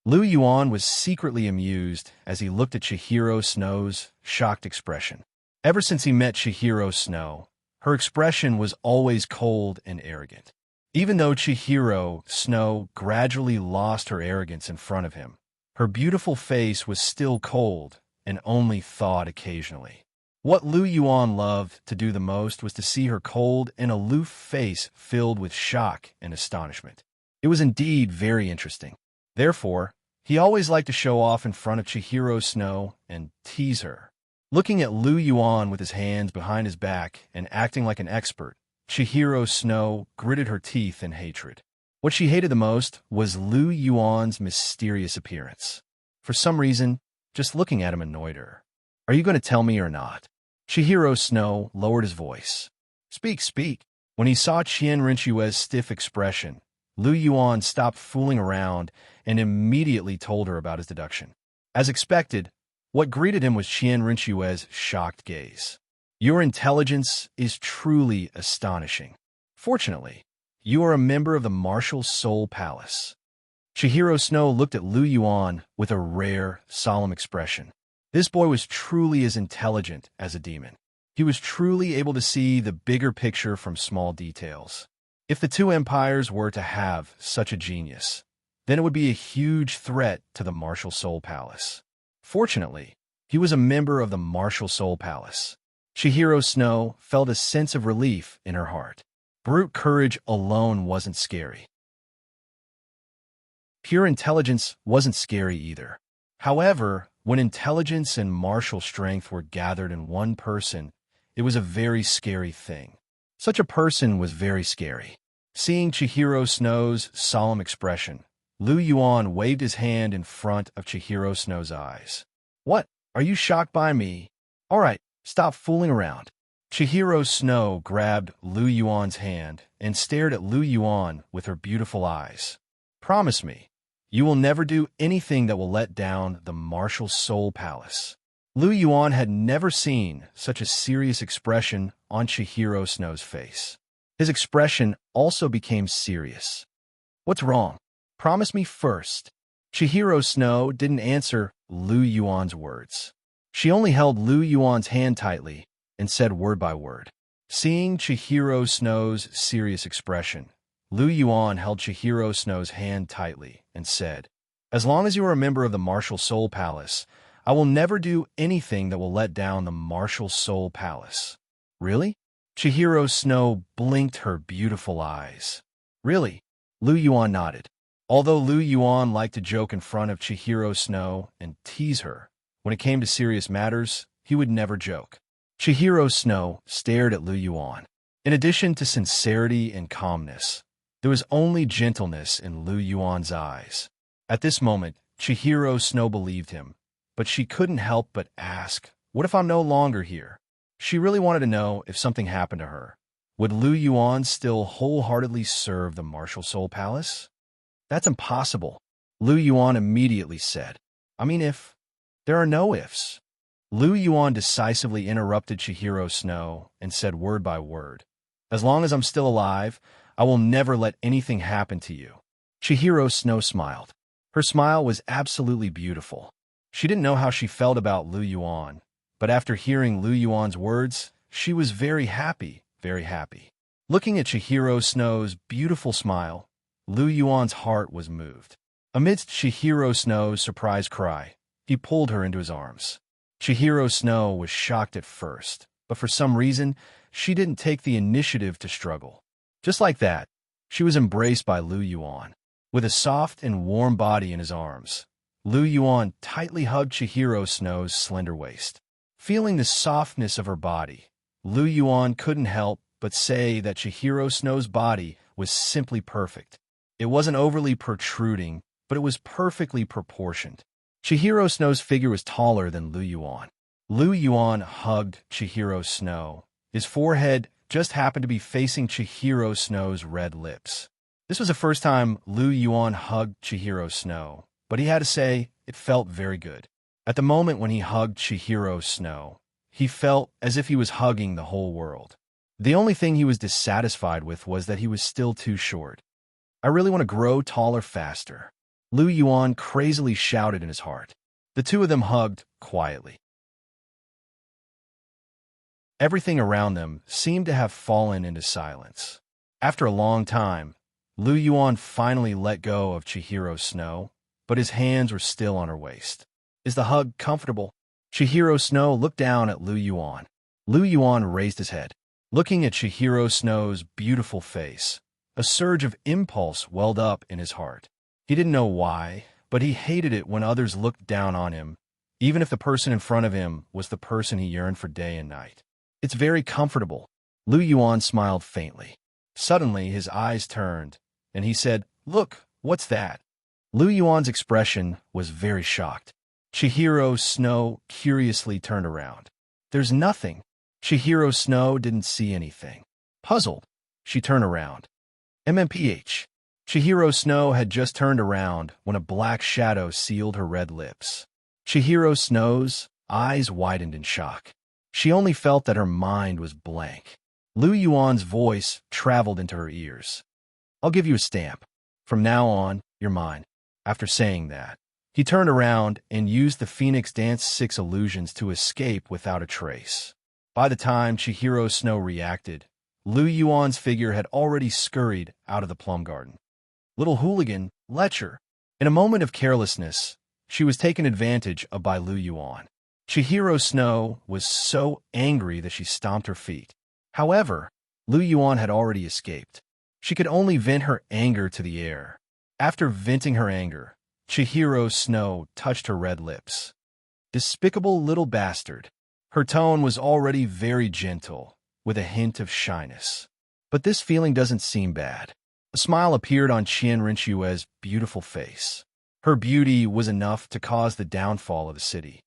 Lu Yuan was secretly amused as he looked at Chihiro Snow's shocked expression. Ever since he met Chihiro Snow, her expression was always cold and arrogant. Even though Chihiro Snow gradually lost her arrogance in front of him, her beautiful face was still cold and only thawed occasionally. What Lu Yuan loved to do the most was to see her cold and aloof face filled with shock and astonishment. It was indeed very interesting. Therefore, he always liked to show off in front of Chihiro Snow and tease her. Looking at Lu Yuan with his hands behind his back and acting like an expert, Chihiro Snow gritted her teeth in hatred. What she hated the most was Lu Yuan's mysterious appearance. For some reason, just looking at him annoyed her. Are you going to tell me or not? Chihiro Snow lowered his voice. Speak, speak. When he saw Qian Rinchue's stiff expression, Lu Yuan stopped fooling around and immediately told her about his deduction. As expected, what greeted him was Qian Rinchue's shocked gaze. Your intelligence is truly astonishing. Fortunately, you are a member of the Martial Soul Palace. Chihiro Snow looked at Lu Yuan with a rare, solemn expression. This boy was truly as intelligent as a demon. He was truly able to see the bigger picture from small details. If the two empires were to have such a genius, then it would be a huge threat to the Martial Soul Palace. Fortunately, he was a member of the Martial Soul Palace. Chihiro Snow felt a sense of relief in her heart. Brute courage alone wasn't scary. Pure intelligence wasn't scary either. However, when intelligence and martial strength were gathered in one person, it was a very scary thing. Such a person was very scary. Seeing Chihiro Snow's solemn expression, Lu Yuan waved his hand in front of Chihiro Snow's eyes. What? Are you shocked by me? All right, stop fooling around. Chihiro Snow grabbed Lu Yuan's hand and stared at Lu Yuan with her beautiful eyes. Promise me, you will never do anything that will let down the Martial Soul Palace. Lu Yuan had never seen such a serious expression on Chihiro Snow's face. His expression also became serious. What's wrong? Promise me first. Chihiro Snow didn't answer Lu Yuan's words. She only held Lu Yuan's hand tightly and said word by word. Seeing Chihiro Snow's serious expression, Lu Yuan held Chihiro Snow's hand tightly and said, As long as you are a member of the Martial Soul Palace, I will never do anything that will let down the Martial Soul Palace. Really? Chihiro Snow blinked her beautiful eyes. Really? Lu Yuan nodded. Although Lu Yuan liked to joke in front of Chihiro Snow and tease her, when it came to serious matters, he would never joke. Chihiro Snow stared at Lu Yuan. In addition to sincerity and calmness, there was only gentleness in Lu Yuan's eyes. At this moment, Chihiro Snow believed him, but she couldn't help but ask, what if I'm no longer here? She really wanted to know if something happened to her. Would Lu Yuan still wholeheartedly serve the Martial Soul Palace? That's impossible, Lu Yuan immediately said. I mean, if. There are no ifs. Lu Yuan decisively interrupted Chihiro Snow and said word by word, As long as I'm still alive, I will never let anything happen to you. Chihiro Snow smiled. Her smile was absolutely beautiful. She didn't know how she felt about Lu Yuan, but after hearing Lu Yuan's words, she was very happy, very happy. Looking at Chihiro Snow's beautiful smile, Lu Yuan's heart was moved. Amidst Chihiro Snow's surprised cry, he pulled her into his arms. Chihiro Snow was shocked at first, but for some reason, she didn't take the initiative to struggle. Just like that, she was embraced by Lu Yuan. With a soft and warm body in his arms, Lu Yuan tightly hugged Chihiro Snow's slender waist. Feeling the softness of her body, Lu Yuan couldn't help but say that Chihiro Snow's body was simply perfect. It wasn't overly protruding, but it was perfectly proportioned. Chihiro Snow's figure was taller than Lu Yuan. Lu Yuan hugged Chihiro Snow. His forehead just happened to be facing Chihiro Snow's red lips. This was the first time Lu Yuan hugged Chihiro Snow, but he had to say it felt very good. At the moment when he hugged Chihiro Snow, he felt as if he was hugging the whole world. The only thing he was dissatisfied with was that he was still too short. I really want to grow taller faster, Lu Yuan crazily shouted in his heart. The two of them hugged quietly. Everything around them seemed to have fallen into silence. After a long time, Lu Yuan finally let go of Chihiro Snow, but his hands were still on her waist. Is the hug comfortable? Chihiro Snow looked down at Lu Yuan. Lu Yuan raised his head. Looking at Chihiro Snow's beautiful face, a surge of impulse welled up in his heart. He didn't know why, but he hated it when others looked down on him, even if the person in front of him was the person he yearned for day and night. It's very comfortable. Lu Yuan smiled faintly. Suddenly, his eyes turned, and he said, "Look, what's that?" Lu Yuan's expression was very shocked. Chihiro Snow curiously turned around. "There's nothing." Chihiro Snow didn't see anything. Puzzled, she turned around. MMPH. Chihiro Snow had just turned around when a black shadow sealed her red lips. Chihiro Snow's eyes widened in shock. She only felt that her mind was blank. Lu Yuan's voice traveled into her ears. "I'll give you a stamp. From now on, you're mine." After saying that, he turned around and used the Phoenix Dance 6 illusions to escape without a trace. By the time Chihiro Snow reacted, Lu Yuan's figure had already scurried out of the plum garden. Little hooligan, lecher. In a moment of carelessness, she was taken advantage of by Lu Yuan. Chihiro Snow was so angry that she stomped her feet. However, Lu Yuan had already escaped. She could only vent her anger to the air. After venting her anger, Chihiro Snow touched her red lips. "Despicable little bastard." Her tone was already very gentle, with a hint of shyness. But this feeling doesn't seem bad. A smile appeared on Qian Rinchue's beautiful face. Her beauty was enough to cause the downfall of the city.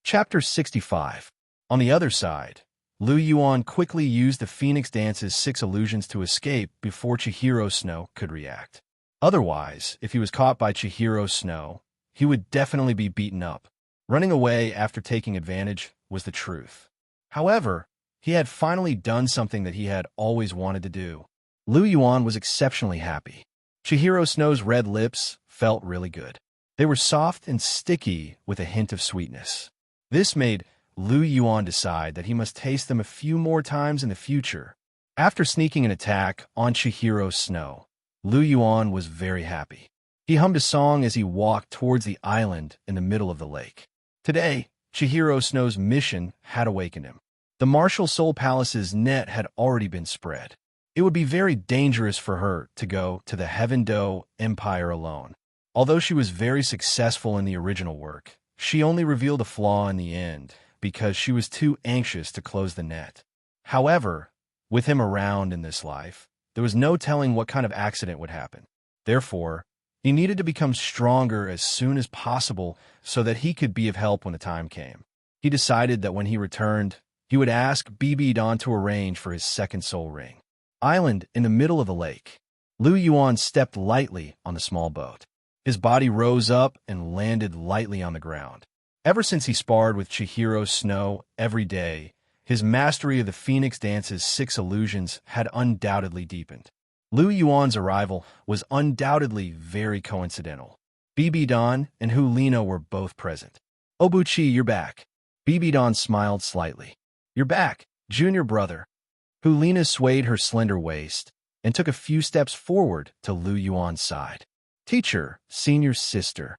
Chapter 65. On the other side, Lu Yuan quickly used the Phoenix Dance's 6 illusions to escape before Chihiro Snow could react. Otherwise, if he was caught by Chihiro Snow, he would definitely be beaten up. Running away after taking advantage was the truth. However, he had finally done something that he had always wanted to do. Lu Yuan was exceptionally happy. Chihiro Snow's red lips felt really good. They were soft and sticky with a hint of sweetness. This made Lu Yuan decide that he must taste them a few more times in the future. After sneaking an attack on Chihiro Snow, Lu Yuan was very happy. He hummed a song as he walked towards the island in the middle of the lake. Today, Chihiro Snow's mission had awakened him. The Martial Soul Palace's net had already been spread. It would be very dangerous for her to go to the Heaven Do Empire alone. Although she was very successful in the original work, she only revealed a flaw in the end because she was too anxious to close the net. However, with him around in this life, there was no telling what kind of accident would happen. Therefore, he needed to become stronger as soon as possible so that he could be of help when the time came. He decided that when he returned, he would ask BB Don to arrange for his second soul ring. Island in the middle of the lake. Lu Yuan stepped lightly on the small boat. His body rose up and landed lightly on the ground. Ever since he sparred with Chihiro Snow every day, his mastery of the Phoenix Dance's 6 illusions had undoubtedly deepened. Lu Yuan's arrival was undoubtedly very coincidental. BB Don and Hulina were both present. "Obuchi, you're back." BB Don smiled slightly. "You're back, junior brother." Hulina swayed her slender waist and took a few steps forward to Lu Yuan's side. "Teacher, senior sister."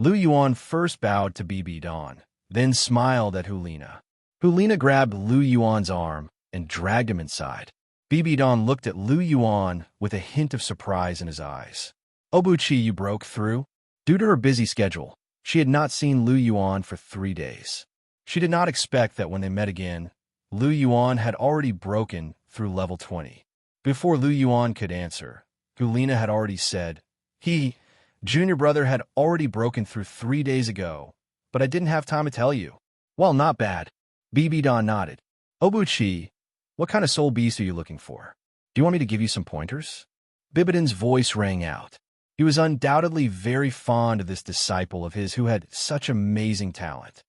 Lu Yuan first bowed to BB Don, then smiled at Hulina. Hulina grabbed Lu Yuan's arm and dragged him inside. BB Don looked at Lu Yuan with a hint of surprise in his eyes. "Obuchi, you broke through?" Due to her busy schedule, she had not seen Lu Yuan for 3 days. She did not expect that when they met again, Lu Yuan had already broken through level 20. Before Lu Yuan could answer, Hulina had already said, Junior brother had already broken through 3 days ago, but I didn't have time to tell you. Well, not bad. BB Don nodded. Obuchi, what kind of soul beast are you looking for? Do you want me to give you some pointers? Bibidon's voice rang out. He was undoubtedly very fond of this disciple of his who had such amazing talent.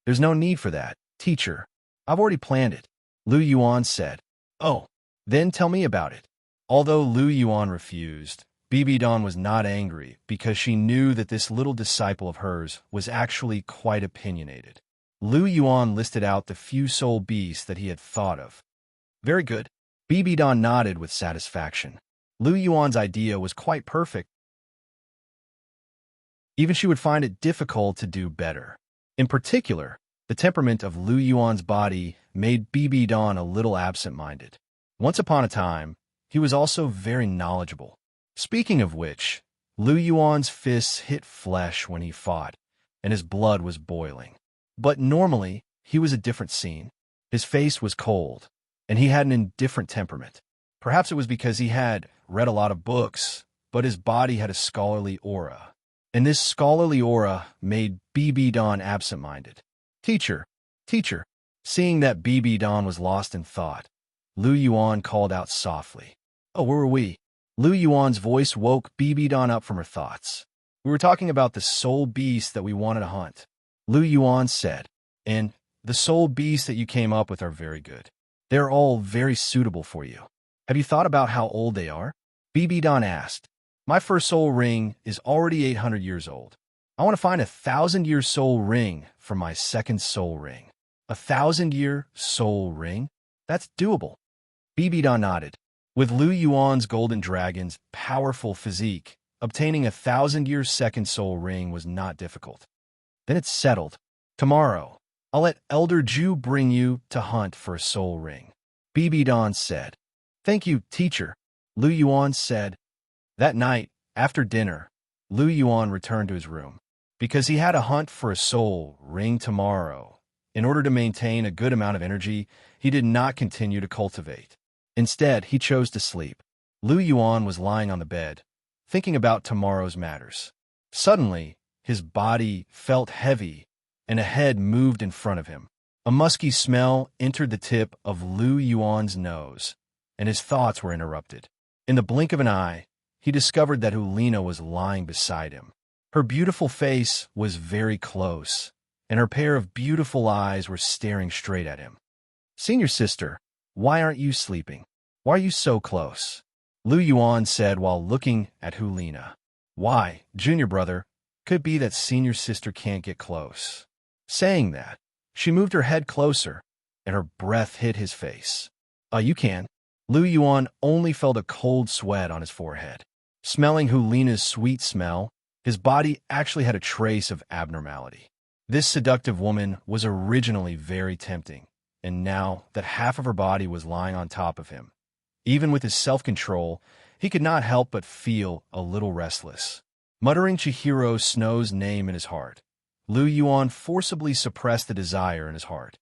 There's no need for that, teacher. I've already planned it, Lu Yuan said. Oh, then tell me about it. Although Lu Yuan refused, BB Don was not angry because she knew that this little disciple of hers was actually quite opinionated. Lu Yuan listed out the few soul beasts that he had thought of. Very good. BB Don nodded with satisfaction. Lu Yuan's idea was quite perfect. Even she would find it difficult to do better. In particular, the temperament of Lu Yuan's body made BB Don a little absent-minded. Once upon a time, he was also very knowledgeable. Speaking of which, Lu Yuan's fists hit flesh when he fought, and his blood was boiling. But normally, he was a different scene. His face was cold, and he had an indifferent temperament. Perhaps it was because he had read a lot of books, but his body had a scholarly aura. And this scholarly aura made BB Don absent-minded. Teacher, seeing that BB Don was lost in thought, Lu Yuan called out softly. Oh, where were we? Lu Yuan's voice woke BB Don up from her thoughts. We were talking about the soul beast that we wanted to hunt. Lu Yuan said, and the soul beasts that you came up with are very good. They're all very suitable for you. Have you thought about how old they are? BB Don asked. My first soul ring is already 800 years old. I want to find a 1,000-year soul ring for my second soul ring. A 1,000-year soul ring? That's doable. BB Don nodded. With Lu Yuan's golden dragon's powerful physique, obtaining a 1,000-year second soul ring was not difficult. Then it's settled. Tomorrow, I'll let Elder Ju bring you to hunt for a soul ring. BB Don said. Thank you, teacher, Lu Yuan said. That night, after dinner, Lu Yuan returned to his room. Because he had a hunt for a soul ring tomorrow, in order to maintain a good amount of energy, he did not continue to cultivate. Instead, he chose to sleep. Lu Yuan was lying on the bed, thinking about tomorrow's matters. Suddenly, his body felt heavy, and a head moved in front of him. A musky smell entered the tip of Lu Yuan's nose, and his thoughts were interrupted. In the blink of an eye, he discovered that Hulina was lying beside him. Her beautiful face was very close, and her pair of beautiful eyes were staring straight at him. Senior sister, why aren't you sleeping? Why are you so close? Lu Yuan said while looking at Hulina. Why, junior brother, could be that senior sister can't get close. Saying that, she moved her head closer, and her breath hit his face. You can. Lu Yuan only felt a cold sweat on his forehead. Smelling Hulina's sweet smell, his body actually had a trace of abnormality. This seductive woman was originally very tempting, and now that half of her body was lying on top of him, even with his self-control, he could not help but feel a little restless. Muttering Chihiro Snow's name in his heart, Lu Yuan forcibly suppressed the desire in his heart.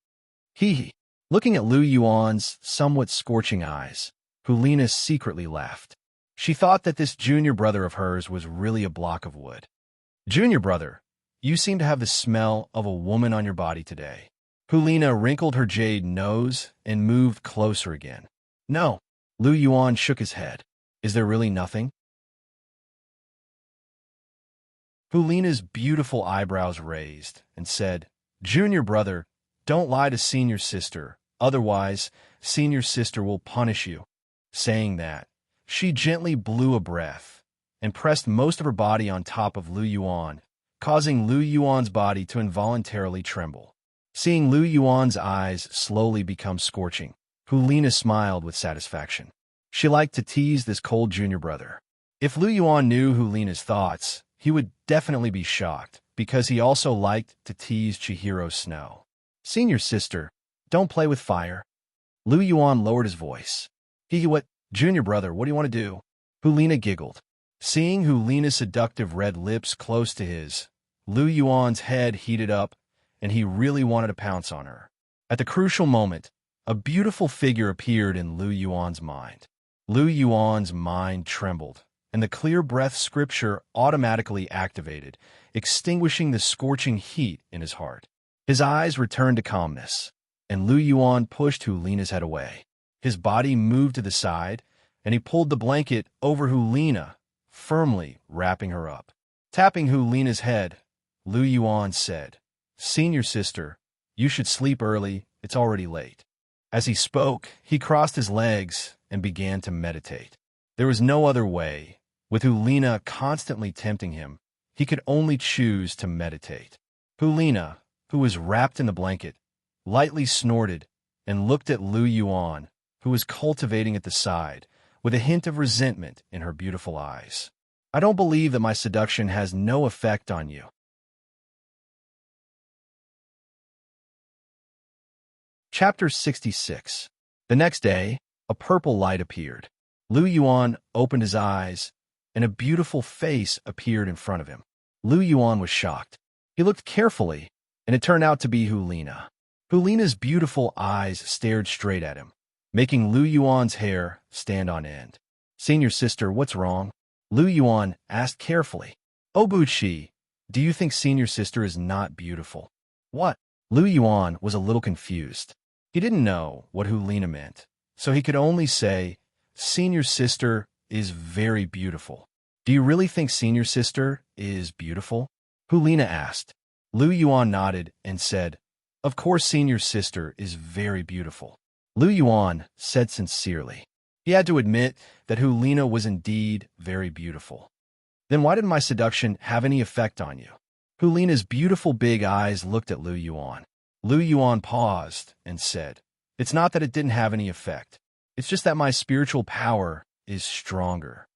Looking at Lu Yuan's somewhat scorching eyes, Hulina secretly laughed. She thought that this junior brother of hers was really a block of wood. Junior brother, you seem to have the smell of a woman on your body today. Hulina wrinkled her jade nose and moved closer again. No, Lu Yuan shook his head. Is there really nothing? Hulina's beautiful eyebrows raised and said, Junior brother, don't lie to senior sister, otherwise senior sister will punish you. Saying that, she gently blew a breath and pressed most of her body on top of Lu Yuan, causing Lu Yuan's body to involuntarily tremble. Seeing Lu Yuan's eyes slowly become scorching, Hulina smiled with satisfaction. She liked to tease this cold junior brother. If Lu Yuan knew Hulina's thoughts, he would definitely be shocked, because he also liked to tease Chihiro Snow. Senior sister, don't play with fire. Lu Yuan lowered his voice. What, junior brother, what do you want to do? Hulina giggled. Seeing Hulina's seductive red lips close to his, Lu Yuan's head heated up, and he really wanted to pounce on her. At the crucial moment, a beautiful figure appeared in Lu Yuan's mind. Lu Yuan's mind trembled, and the clear breath scripture automatically activated, extinguishing the scorching heat in his heart. His eyes returned to calmness, and Lu Yuan pushed Hulina's head away. His body moved to the side, and he pulled the blanket over Hulina, firmly wrapping her up. Tapping Hulina's head, Lu Yuan said, "Senior sister, you should sleep early, it's already late." As he spoke, he crossed his legs and began to meditate. There was no other way. With Hulina constantly tempting him, he could only choose to meditate. Hulina, who was wrapped in the blanket, lightly snorted and looked at Lu Yuan, who was cultivating at the side, with a hint of resentment in her beautiful eyes. "I don't believe that my seduction has no effect on you." Chapter 66. The next day, a purple light appeared. Lu Yuan opened his eyes, and a beautiful face appeared in front of him. Lu Yuan was shocked. He looked carefully, and it turned out to be Hulina. Hulina's beautiful eyes stared straight at him, making Lu Yuan's hair stand on end. "Senior sister, what's wrong?" Lu Yuan asked carefully. "Oh, Buqi, do you think senior sister is not beautiful?" "What?" Lu Yuan was a little confused. He didn't know what Hulina meant, so he could only say, "Senior sister is very beautiful." "Do you really think senior sister is beautiful?" Hulina asked. Lu Yuan nodded and said, "Of course senior sister is very beautiful." Lu Yuan said sincerely. He had to admit that Hulina was indeed very beautiful. "Then why didn't my seduction have any effect on you?" Hulina's beautiful big eyes looked at Lu Yuan. Lu Yuan paused and said, "It's not that it didn't have any effect. It's just that my spiritual power is stronger."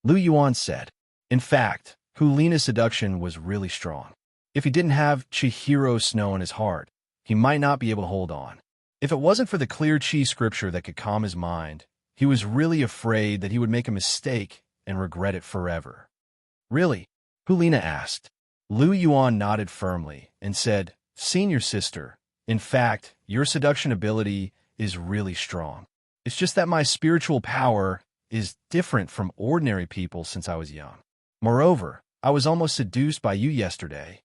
Lu Yuan said, "In fact, Hulina's seduction was really strong. If he didn't have Chihiro Snow in his heart, he might not be able to hold on. If it wasn't for the clear Chi scripture that could calm his mind, he was really afraid that he would make a mistake and regret it forever." "Really?" Hulina asked. Lu Yuan nodded firmly and said, "Senior sister, in fact, your seduction ability is really strong. It's just that my spiritual power is different from ordinary people since I was young. Moreover, I was almost seduced by you yesterday."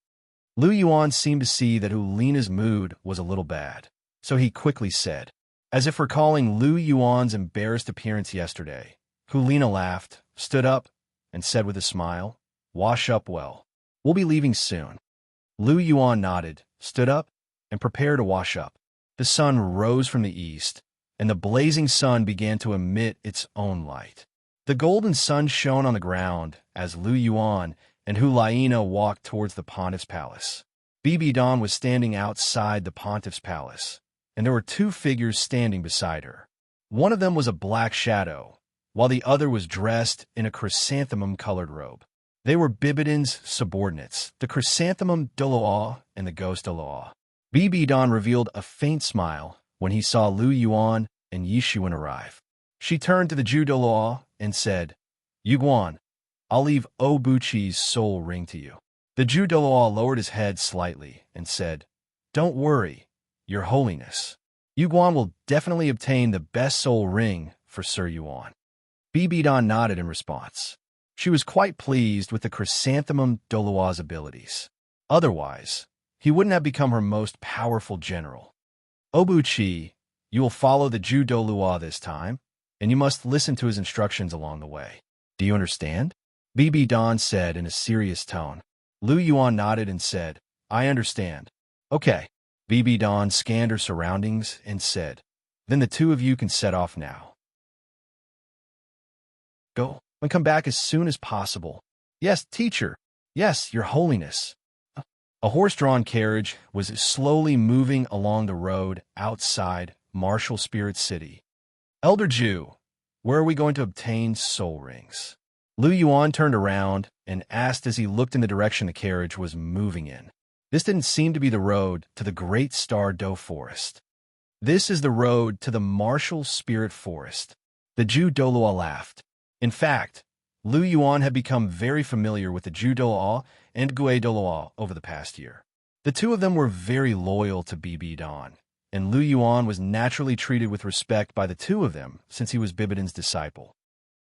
Lu Yuan seemed to see that Hulina's mood was a little bad, so he quickly said, as if recalling Lu Yuan's embarrassed appearance yesterday. Hulina laughed, stood up, and said with a smile, "Wash up well. We'll be leaving soon." Lu Yuan nodded, stood up, and prepared to wash up. The sun rose from the east, and the blazing sun began to emit its own light. The golden sun shone on the ground as Lu Yuan and Hulina walked towards the pontiff's palace. Bibi-Dan was standing outside the pontiff's palace, and there were two figures standing beside her. One of them was a black shadow, while the other was dressed in a chrysanthemum-colored robe. They were Bibidan's subordinates, the chrysanthemum Douluo and the ghost Douluo. Bibi-Dan revealed a faint smile when he saw Lu Yuan and Yishuan arrive. She turned to the Jew Douluo and said, "Yuguan, I'll leave Obuchi's soul ring to you." The Jew Douluo lowered his head slightly and said, "Don't worry, Your Holiness. Yuguan will definitely obtain the best soul ring for Sir Yuan." Bibi-Dan nodded in response. She was quite pleased with the chrysanthemum Douluo's abilities. Otherwise, he wouldn't have become her most powerful general. "Obuchi, you will follow the Jew Douluo this time, and you must listen to his instructions along the way. Do you understand?" Bibi-Dan said in a serious tone. Lu Yuan nodded and said, "I understand." "Okay." Bibi-Dan scanned her surroundings and said, "Then the two of you can set off now. Go and come back as soon as possible." "Yes, teacher." "Yes, Your Holiness." A horse-drawn carriage was slowly moving along the road outside Martial Spirit City. "Elder Jew, where are we going to obtain soul rings?" Lu Yuan turned around and asked as he looked in the direction the carriage was moving in. This didn't seem to be the road to the Great Star Do Forest. "This is the road to the Martial Spirit Forest." The Jew Douluo laughed. In fact, Lu Yuan had become very familiar with the Jew Douluo and Gue Douluo over the past year. The two of them were very loyal to Bibi-Dan, and Lu Yuan was naturally treated with respect by the two of them since he was Bibbiden's disciple.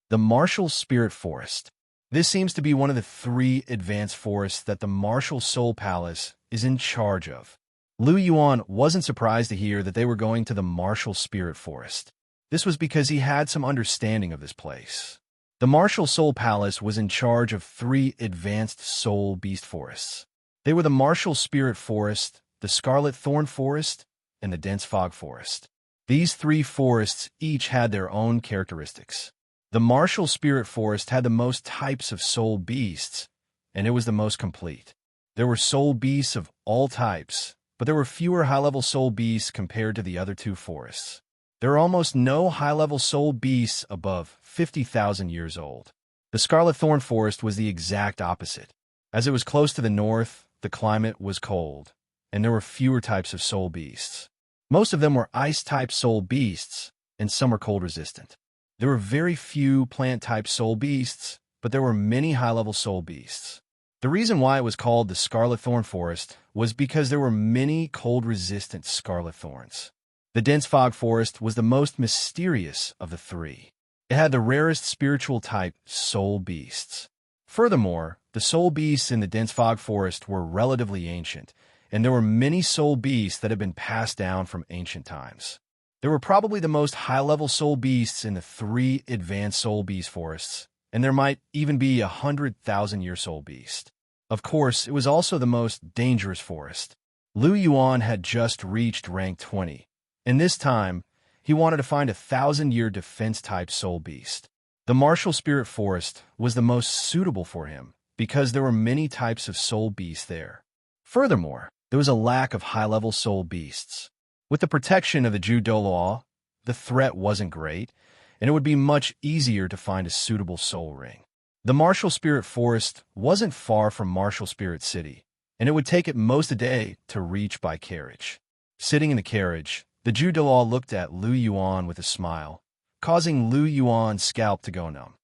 The Martial Spirit Forest. This seems to be one of the 3 advanced forests that the Martial Soul Palace is in charge of. Lu Yuan wasn't surprised to hear that they were going to the Martial Spirit Forest. This was because he had some understanding of this place. The Martial Soul Palace was in charge of 3 advanced soul beast forests. They were the Martial Spirit Forest, the Scarlet Thorn Forest, and the Dense Fog Forest. These 3 forests each had their own characteristics. The Martial Spirit Forest had the most types of soul beasts, and it was the most complete. There were soul beasts of all types, but there were fewer high-level soul beasts compared to the other 2 forests. There are almost no high-level soul beasts above 50,000 years old. The Scarlet Thorn Forest was the exact opposite. As it was close to the north, the climate was cold, and there were fewer types of soul beasts. Most of them were ice-type soul beasts, and some were cold-resistant. There were very few plant-type soul beasts, but there were many high-level soul beasts. The reason why it was called the Scarlet Thorn Forest was because there were many cold-resistant scarlet thorns. The Dense Fog Forest was the most mysterious of the 3. It had the rarest spiritual-type soul beasts. Furthermore, the soul beasts in the Dense Fog Forest were relatively ancient, and there were many soul beasts that had been passed down from ancient times. There were probably the most high-level soul beasts in the 3 advanced soul beast forests, and there might even be a 100,000-year soul beast. Of course, it was also the most dangerous forest. Lu Yuan had just reached rank 20, and this time, he wanted to find a 1,000-year defense-type soul beast. The Martial Spirit Forest was the most suitable for him because there were many types of soul beasts there. Furthermore, there was a lack of high-level soul beasts. With the protection of the Douluo, the threat wasn't great, and it would be much easier to find a suitable soul ring. The Martial Spirit Forest wasn't far from Martial Spirit City, and it would take it most a day to reach by carriage. Sitting in the carriage, the Douluo looked at Lu Yuan with a smile, causing Lu Yuan's scalp to go numb.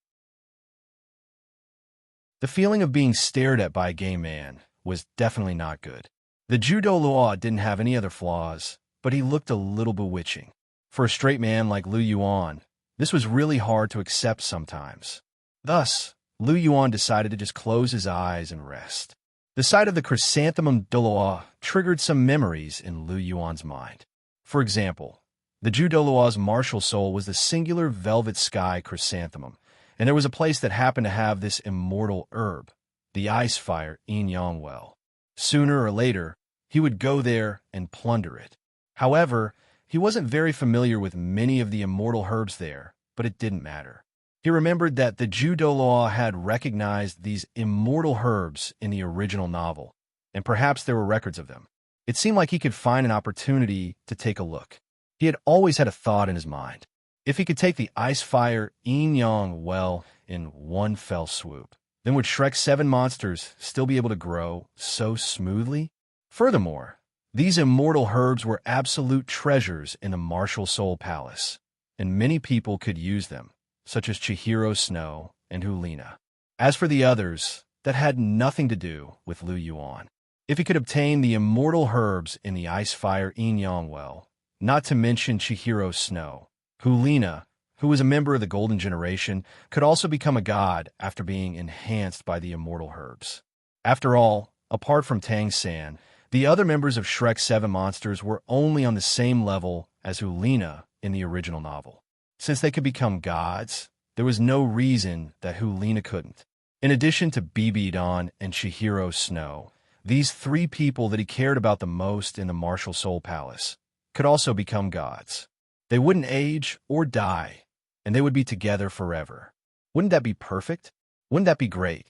The feeling of being stared at by a gay man was definitely not good. The Douluo didn't have any other flaws, but he looked a little bewitching. For a straight man like Lu Yuan, this was really hard to accept sometimes. Thus, Lu Yuan decided to just close his eyes and rest. The sight of the chrysanthemum Douluo triggered some memories in Lu Yuan's mind. For example, the Douluo's martial soul was the singular velvet sky chrysanthemum, and there was a place that happened to have this immortal herb, the ice fire yin-yang well. Sooner or later, he would go there and plunder it. However, he wasn't very familiar with many of the immortal herbs there, but it didn't matter. He remembered that the Douluo had recognized these immortal herbs in the original novel, and perhaps there were records of them. It seemed like he could find an opportunity to take a look. He had always had a thought in his mind. If he could take the ice fire yin-yang well in one fell swoop, then would Shrek's 7 monsters still be able to grow so smoothly? Furthermore, these immortal herbs were absolute treasures in the Martial Soul Palace, and many people could use them, such as Chihiro Snow and Hulina. As for the others, that had nothing to do with Lu Yuan. If he could obtain the immortal herbs in the ice fire yin-yang well, not to mention Chihiro Snow, Hulina, who was a member of the Golden Generation, could also become a god after being enhanced by the immortal herbs. After all, apart from Tang San, the other members of Shrek's 7 monsters were only on the same level as Hulina in the original novel. Since they could become gods, there was no reason that Hulina couldn't. In addition to Bibidon and Chihiro Snow, these 3 people that he cared about the most in the Martial Soul Palace could also become gods. They wouldn't age or die, and they would be together forever. Wouldn't that be perfect? Wouldn't that be great?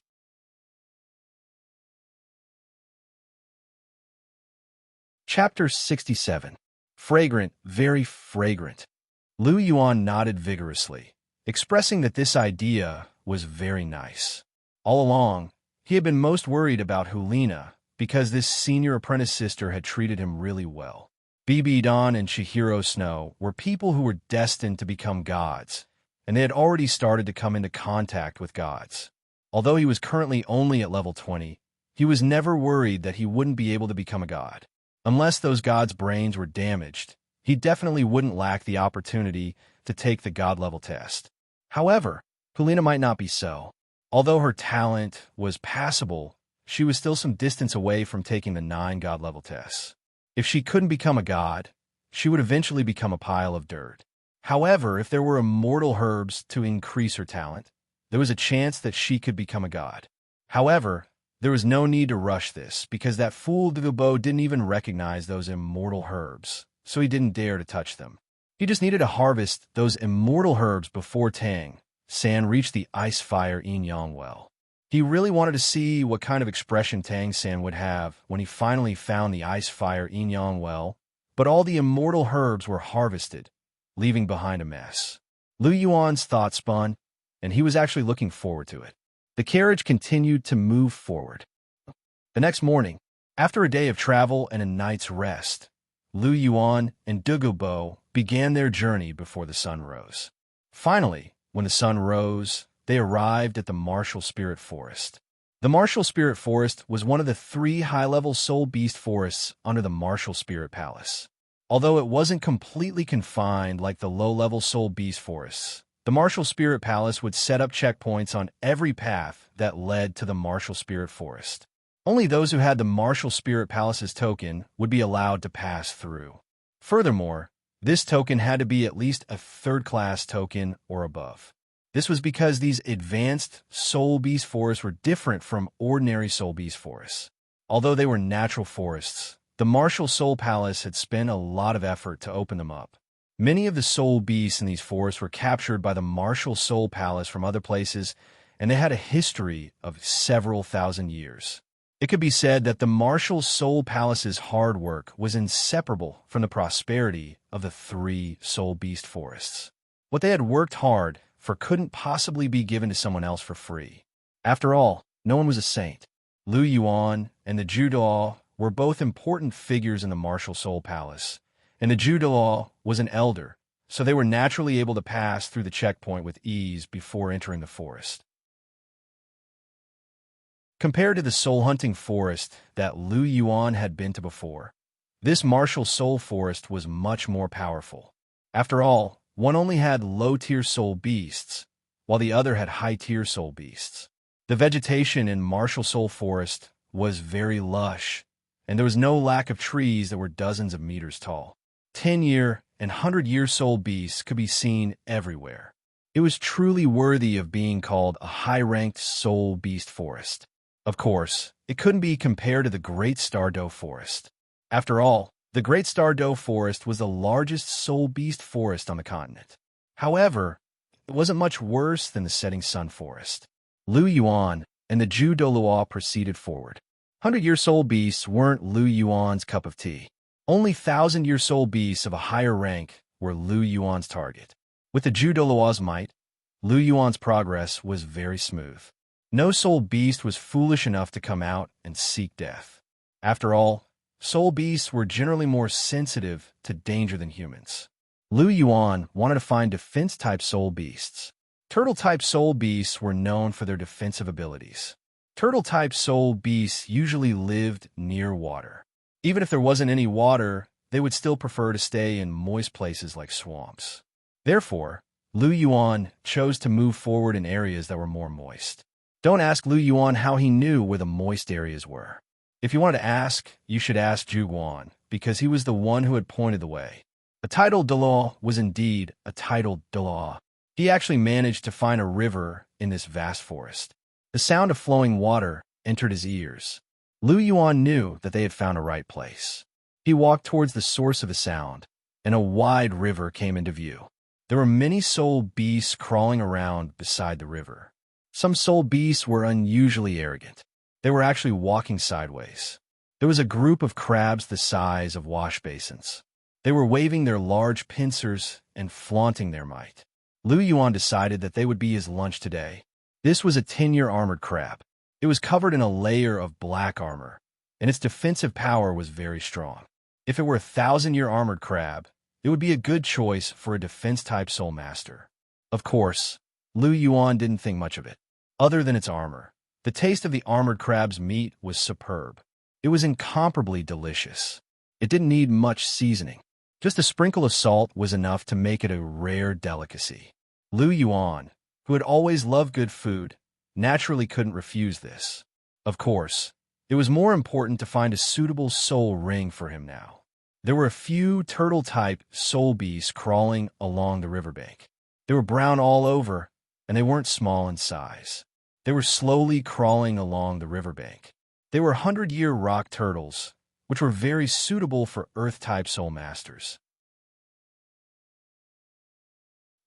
Chapter 67. Fragrant, very fragrant. Lu Yuan nodded vigorously, expressing that this idea was very nice. All along, he had been most worried about Hulina because this senior apprentice sister had treated him really well. Bibidon and Chihiro Snow were people who were destined to become gods, and they had already started to come into contact with gods. Although he was currently only at level 20, he was never worried that he wouldn't be able to become a god. Unless those gods' brains were damaged, he definitely wouldn't lack the opportunity to take the God-level test. However, Helena might not be so. Although her talent was passable, she was still some distance away from taking the 9 God-level tests. If she couldn't become a god, she would eventually become a pile of dirt. However, if there were immortal herbs to increase her talent, there was a chance that she could become a god. However, there was no need to rush this, because that fool Douluo didn't even recognize those immortal herbs, so he didn't dare to touch them. He just needed to harvest those immortal herbs before Tang San reached the ice-fire yin-yang well. He really wanted to see what kind of expression Tang San would have when he finally found the ice-fire yin-yang well, but all the immortal herbs were harvested, leaving behind a mess. Lu Yuan's thoughts spun, and he was actually looking forward to it. The carriage continued to move forward. The next morning, after a day of travel and a night's rest, Lu Yuan and Douluo began their journey before the sun rose. Finally, when the sun rose, they arrived at the Martial Spirit Forest. The Martial Spirit Forest was one of the 3 high-level soul beast forests under the Martial Spirit Palace. Although it wasn't completely confined like the low-level soul beast forests, the Martial Spirit Palace would set up checkpoints on every path that led to the Martial Spirit Forest. Only those who had the Martial Spirit Palace's token would be allowed to pass through. Furthermore, this token had to be at least a 3rd-class token or above. This was because these advanced soul beast forests were different from ordinary soul beast forests. Although they were natural forests, the Martial Soul Palace had spent a lot of effort to open them up. Many of the soul beasts in these forests were captured by the Martial Soul Palace from other places, and they had a history of several thousand years. It could be said that the Martial Soul Palace's hard work was inseparable from the prosperity of the 3 soul beast forests. What they had worked hard for couldn't possibly be given to someone else for free. After all, no one was a saint. Lu Yuan and the Douluo were both important figures in the Martial Soul Palace, and the Douluo was an elder, so they were naturally able to pass through the checkpoint with ease before entering the forest. Compared to the soul-hunting forest that Lu Yuan had been to before, this Martial Soul Forest was much more powerful. After all, one only had low-tier soul beasts, while the other had high-tier soul beasts. The vegetation in Martial Soul Forest was very lush, and there was no lack of trees that were dozens of meters tall. 10-year and 100-year soul beasts could be seen everywhere. It was truly worthy of being called a high-ranked soul beast forest. Of course, it couldn't be compared to the Great Douluo Forest. After all, the Great Douluo Forest was the largest soul beast forest on the continent. However, it wasn't much worse than the Setting Sun Forest. Lu Yuan and the Douluo proceeded forward. 100-year soul beasts weren't Lu Yuan's cup of tea. Only 1,000-year soul beasts of a higher rank were Lu Yuan's target. With the Douluo's might, Lu Yuan's progress was very smooth. No soul beast was foolish enough to come out and seek death. After all, soul beasts were generally more sensitive to danger than humans. Lu Yuan wanted to find defense-type soul beasts. Turtle-type soul beasts were known for their defensive abilities. Turtle-type soul beasts usually lived near water. Even if there wasn't any water, they would still prefer to stay in moist places like swamps. Therefore, Lu Yuan chose to move forward in areas that were more moist. Don't ask Lu Yuan how he knew where the moist areas were. If you wanted to ask, you should ask Zhu Guan, because he was the one who had pointed the way. A titled Douluo was indeed a titled Douluo. He actually managed to find a river in this vast forest. The sound of flowing water entered his ears. Lu Yuan knew that they had found a right place. He walked towards the source of the sound, and a wide river came into view. There were many soul beasts crawling around beside the river. Some soul beasts were unusually arrogant. They were actually walking sideways. There was a group of crabs the size of wash basins. They were waving their large pincers and flaunting their might. Lu Yuan decided that they would be his lunch today. This was a 10-year armored crab. It was covered in a layer of black armor, and its defensive power was very strong. If it were a 1,000-year armored crab, it would be a good choice for a defense-type soul master. Of course, Lu Yuan didn't think much of it, other than its armor. The taste of the armored crab's meat was superb. It was incomparably delicious. It didn't need much seasoning. Just a sprinkle of salt was enough to make it a rare delicacy. Lu Yuan, who had always loved good food, naturally couldn't refuse this. Of course, it was more important to find a suitable soul ring for him now. There were a few turtle-type soul beasts crawling along the riverbank. They were brown all over, and they weren't small in size. They were slowly crawling along the riverbank. They were 100-year rock turtles, which were very suitable for Earth-type soul masters.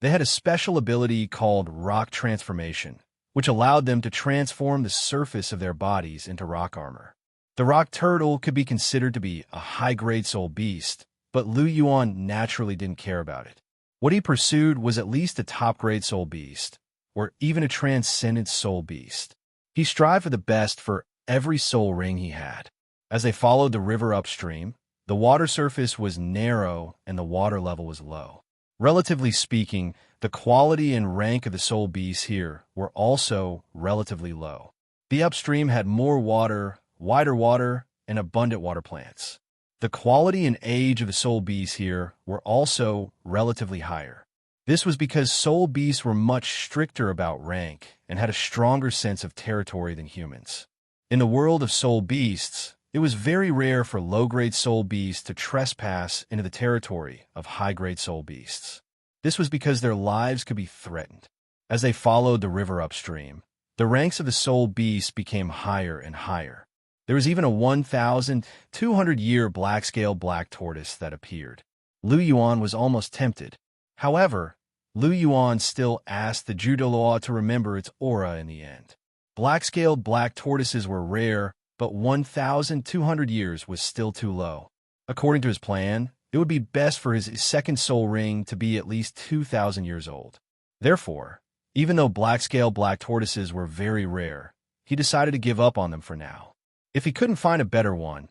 They had a special ability called rock transformation, which allowed them to transform the surface of their bodies into rock armor. The rock turtle could be considered to be a high-grade soul beast, but Lu Yuan naturally didn't care about it. What he pursued was at least a top-grade soul beast, or even a transcendent soul beast. He strived for the best for every soul ring he had. As they followed the river upstream, the water surface was narrow and the water level was low. Relatively speaking, the quality and rank of the soul beasts here were also relatively low. The upstream had more water, wider water, and abundant water plants. The quality and age of the soul beasts here were also relatively higher. This was because soul beasts were much stricter about rank and had a stronger sense of territory than humans. In the world of soul beasts, it was very rare for low-grade soul beasts to trespass into the territory of high-grade soul beasts. This was because their lives could be threatened. As they followed the river upstream, the ranks of the soul beasts became higher and higher. There was even a 1,200-year black-scaled black tortoise that appeared. Lu Yuan was almost tempted. However, Lu Yuan still asked the Douluo to remember its aura in the end. Black-scaled black tortoises were rare, but 1,200 years was still too low. According to his plan, it would be best for his second soul ring to be at least 2,000 years old. Therefore, even though black-scaled black tortoises were very rare, he decided to give up on them for now. If he couldn't find a better one,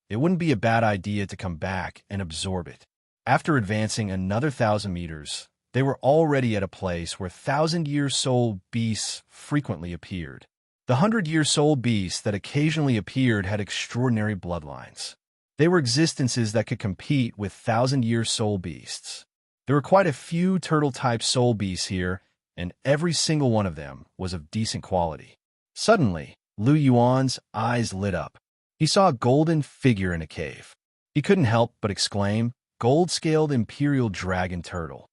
it wouldn't be a bad idea to come back and absorb it. After advancing another 1,000 meters, they were already at a place where 1,000-year soul beasts frequently appeared. The 100-year soul beasts that occasionally appeared had extraordinary bloodlines. They were existences that could compete with 1,000-year soul beasts. There were quite a few turtle-type soul beasts here, and every single one of them was of decent quality. Suddenly, Lu Yuan's eyes lit up. He saw a golden figure in a cave. He couldn't help but exclaim, "Gold-scaled imperial dragon turtle."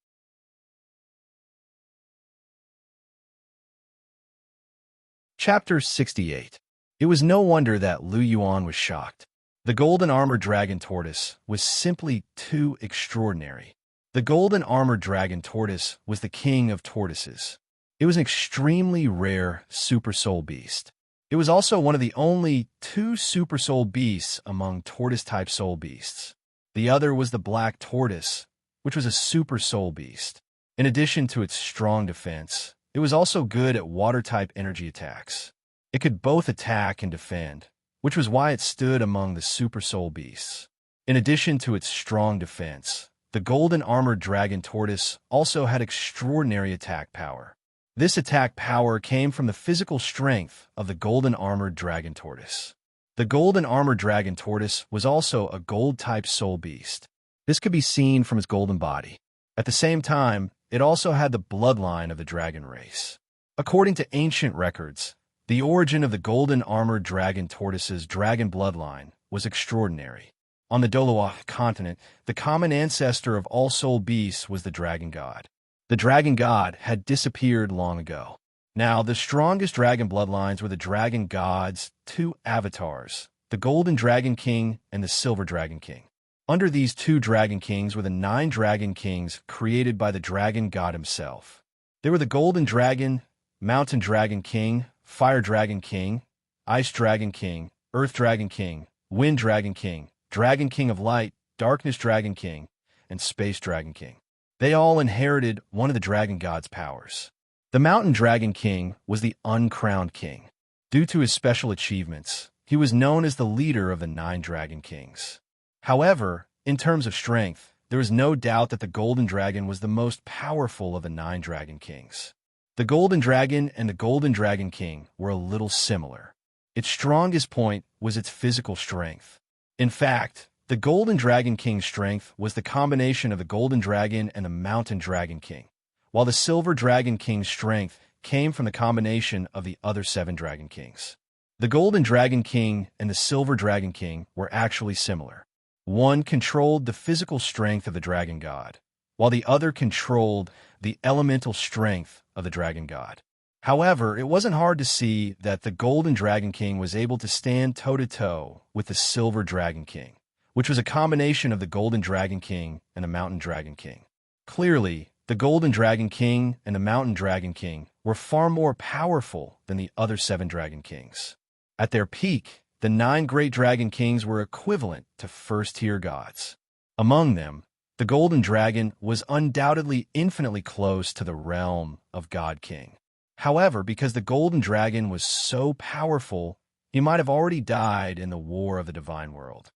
Chapter 68. It was no wonder that Lu Yuan was shocked. The golden armored dragon tortoise was simply too extraordinary. The golden armored dragon tortoise was the king of tortoises. It was an extremely rare super soul beast. It was also one of the only two super soul beasts among tortoise-type soul beasts. The other was the black tortoise, which was a super soul beast. In addition to its strong defense, it was also good at water-type energy attacks. It could both attack and defend, which was why it stood among the super soul beasts. In addition to its strong defense, the golden armored dragon tortoise also had extraordinary attack power. This attack power came from the physical strength of the golden armored dragon tortoise. The golden armored dragon tortoise was also a gold-type soul beast. This could be seen from its golden body. At the same time, it also had the bloodline of the dragon race. According to ancient records, the origin of the golden armored dragon tortoise's dragon bloodline was extraordinary. On the Douluo continent, the common ancestor of all soul beasts was the dragon god. The dragon god had disappeared long ago. Now, the strongest dragon bloodlines were the dragon god's two avatars, the golden dragon king and the silver dragon king. Under these two dragon kings were the 9 dragon kings created by the dragon god himself. They were the golden dragon, mountain dragon king, fire dragon king, ice dragon king, earth dragon king, wind dragon king of light, darkness dragon king, and space dragon king. They all inherited one of the dragon god's powers. The mountain dragon king was the uncrowned king. Due to his special achievements, he was known as the leader of the 9 dragon kings. However, in terms of strength, there is no doubt that the golden dragon was the most powerful of the 9 dragon kings. The golden dragon and the golden dragon king were a little similar. Its strongest point was its physical strength. In fact, The Golden Dragon King's strength was the combination of the Golden Dragon and the Mountain Dragon King, while the Silver Dragon King's strength came from the combination of the other 7 Dragon Kings. The Golden Dragon King and the Silver Dragon King were actually similar. One controlled the physical strength of the Dragon God, while the other controlled the elemental strength of the Dragon God. However, it wasn't hard to see that the Golden Dragon King was able to stand toe-to-toe with the Silver Dragon King, which was a combination of the Golden Dragon King and the Mountain Dragon King. Clearly, the Golden Dragon King and the Mountain Dragon King were far more powerful than the other 7 Dragon Kings. At their peak, the 9 Great Dragon Kings were equivalent to first-tier gods. Among them, the Golden Dragon was undoubtedly infinitely close to the realm of God King. However, because the Golden Dragon was so powerful, he might have already died in the War of the Divine World.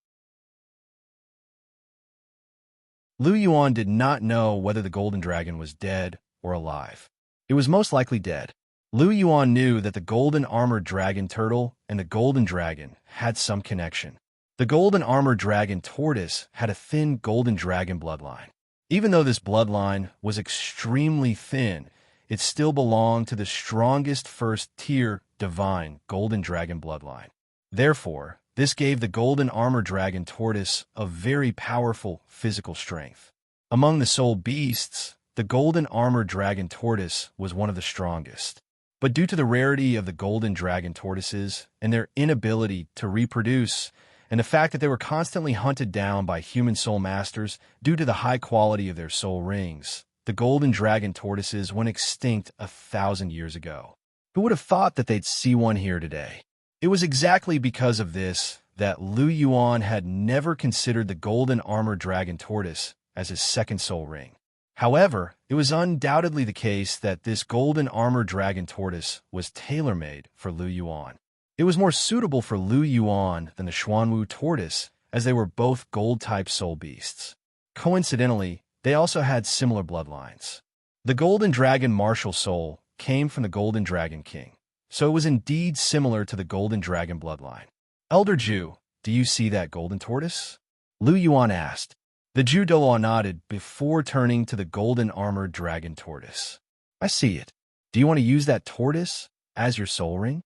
Lu Yuan did not know whether the Golden Dragon was dead or alive. It was most likely dead. Lu Yuan knew that the Golden Armored Dragon Turtle and the Golden Dragon had some connection. The Golden Armored Dragon Tortoise had a thin Golden Dragon bloodline. Even though this bloodline was extremely thin, it still belonged to the strongest first-tier divine Golden Dragon bloodline. Therefore, this gave the Golden Armored Dragon Tortoise a very powerful physical strength. Among the soul beasts, the Golden Armored Dragon Tortoise was one of the strongest. But due to the rarity of the Golden Dragon Tortoises and their inability to reproduce, and the fact that they were constantly hunted down by human soul masters due to the high quality of their soul rings, the Golden Dragon Tortoises went extinct 1,000 years ago. Who would have thought that they'd see one here today? It was exactly because of this that Lu Yuan had never considered the Golden Armored Dragon Tortoise as his second soul ring. However, it was undoubtedly the case that this Golden Armored Dragon Tortoise was tailor-made for Lu Yuan. It was more suitable for Lu Yuan than the Xuanwu Tortoise, as they were both gold-type soul beasts. Coincidentally, they also had similar bloodlines. The Golden Dragon Martial Soul came from the Golden Dragon King, so it was indeed similar to the Golden Dragon bloodline. Elder Jew, do you see that golden tortoise? Lu Yuan asked. The Jew Douluo nodded before turning to the Golden Armored Dragon Tortoise. I see it. Do you want to use that tortoise as your soul ring?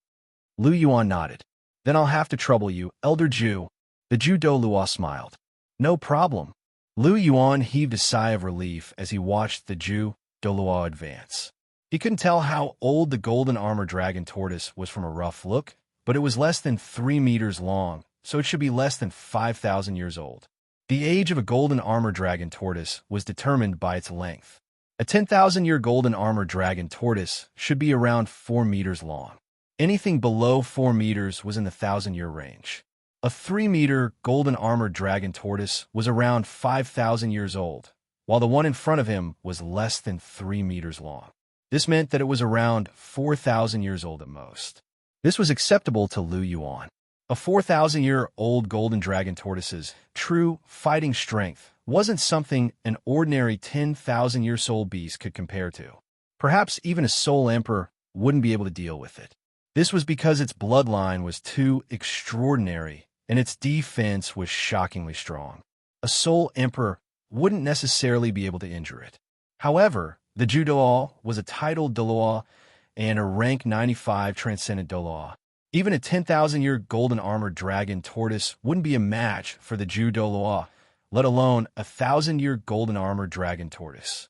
Lu Yuan nodded. Then I'll have to trouble you, Elder Jew. The Jew Douluo smiled. No problem. Lu Yuan heaved a sigh of relief as he watched the Jew Douluo advance. He couldn't tell how old the Golden Armored Dragon Tortoise was from a rough look, but it was less than 3 meters long, so it should be less than 5,000 years old. The age of a Golden Armored Dragon Tortoise was determined by its length. A 10,000-year Golden Armored Dragon Tortoise should be around 4 meters long. Anything below 4 meters was in the 1,000-year range. A 3-meter Golden Armored Dragon Tortoise was around 5,000 years old, while the one in front of him was less than 3 meters long. This meant that it was around 4,000 years old at most. This was acceptable to Lu Yuan. A 4,000-year-old Golden Dragon Tortoise's true fighting strength wasn't something an ordinary 10,000-year soul beast could compare to. Perhaps even a soul emperor wouldn't be able to deal with it. This was because its bloodline was too extraordinary and its defense was shockingly strong. A soul emperor wouldn't necessarily be able to injure it. However, the Jew Douluo was a titled Douluo and a rank 95 transcendent Douluo. Even a 10,000-year Golden Armored Dragon Tortoise wouldn't be a match for the Jew Douluo, let alone a 1,000-year Golden Armored Dragon Tortoise.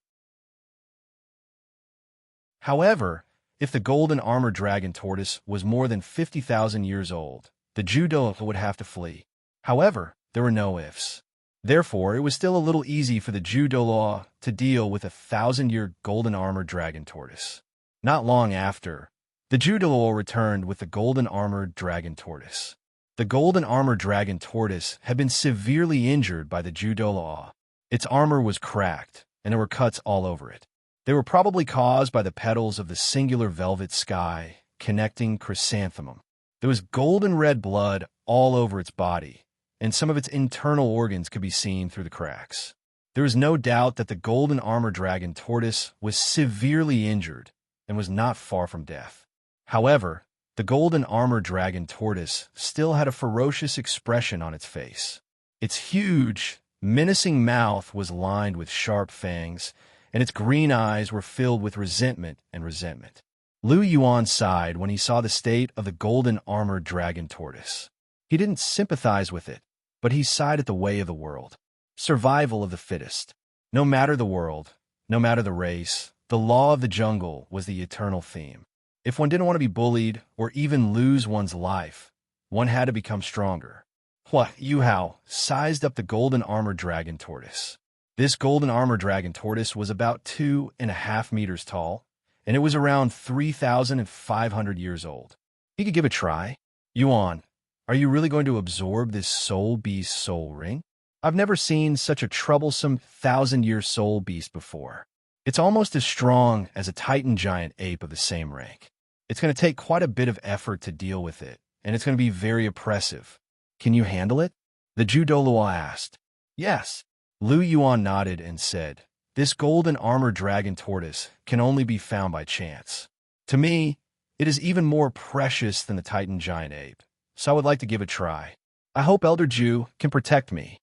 However, if the Golden Armored Dragon Tortoise was more than 50,000 years old, the Jew Douluo would have to flee. However, there were no ifs. Therefore, it was still a little easy for the Jew Douluo to deal with a 1,000-year Golden Armored Dragon Tortoise. Not long after, the Jew Douluo returned with the Golden Armored Dragon Tortoise. The Golden Armored Dragon Tortoise had been severely injured by the Jew Douluo. Its armor was cracked, and there were cuts all over it. They were probably caused by the petals of the singular velvet sky connecting chrysanthemum. There was golden red blood all over its body, and some of its internal organs could be seen through the cracks. There was no doubt that the Golden Armored Dragon Tortoise was severely injured and was not far from death. However, the Golden Armored Dragon Tortoise still had a ferocious expression on its face. Its huge, menacing mouth was lined with sharp fangs, and its green eyes were filled with resentment. Lu Yuan sighed when he saw the state of the golden-armored dragon tortoise. He didn't sympathize with it, but he sighed at the way of the world. Survival of the fittest. No matter the world, no matter the race, the law of the jungle was the eternal theme. If one didn't want to be bullied or even lose one's life, one had to become stronger. Hua Yuhao sized up the golden-armored dragon tortoise. This golden-armored dragon tortoise was about 2.5 meters tall, and it was around 3,500 years old. He could give a try. Yuan, are you really going to absorb this soul beast soul ring? I've never seen such a troublesome 1,000-year soul beast before. It's almost as strong as a titan giant ape of the same rank. It's going to take quite a bit of effort to deal with it, and it's going to be very oppressive. Can you handle it? The Douluo asked. Yes. Lu Yuan nodded and said, this golden-armored dragon tortoise can only be found by chance. To me, it is even more precious than the titan giant ape, so I would like to give it a try. I hope Elder Ju can protect me.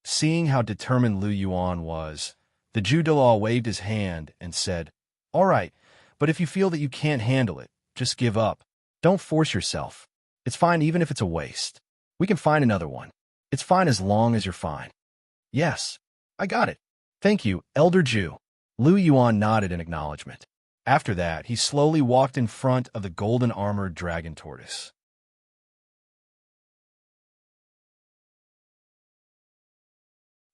Seeing how determined Lu Yuan was, the Douluo waved his hand and said, all right, but if you feel that you can't handle it, just give up. Don't force yourself. It's fine even if it's a waste. We can find another one. It's fine as long as you're fine. Yes, I got it. Thank you, Elder Ju. Lu Yuan nodded in acknowledgement. After that, he slowly walked in front of the golden-armored dragon tortoise.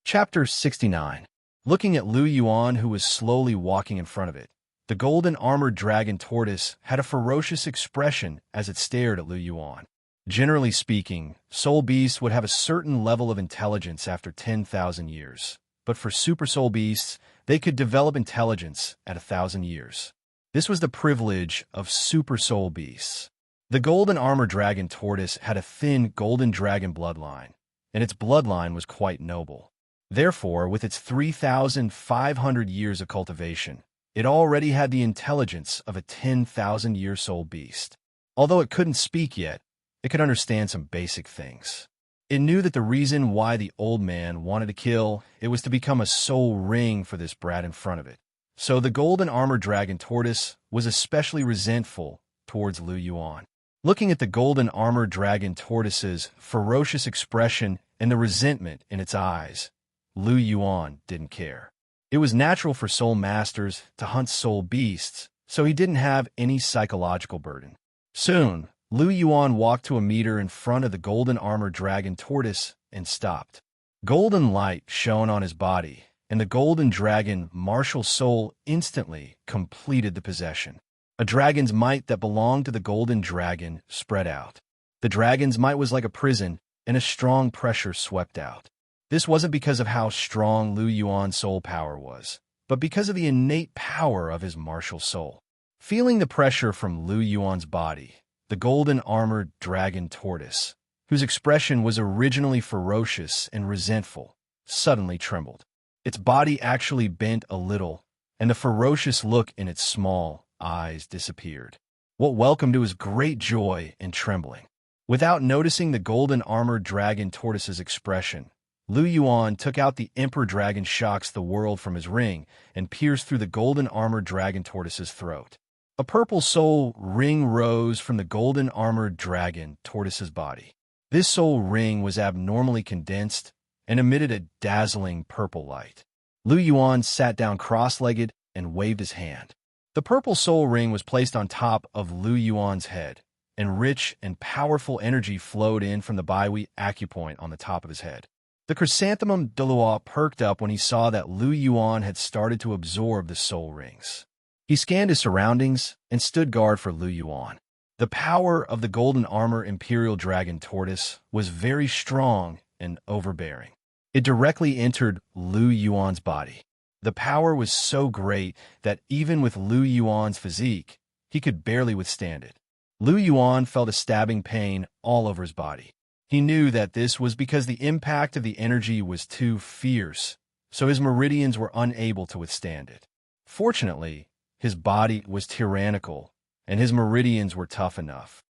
Chapter 69. Looking at Lu Yuan, who was slowly walking in front of it, the golden-armored dragon tortoise had a ferocious expression as it stared at Lu Yuan. Generally speaking, soul beasts would have a certain level of intelligence after 10,000 years. But for super soul beasts, they could develop intelligence at 1,000 years. This was the privilege of super soul beasts. The golden-armored dragon tortoise had a thin golden dragon bloodline, and its bloodline was quite noble. Therefore, with its 3,500 years of cultivation, it already had the intelligence of a 10,000-year soul beast. Although it couldn't speak yet, it could understand some basic things. It knew that the reason why the old man wanted to kill it was to become a soul ring for this brat in front of it. So the golden-armored dragon tortoise was especially resentful towards Lu Yuan. Looking at the golden-armored dragon tortoise's ferocious expression and the resentment in its eyes, Lu Yuan didn't care. It was natural for soul masters to hunt soul beasts, so he didn't have any psychological burden. Soon, Lu Yuan walked to a meter in front of the golden-armored dragon tortoise and stopped. Golden light shone on his body, and the golden dragon martial soul instantly completed the possession. A dragon's might that belonged to the golden dragon spread out. The dragon's might was like a prison, and a strong pressure swept out. This wasn't because of how strong Lu Yuan's soul power was, but because of the innate power of his martial soul. Feeling the pressure from Lu Yuan's body, the golden-armored dragon tortoise, whose expression was originally ferocious and resentful, suddenly trembled. Its body actually bent a little, and the ferocious look in its small eyes disappeared. What welcomed to his great joy and trembling. Without noticing the golden-armored dragon tortoise's expression, Lu Yuan took out the Emperor Dragon Shocks the World from his ring and pierced through the golden-armored dragon tortoise's throat. A purple soul ring rose from the golden-armored dragon tortoise's body. This soul ring was abnormally condensed and emitted a dazzling purple light. Lu Yuan sat down cross-legged and waved his hand. The purple soul ring was placed on top of Lu Yuan's head, and rich and powerful energy flowed in from the Baihui acupoint on the top of his head. The chrysanthemum Douluo perked up when he saw that Lu Yuan had started to absorb the soul rings. He scanned his surroundings and stood guard for Lu Yuan. The power of the golden armor Imperial Dragon Tortoise was very strong and overbearing. It directly entered Lu Yuan's body. The power was so great that even with Lu Yuan's physique, he could barely withstand it. Lu Yuan felt a stabbing pain all over his body. He knew that this was because the impact of the energy was too fierce, so his meridians were unable to withstand it. Fortunately, his body was tyrannical, and his meridians were tough enough.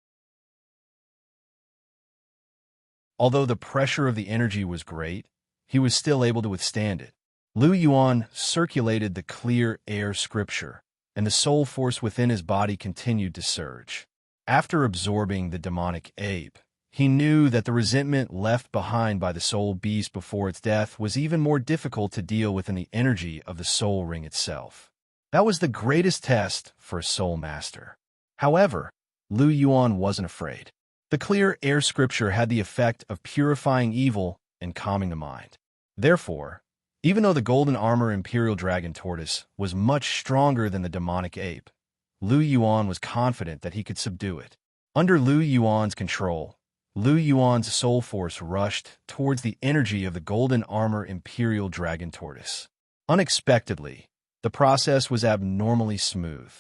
Although the pressure of the energy was great, he was still able to withstand it. Lu Yuan circulated the clear air scripture, and the soul force within his body continued to surge. After absorbing the demonic ape, he knew that the resentment left behind by the soul beast before its death was even more difficult to deal with than the energy of the soul ring itself. That was the greatest test for a soul master. However, Lu Yuan wasn't afraid. The clear air scripture had the effect of purifying evil and calming the mind. Therefore, even though the golden armor Imperial Dragon Tortoise was much stronger than the demonic ape, Lu Yuan was confident that he could subdue it. Under Lu Yuan's control, Lu Yuan's soul force rushed towards the energy of the golden armor Imperial Dragon Tortoise. Unexpectedly, the process was abnormally smooth.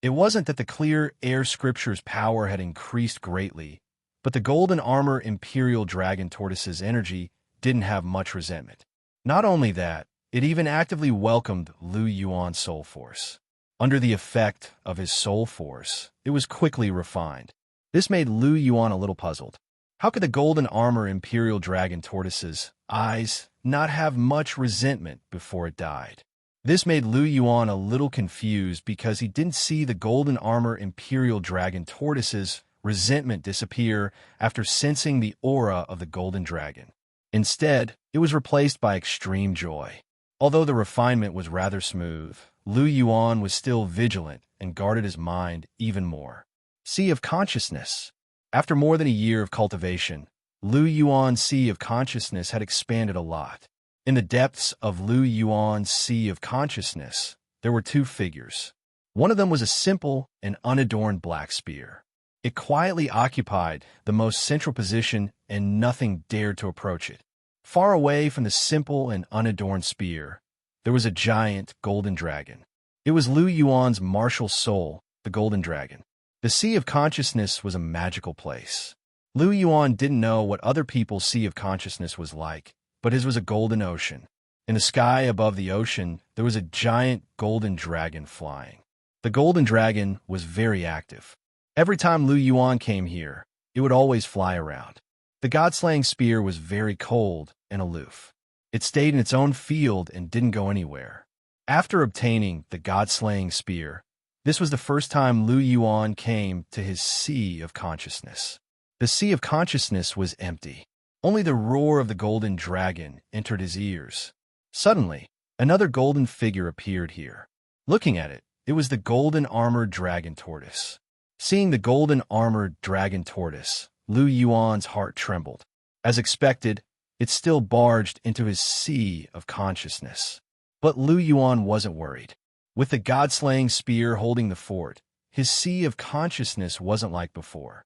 It wasn't that the clear air scripture's power had increased greatly, but the golden armor Imperial Dragon Tortoise's energy didn't have much resentment. Not only that, it even actively welcomed Lu Yuan's soul force. Under the effect of his soul force, it was quickly refined. This made Lu Yuan a little puzzled. How could the golden armor Imperial Dragon Tortoise's eyes not have much resentment before it died? This made Lu Yuan a little confused because he didn't see the golden armor Imperial Dragon Tortoise's resentment disappear after sensing the aura of the golden dragon. Instead, it was replaced by extreme joy. Although the refinement was rather smooth, Lu Yuan was still vigilant and guarded his mind even more. Sea of Consciousness. After more than a year of cultivation, Lu Yuan's Sea of Consciousness had expanded a lot. In the depths of Lu Yuan's Sea of Consciousness, there were two figures. One of them was a simple and unadorned black spear. It quietly occupied the most central position, and nothing dared to approach it. Far away from the simple and unadorned spear, there was a giant golden dragon. It was Lu Yuan's martial soul, the golden dragon. The Sea of Consciousness was a magical place. Lu Yuan didn't know what other people's Sea of Consciousness was like, but his was a golden ocean. In the sky above the ocean, there was a giant golden dragon flying. The golden dragon was very active. Every time Lu Yuan came here, it would always fly around. The god-slaying spear was very cold and aloof. It stayed in its own field and didn't go anywhere. After obtaining the god-slaying spear, this was the first time Lu Yuan came to his Sea of Consciousness. The Sea of Consciousness was empty. Only the roar of the golden dragon entered his ears. Suddenly, another golden figure appeared here. Looking at it, it was the golden armored dragon tortoise. Seeing the golden armored dragon tortoise, Lu Yuan's heart trembled. As expected, it still barged into his Sea of Consciousness. But Lu Yuan wasn't worried. With the god-slaying spear holding the fort, his Sea of Consciousness wasn't like before.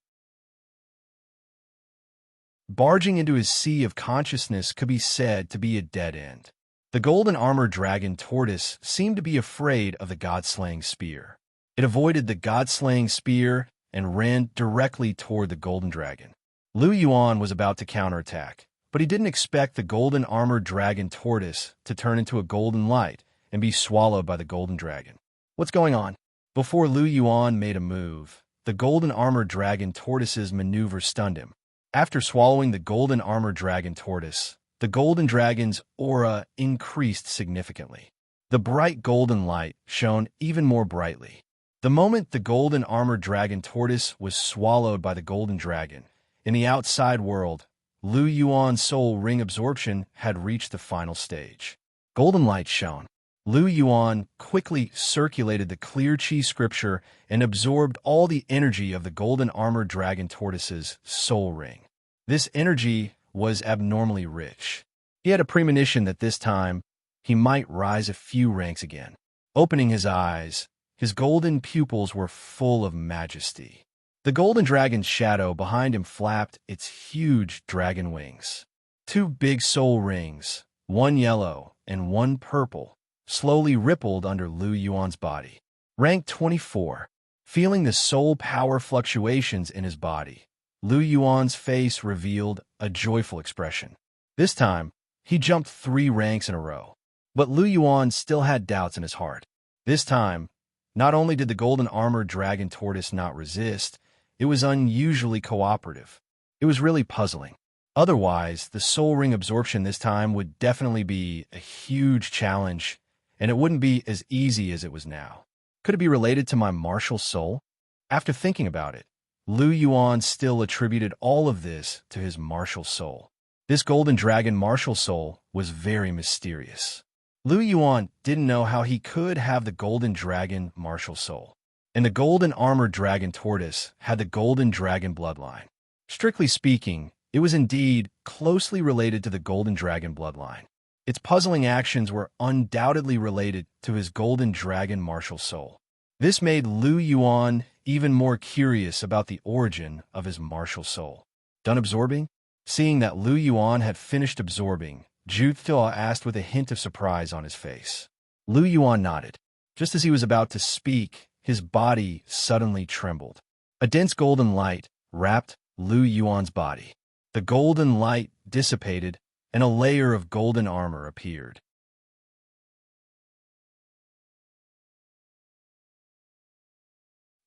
Barging into his Sea of Consciousness could be said to be a dead end. The golden armored dragon tortoise seemed to be afraid of the god-slaying spear. It avoided the god-slaying spear and ran directly toward the golden dragon. Lu Yuan was about to counterattack, but he didn't expect the golden armored dragon tortoise to turn into a golden light and be swallowed by the golden dragon. What's going on? Before Lu Yuan made a move, the golden armored dragon tortoise's maneuver stunned him. After swallowing the golden armored dragon tortoise, the golden dragon's aura increased significantly. The bright golden light shone even more brightly. The moment the golden armored dragon tortoise was swallowed by the golden dragon, in the outside world, Lu Yuan's soul ring absorption had reached the final stage. Golden light shone. Lu Yuan quickly circulated the clear chi scripture and absorbed all the energy of the golden armored dragon tortoise's soul ring. This energy was abnormally rich. He had a premonition that this time he might rise a few ranks again. Opening his eyes, his golden pupils were full of majesty. The golden dragon's shadow behind him flapped its huge dragon wings. Two big soul rings, one yellow and one purple, slowly rippled under Lu Yuan's body. Rank 24. Feeling the soul power fluctuations in his body, Lu Yuan's face revealed a joyful expression. This time, he jumped 3 ranks in a row. But Lu Yuan still had doubts in his heart. This time, not only did the golden armored dragon tortoise not resist, it was unusually cooperative. It was really puzzling. Otherwise, the soul ring absorption this time would definitely be a huge challenge, and it wouldn't be as easy as it was now. Could it be related to my martial soul? After thinking about it, Lu Yuan still attributed all of this to his martial soul. This golden dragon martial soul was very mysterious. Lu Yuan didn't know how he could have the golden dragon martial soul. And the golden armored dragon tortoise had the golden dragon bloodline. Strictly speaking, it was indeed closely related to the golden dragon bloodline. Its puzzling actions were undoubtedly related to his golden dragon martial soul. This made Lu Yuan even more curious about the origin of his martial soul. Done absorbing? Seeing that Lu Yuan had finished absorbing, Zhu Thua asked with a hint of surprise on his face. Lu Yuan nodded. Just as he was about to speak, his body suddenly trembled. A dense golden light wrapped Lu Yuan's body. The golden light dissipated, and a layer of golden armor appeared.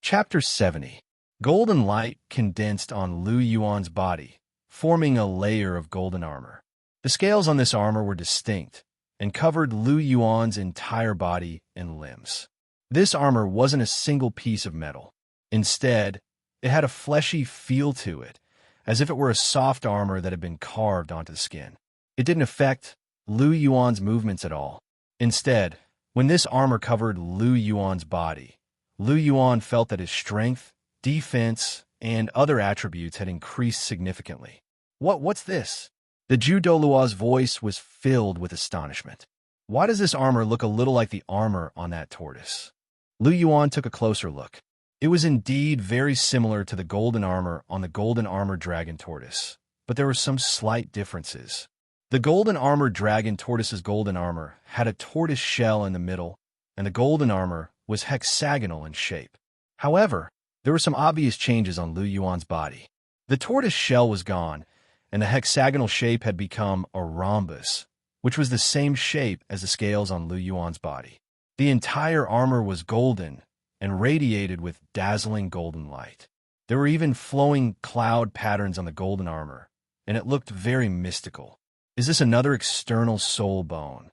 Chapter 70. Golden light condensed on Lu Yuan's body, forming a layer of golden armor. The scales on this armor were distinct and covered Lu Yuan's entire body and limbs. This armor wasn't a single piece of metal. Instead, it had a fleshy feel to it, as if it were a soft armor that had been carved onto the skin. It didn't affect Lu Yuan's movements at all. Instead, when this armor covered Lu Yuan's body, Lu Yuan felt that his strength, defense, and other attributes had increased significantly. What's this? The Jew Douluo's voice was filled with astonishment. Why does this armor look a little like the armor on that tortoise? Lu Yuan took a closer look. It was indeed very similar to the golden armor on the golden armored dragon tortoise, but there were some slight differences. The golden armored dragon tortoise's golden armor had a tortoise shell in the middle, and the golden armor was hexagonal in shape. However, there were some obvious changes on Lu Yuan's body. The tortoise shell was gone, and the hexagonal shape had become a rhombus, which was the same shape as the scales on Lu Yuan's body. The entire armor was golden and radiated with dazzling golden light. There were even flowing cloud patterns on the golden armor, and it looked very mystical. Is this another external soul bone?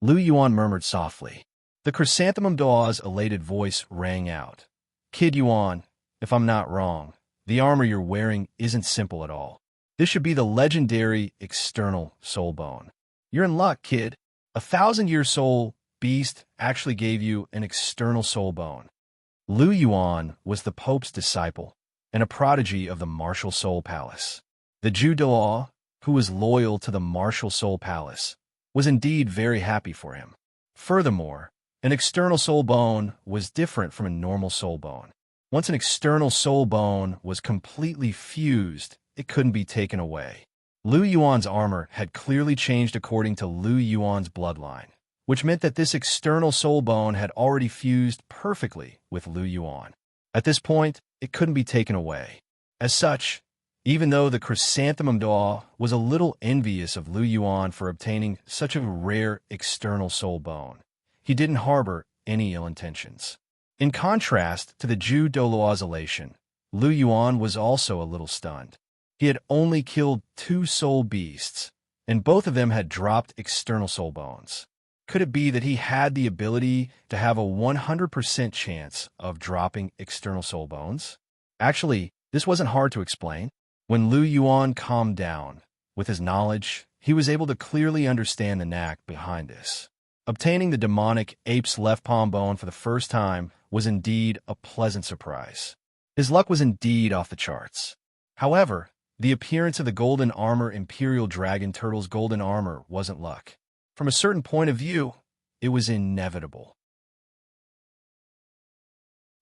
Lu Yuan murmured softly. The chrysanthemum doa's elated voice rang out. Kid Yuan, if I'm not wrong, the armor you're wearing isn't simple at all. This should be the legendary external soul bone. You're in luck, kid. 1,000-year soul beast actually gave you an external soul bone. Lu Yuan was the Pope's disciple and a prodigy of the Martial Soul Palace. The Jew Douluo, who was loyal to the Martial Soul Palace, was indeed very happy for him. Furthermore, an external soul bone was different from a normal soul bone. Once an external soul bone was completely fused, it couldn't be taken away. Lu Yuan's armor had clearly changed according to Lu Yuan's bloodline, which meant that this external soul bone had already fused perfectly with Lu Yuan. At this point, it couldn't be taken away. As such, even though the chrysanthemum doa was a little envious of Lu Yuan for obtaining such a rare external soul bone, he didn't harbor any ill intentions. In contrast to the Jew Douluo's elation, Lu Yuan was also a little stunned. He had only killed 2 soul beasts, and both of them had dropped external soul bones. Could it be that he had the ability to have a 100% chance of dropping external soul bones? Actually, this wasn't hard to explain. When Lu Yuan calmed down, with his knowledge, he was able to clearly understand the knack behind this. Obtaining the demonic ape's left palm bone for the first time was indeed a pleasant surprise. His luck was indeed off the charts. However, the appearance of the golden armor Imperial Dragon Turtle's golden armor wasn't luck. From a certain point of view, it was inevitable.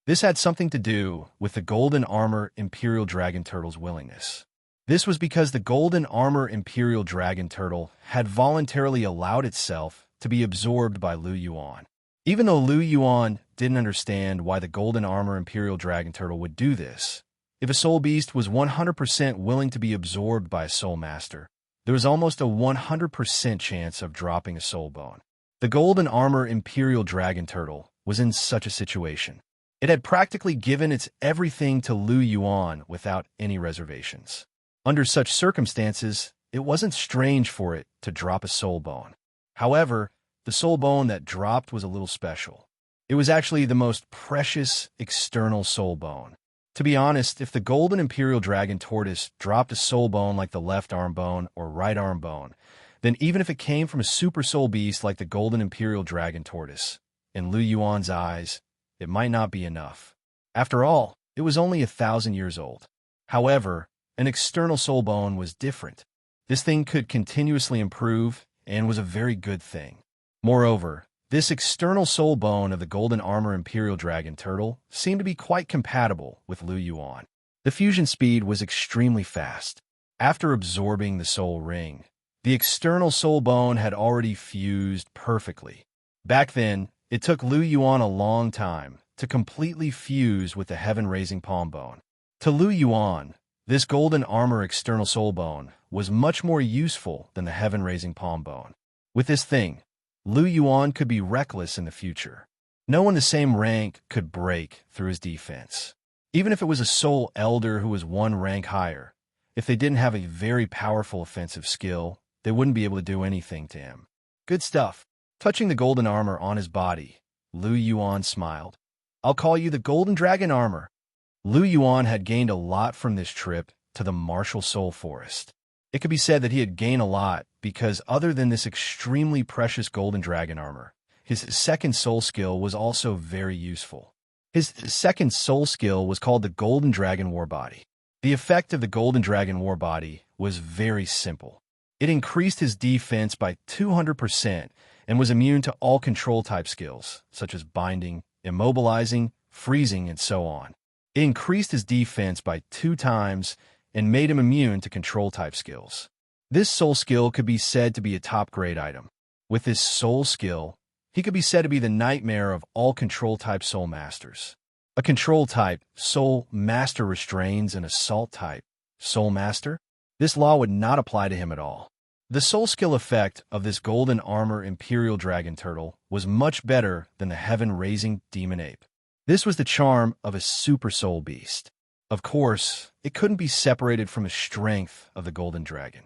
This had something to do with the golden armor Imperial Dragon Turtle's willingness. This was because the golden armor Imperial Dragon Turtle had voluntarily allowed itself to be absorbed by Lu Yuan. Even though Lu Yuan didn't understand why the golden armor Imperial Dragon Turtle would do this, if a soul beast was 100% willing to be absorbed by a soul master, there was almost a 100% chance of dropping a soul bone. The golden armor Imperial Dragon Turtle was in such a situation. It had practically given its everything to Lu Yuan without any reservations. Under such circumstances, it wasn't strange for it to drop a soul bone. However, the soul bone that dropped was a little special. It was actually the most precious external soul bone. To be honest, if the golden imperial dragon tortoise dropped a soul bone like the left arm bone or right arm bone, then even if it came from a super soul beast like the golden imperial dragon tortoise, in Lu Yuan's eyes, it might not be enough. After all, it was only 1,000 years old. However, an external soul bone was different. This thing could continuously improve and was a very good thing. Moreover, this external soul bone of the golden armor imperial dragon turtle seemed to be quite compatible with Lu Yuan. The fusion speed was extremely fast. After absorbing the soul ring, the external soul bone had already fused perfectly. Back then, it took Lu Yuan a long time to completely fuse with the heaven-raising palm bone. To Lu Yuan, this golden armor external soul bone was much more useful than the heaven-raising palm bone. With this thing, Lu Yuan could be reckless in the future. No one the same rank could break through his defense. Even if it was a soul elder who was one rank higher, if they didn't have a very powerful offensive skill, they wouldn't be able to do anything to him. Good stuff. Touching the golden armor on his body, Lu Yuan smiled. I'll call you the golden dragon armor. Lu Yuan had gained a lot from this trip to the martial soul forest. It could be said that he had gained a lot because other than this extremely precious golden dragon armor, his second soul skill was also very useful. His second soul skill was called the Golden Dragon War Body. The effect of the Golden Dragon War Body was very simple. It increased his defense by 200% and was immune to all control-type skills, such as binding, immobilizing, freezing, and so on. It increased his defense by 2 times and made him immune to control-type skills. This soul skill could be said to be a top-grade item. With this soul skill, he could be said to be the nightmare of all control-type soul masters. A control-type soul master restrains an assault-type soul master. This law would not apply to him at all. The soul skill effect of this golden armor imperial dragon turtle was much better than the heaven-raising demon ape. This was the charm of a super soul beast. Of course, it couldn't be separated from the strength of the golden dragon.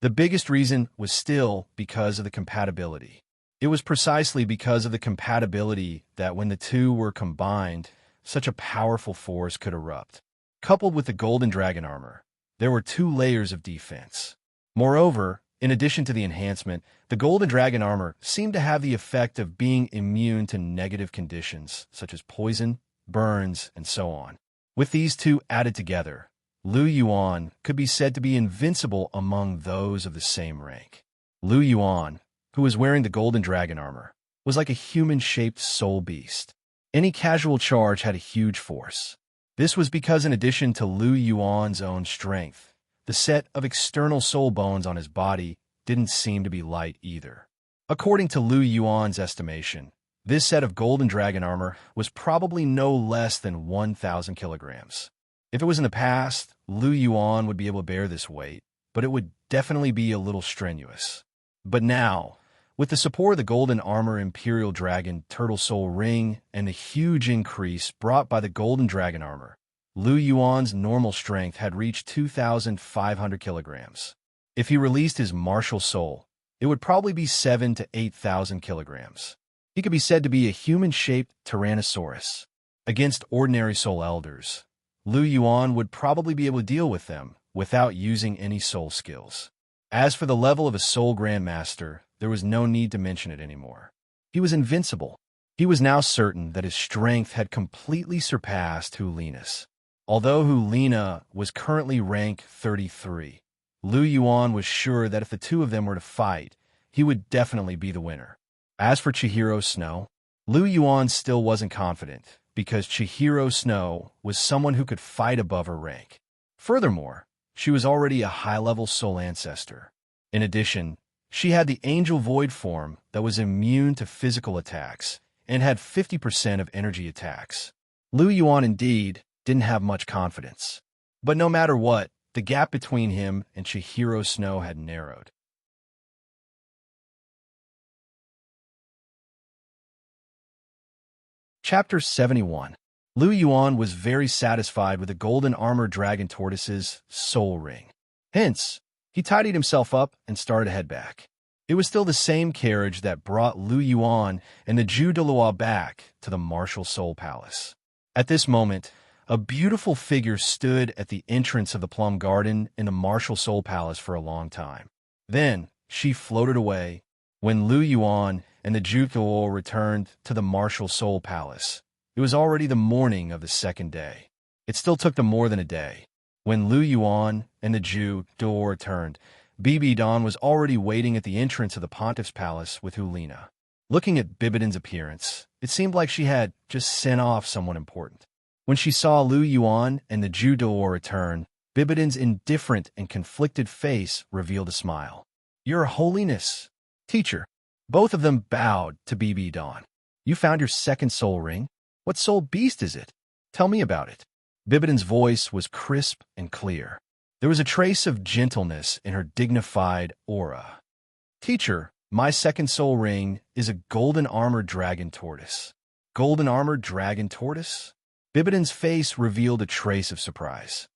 The biggest reason was still because of the compatibility. It was precisely because of the compatibility that when the two were combined, such a powerful force could erupt. Coupled with the golden dragon armor, there were 2 layers of defense. Moreover, in addition to the enhancement, the golden dragon armor seemed to have the effect of being immune to negative conditions, such as poison, burns, and so on. With these 2 added together, Lu Yuan could be said to be invincible among those of the same rank. Lu Yuan, who was wearing the golden dragon armor, was like a human-shaped soul beast. Any casual charge had a huge force. This was because in addition to Lu Yuan's own strength, the set of external soul bones on his body didn't seem to be light either. According to Lu Yuan's estimation, this set of golden dragon armor was probably no less than 1,000 kilograms. If it was in the past, Lu Yuan would be able to bear this weight, but it would definitely be a little strenuous. But now, with the support of the golden armor imperial dragon turtle soul ring and the huge increase brought by the golden dragon armor, Lu Yuan's normal strength had reached 2,500 kilograms. If he released his martial soul, it would probably be 7,000 to 8,000 kilograms. He could be said to be a human-shaped Tyrannosaurus. Against ordinary soul elders, Lu Yuan would probably be able to deal with them without using any soul skills. As for the level of a soul grandmaster, there was no need to mention it anymore. He was invincible. He was now certain that his strength had completely surpassed Hulina's. Although Hulina was currently rank 33, Lu Yuan was sure that if the 2 of them were to fight, he would definitely be the winner. As for Chihiro Snow, Lu Yuan still wasn't confident because Chihiro Snow was someone who could fight above her rank. Furthermore, she was already a high-level soul ancestor. In addition, she had the Angel Void form that was immune to physical attacks and had 50% of energy attacks. Lu Yuan indeed didn't have much confidence. But no matter what, the gap between him and Chihiro Snow had narrowed. Chapter 71. Lu Yuan was very satisfied with the golden armored dragon tortoise's soul ring. Hence, he tidied himself up and started to head back. It was still the same carriage that brought Lu Yuan and the Jew Douluo back to the martial soul palace. At this moment, a beautiful figure stood at the entrance of the plum garden in the martial soul palace for a long time. Then, she floated away. When Lu Yuan and the Jew Douluo returned to the martial soul palace, it was already the morning of the second day. It still took them more than a day. When Lu Yuan and the Jew Douluo returned, Bibidon was already waiting at the entrance of the pontiff's palace with Hulina. Looking at Bibidon's appearance, it seemed like she had just sent off someone important. When she saw Lu Yuan and the Jew Douluo return, Bibidon's indifferent and conflicted face revealed a smile. "Your Holiness, teacher." Both of them bowed to Bibidon. "You found your second soul ring? What soul beast is it? Tell me about it." Bibidon's voice was crisp and clear. There was a trace of gentleness in her dignified aura. "Teacher, my second soul ring is a golden armored dragon tortoise." "Golden armored dragon tortoise?" Bibidon's face revealed a trace of surprise.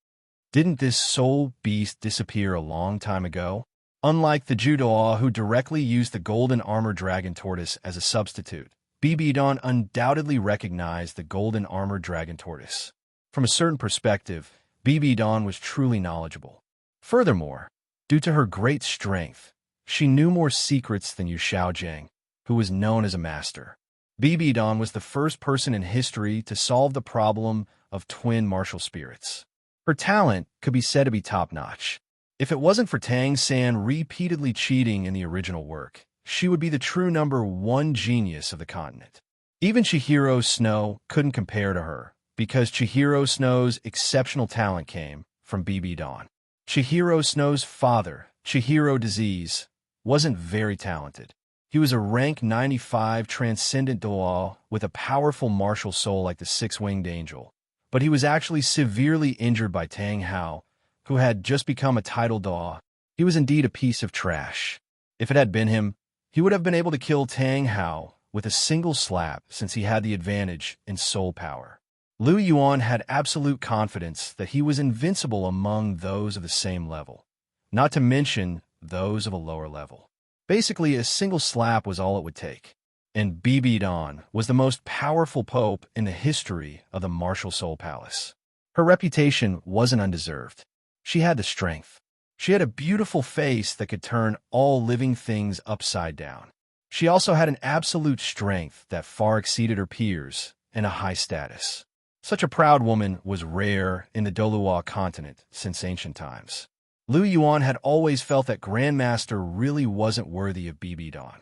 Didn't this soul beast disappear a long time ago? Unlike the Jew Douluo who directly used the golden armored dragon tortoise as a substitute, Bibidon undoubtedly recognized the golden armored dragon tortoise. From a certain perspective, Bibidon was truly knowledgeable. Furthermore, due to her great strength, she knew more secrets than Yu Xiaojing, who was known as a master. Bibidon was the first person in history to solve the problem of twin martial spirits. Her talent could be said to be top-notch. If it wasn't for Tang San repeatedly cheating in the original work, she would be the true #1 genius of the continent. Even Chihiro Snow couldn't compare to her, because Chihiro Snow's exceptional talent came from Bibidon. Chihiro Snow's father, Chihiro Disease, wasn't very talented. He was a rank 95 transcendent Douluo with a powerful martial soul like the six-winged angel, but he was actually severely injured by Tang Hao, who had just become a title Douluo. He was indeed a piece of trash. If it had been him, he would have been able to kill Tang Hao with a single slap since he had the advantage in soul power. Lu Yuan had absolute confidence that he was invincible among those of the same level, not to mention those of a lower level. Basically, a single slap was all it would take. And Bibidon was the most powerful pope in the history of the martial soul palace. Her reputation wasn't undeserved. She had the strength. She had a beautiful face that could turn all living things upside down. She also had an absolute strength that far exceeded her peers and a high status. Such a proud woman was rare in the Douluo continent since ancient times. Lu Yuan had always felt that Grandmaster really wasn't worthy of Bibidon.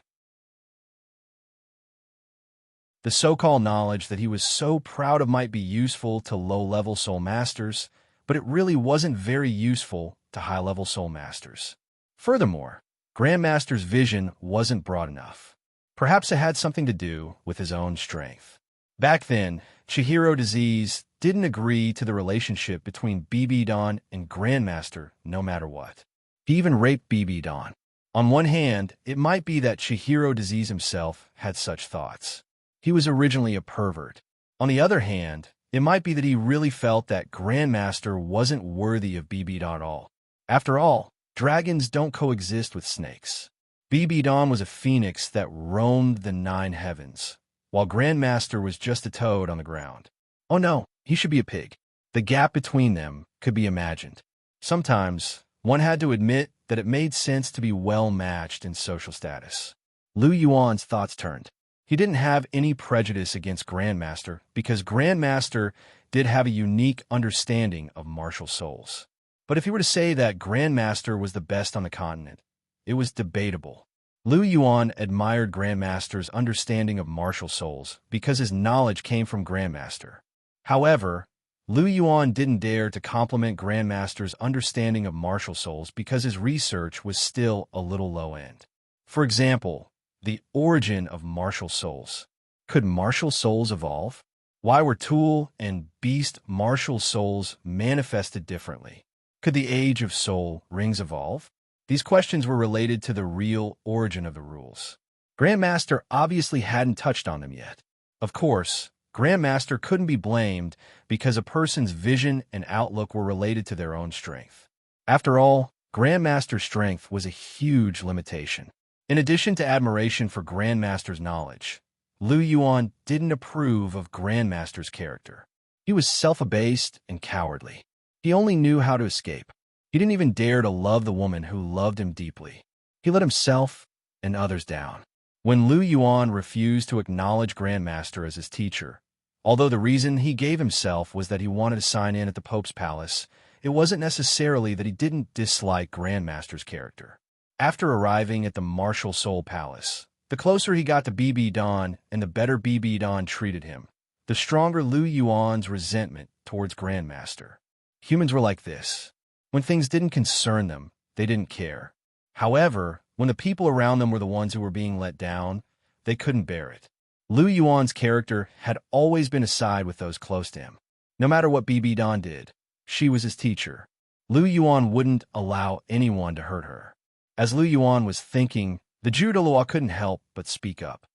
The so-called knowledge that he was so proud of might be useful to low-level soul masters, but it really wasn't very useful to high-level soul masters. Furthermore, Grandmaster's vision wasn't broad enough. Perhaps it had something to do with his own strength. Back then, Chihiro Disease didn't agree to the relationship between Bibidon and Grandmaster no matter what. He even raped Bibidon. On one hand, it might be that Chihiro Disease himself had such thoughts. He was originally a pervert. On the other hand, it might be that he really felt that Grandmaster wasn't worthy of Bibidon at all. After all, dragons don't coexist with snakes. Bibidon was a phoenix that roamed the 9 heavens, while Grandmaster was just a toad on the ground. Oh no, he should be a pig. The gap between them could be imagined. Sometimes, one had to admit that it made sense to be well-matched in social status. Lu Yuan's thoughts turned. He didn't have any prejudice against Grandmaster because Grandmaster did have a unique understanding of martial souls. But if he were to say that Grandmaster was the best on the continent, it was debatable. Lu Yuan admired Grandmaster's understanding of martial souls because his knowledge came from Grandmaster. However, Lu Yuan didn't dare to compliment Grandmaster's understanding of martial souls because his research was still a little low-end. For example, the origin of martial souls. Could martial souls evolve? Why were tool and beast martial souls manifested differently? Could the age of soul rings evolve? These questions were related to the real origin of the rules. Grandmaster obviously hadn't touched on them yet. Of course, Grandmaster couldn't be blamed because a person's vision and outlook were related to their own strength. After all, Grandmaster's strength was a huge limitation. In addition to admiration for Grandmaster's knowledge, Lu Yuan didn't approve of Grandmaster's character. He was self-abased and cowardly. He only knew how to escape. He didn't even dare to love the woman who loved him deeply. He let himself and others down. When Lu Yuan refused to acknowledge Grandmaster as his teacher, although the reason he gave himself was that he wanted to sign in at the Pope's palace, it wasn't necessarily that he didn't dislike Grandmaster's character. After arriving at the Martial Soul Palace, the closer he got to BB Don and the better BB Don treated him, the stronger Lu Yuan's resentment towards Grandmaster. Humans were like this. When things didn't concern them, they didn't care. However, when the people around them were the ones who were being let down, they couldn't bear it. Lu Yuan's character had always been a side with those close to him. No matter what BB Don did, she was his teacher. Lu Yuan wouldn't allow anyone to hurt her. As Lu Yuan was thinking, the Douluo couldn't help but speak up.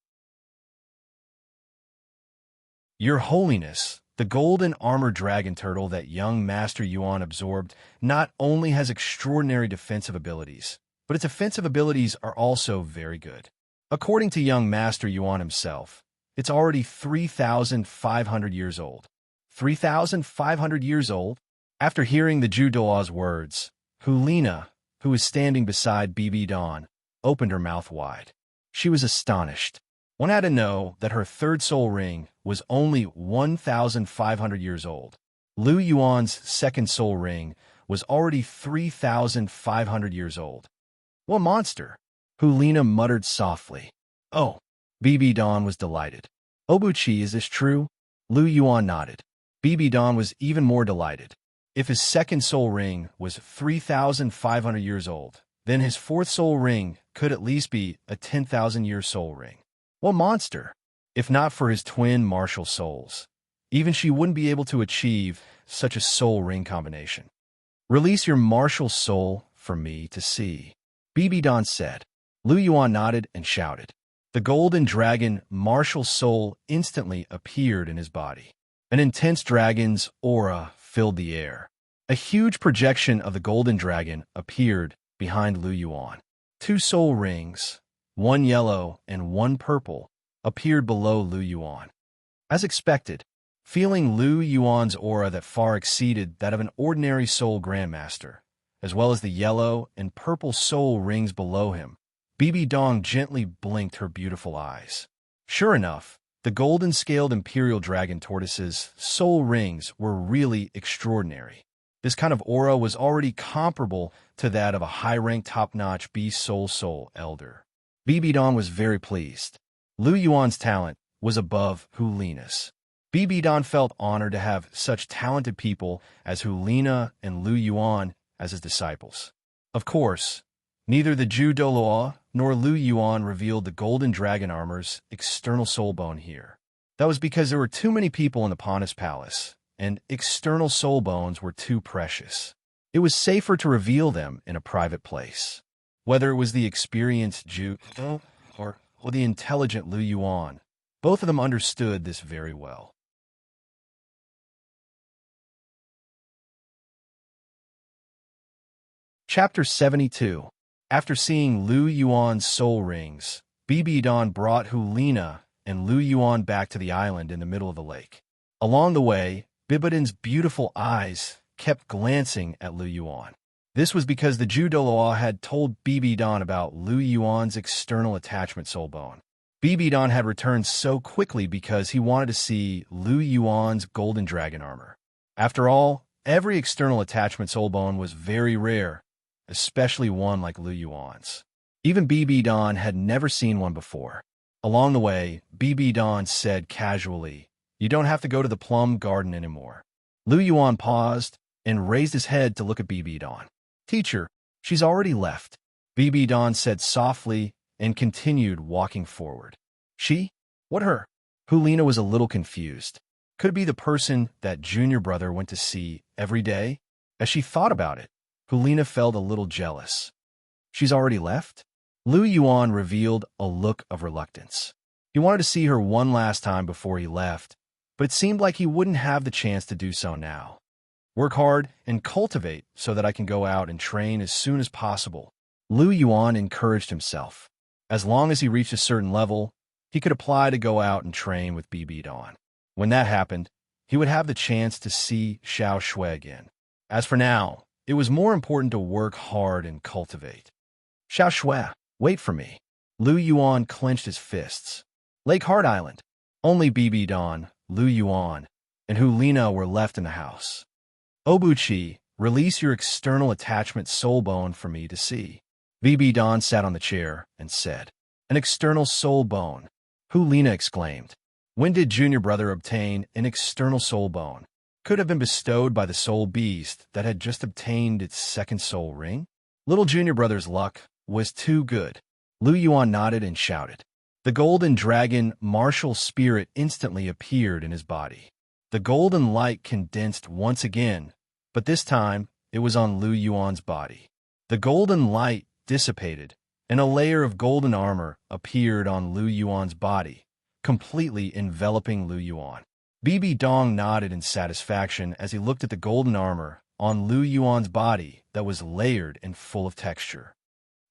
Your Holiness, the golden armored dragon turtle that young Master Yuan absorbed not only has extraordinary defensive abilities, but its offensive abilities are also very good. According to young Master Yuan himself, it's already 3,500 years old. 3,500 years old? After hearing the Douluo's words, Hulina, who was standing beside BB Don, opened her mouth wide. She was astonished. One had to know that her third soul ring was only 1,500 years old. Lu Yuan's second soul ring was already 3,500 years old. What monster? Hulina muttered softly. Oh, BB Don was delighted. Obuchi, is this true? Lu Yuan nodded. BB Don was even more delighted. If his second soul ring was 3,500 years old, then his fourth soul ring could at least be a 10,000-year soul ring. What monster? If not for his twin martial souls, even she wouldn't be able to achieve such a soul ring combination. Release your martial soul for me to see, BB Don said. Lu Yuan nodded and shouted. The golden dragon martial soul instantly appeared in his body. An intense dragon's aura filled the air. A huge projection of the golden dragon appeared behind Lu Yuan. Two soul rings, one yellow and one purple, appeared below Lu Yuan. As expected, feeling Lu Yuan's aura that far exceeded that of an ordinary soul grandmaster, as well as the yellow and purple soul rings below him, BB Dong gently blinked her beautiful eyes. Sure enough, the golden-scaled imperial dragon tortoise's soul rings were really extraordinary. This kind of aura was already comparable to that of a high-ranked top-notch beast soul elder. BB Dong was very pleased. Lu Yuan's talent was above Hulina's. BB Don felt honored to have such talented people as Hulina and Lu Yuan as his disciples. Of course, neither the Douluo nor Lu Yuan revealed the golden dragon armor's external soul bone here. That was because there were too many people in the Pontus Palace, and external soul bones were too precious. It was safer to reveal them in a private place. Whether it was the experienced Douluo or the intelligent Lu Yuan, both of them understood this very well. Chapter 72. After seeing Lu Yuan's soul rings, BB Don brought Hulina and Lu Yuan back to the island in the middle of the lake. Along the way, Bibidon's beautiful eyes kept glancing at Lu Yuan. This was because the Douluo had told BB Don about Lu Yuan's external attachment soul bone. BB Don had returned so quickly because he wanted to see Lu Yuan's golden dragon armor. After all, every external attachment soul bone was very rare, especially one like Lu Yuan's. Even BB Don had never seen one before. Along the way, BB Don said casually, "You don't have to go to the plum garden anymore." Lu Yuan paused and raised his head to look at BB Don. "Teacher, she's already left," BB Don said softly and continued walking forward. "She? What her?" Hulina was a little confused. Could it be the person that junior brother went to see every day? As she thought about it, Hulina felt a little jealous. She's already left? Lu Yuan revealed a look of reluctance. He wanted to see her one last time before he left, but it seemed like he wouldn't have the chance to do so now. Work hard and cultivate so that I can go out and train as soon as possible, Lu Yuan encouraged himself. As long as he reached a certain level, he could apply to go out and train with Bibi Dawn. When that happened, he would have the chance to see Xiao Shui again. As for now, it was more important to work hard and cultivate. Xiao Shui, wait for me. Lu Yuan clenched his fists. Lake Heart Island. Only Bibi Dawn, Lu Yuan, and Hulina were left in the house. Obuchi, release your external attachment soul bone for me to see. Bibi Dawn sat on the chair and said, An external soul bone. Hulina exclaimed. When did Junior Brother obtain an external soul bone? Could have been bestowed by the soul beast that had just obtained its second soul ring? Little Junior Brother's luck was too good. Lu Yuan nodded and shouted. The golden dragon martial spirit instantly appeared in his body. The golden light condensed once again, but this time it was on Lu Yuan's body. The golden light dissipated, and a layer of golden armor appeared on Lu Yuan's body, completely enveloping Lu Yuan. Bibi Dong nodded in satisfaction as he looked at the golden armor on Lu Yuan's body that was layered and full of texture.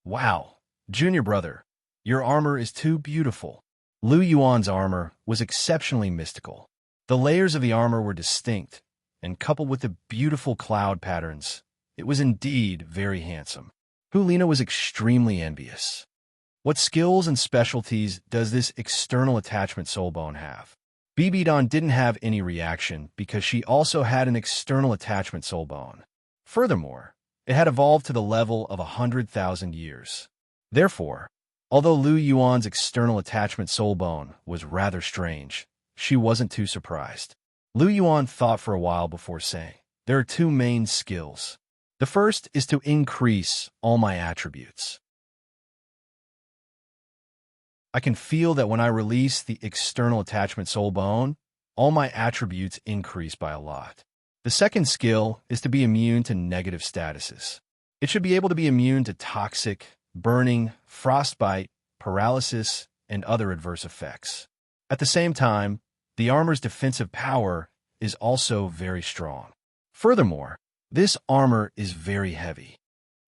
Wow, Junior Brother, your armor is too beautiful. Lu Yuan's armor was exceptionally mystical. The layers of the armor were distinct, and coupled with the beautiful cloud patterns, it was indeed very handsome. Hulina was extremely envious. What skills and specialties does this external attachment soul bone have? Bibi Dawn didn't have any reaction because she also had an external attachment soul bone. Furthermore, it had evolved to the level of 100,000 years. Therefore, although Lu Yuan's external attachment soul bone was rather strange, she wasn't too surprised. Lu Yuan thought for a while before saying, There are two main skills. The first is to increase all my attributes. I can feel that when I release the external attachment soul bone, all my attributes increase by a lot. The second skill is to be immune to negative statuses. It should be able to be immune to toxic, burning, frostbite, paralysis, and other adverse effects. At the same time, the armor's defensive power is also very strong. Furthermore, this armor is very heavy.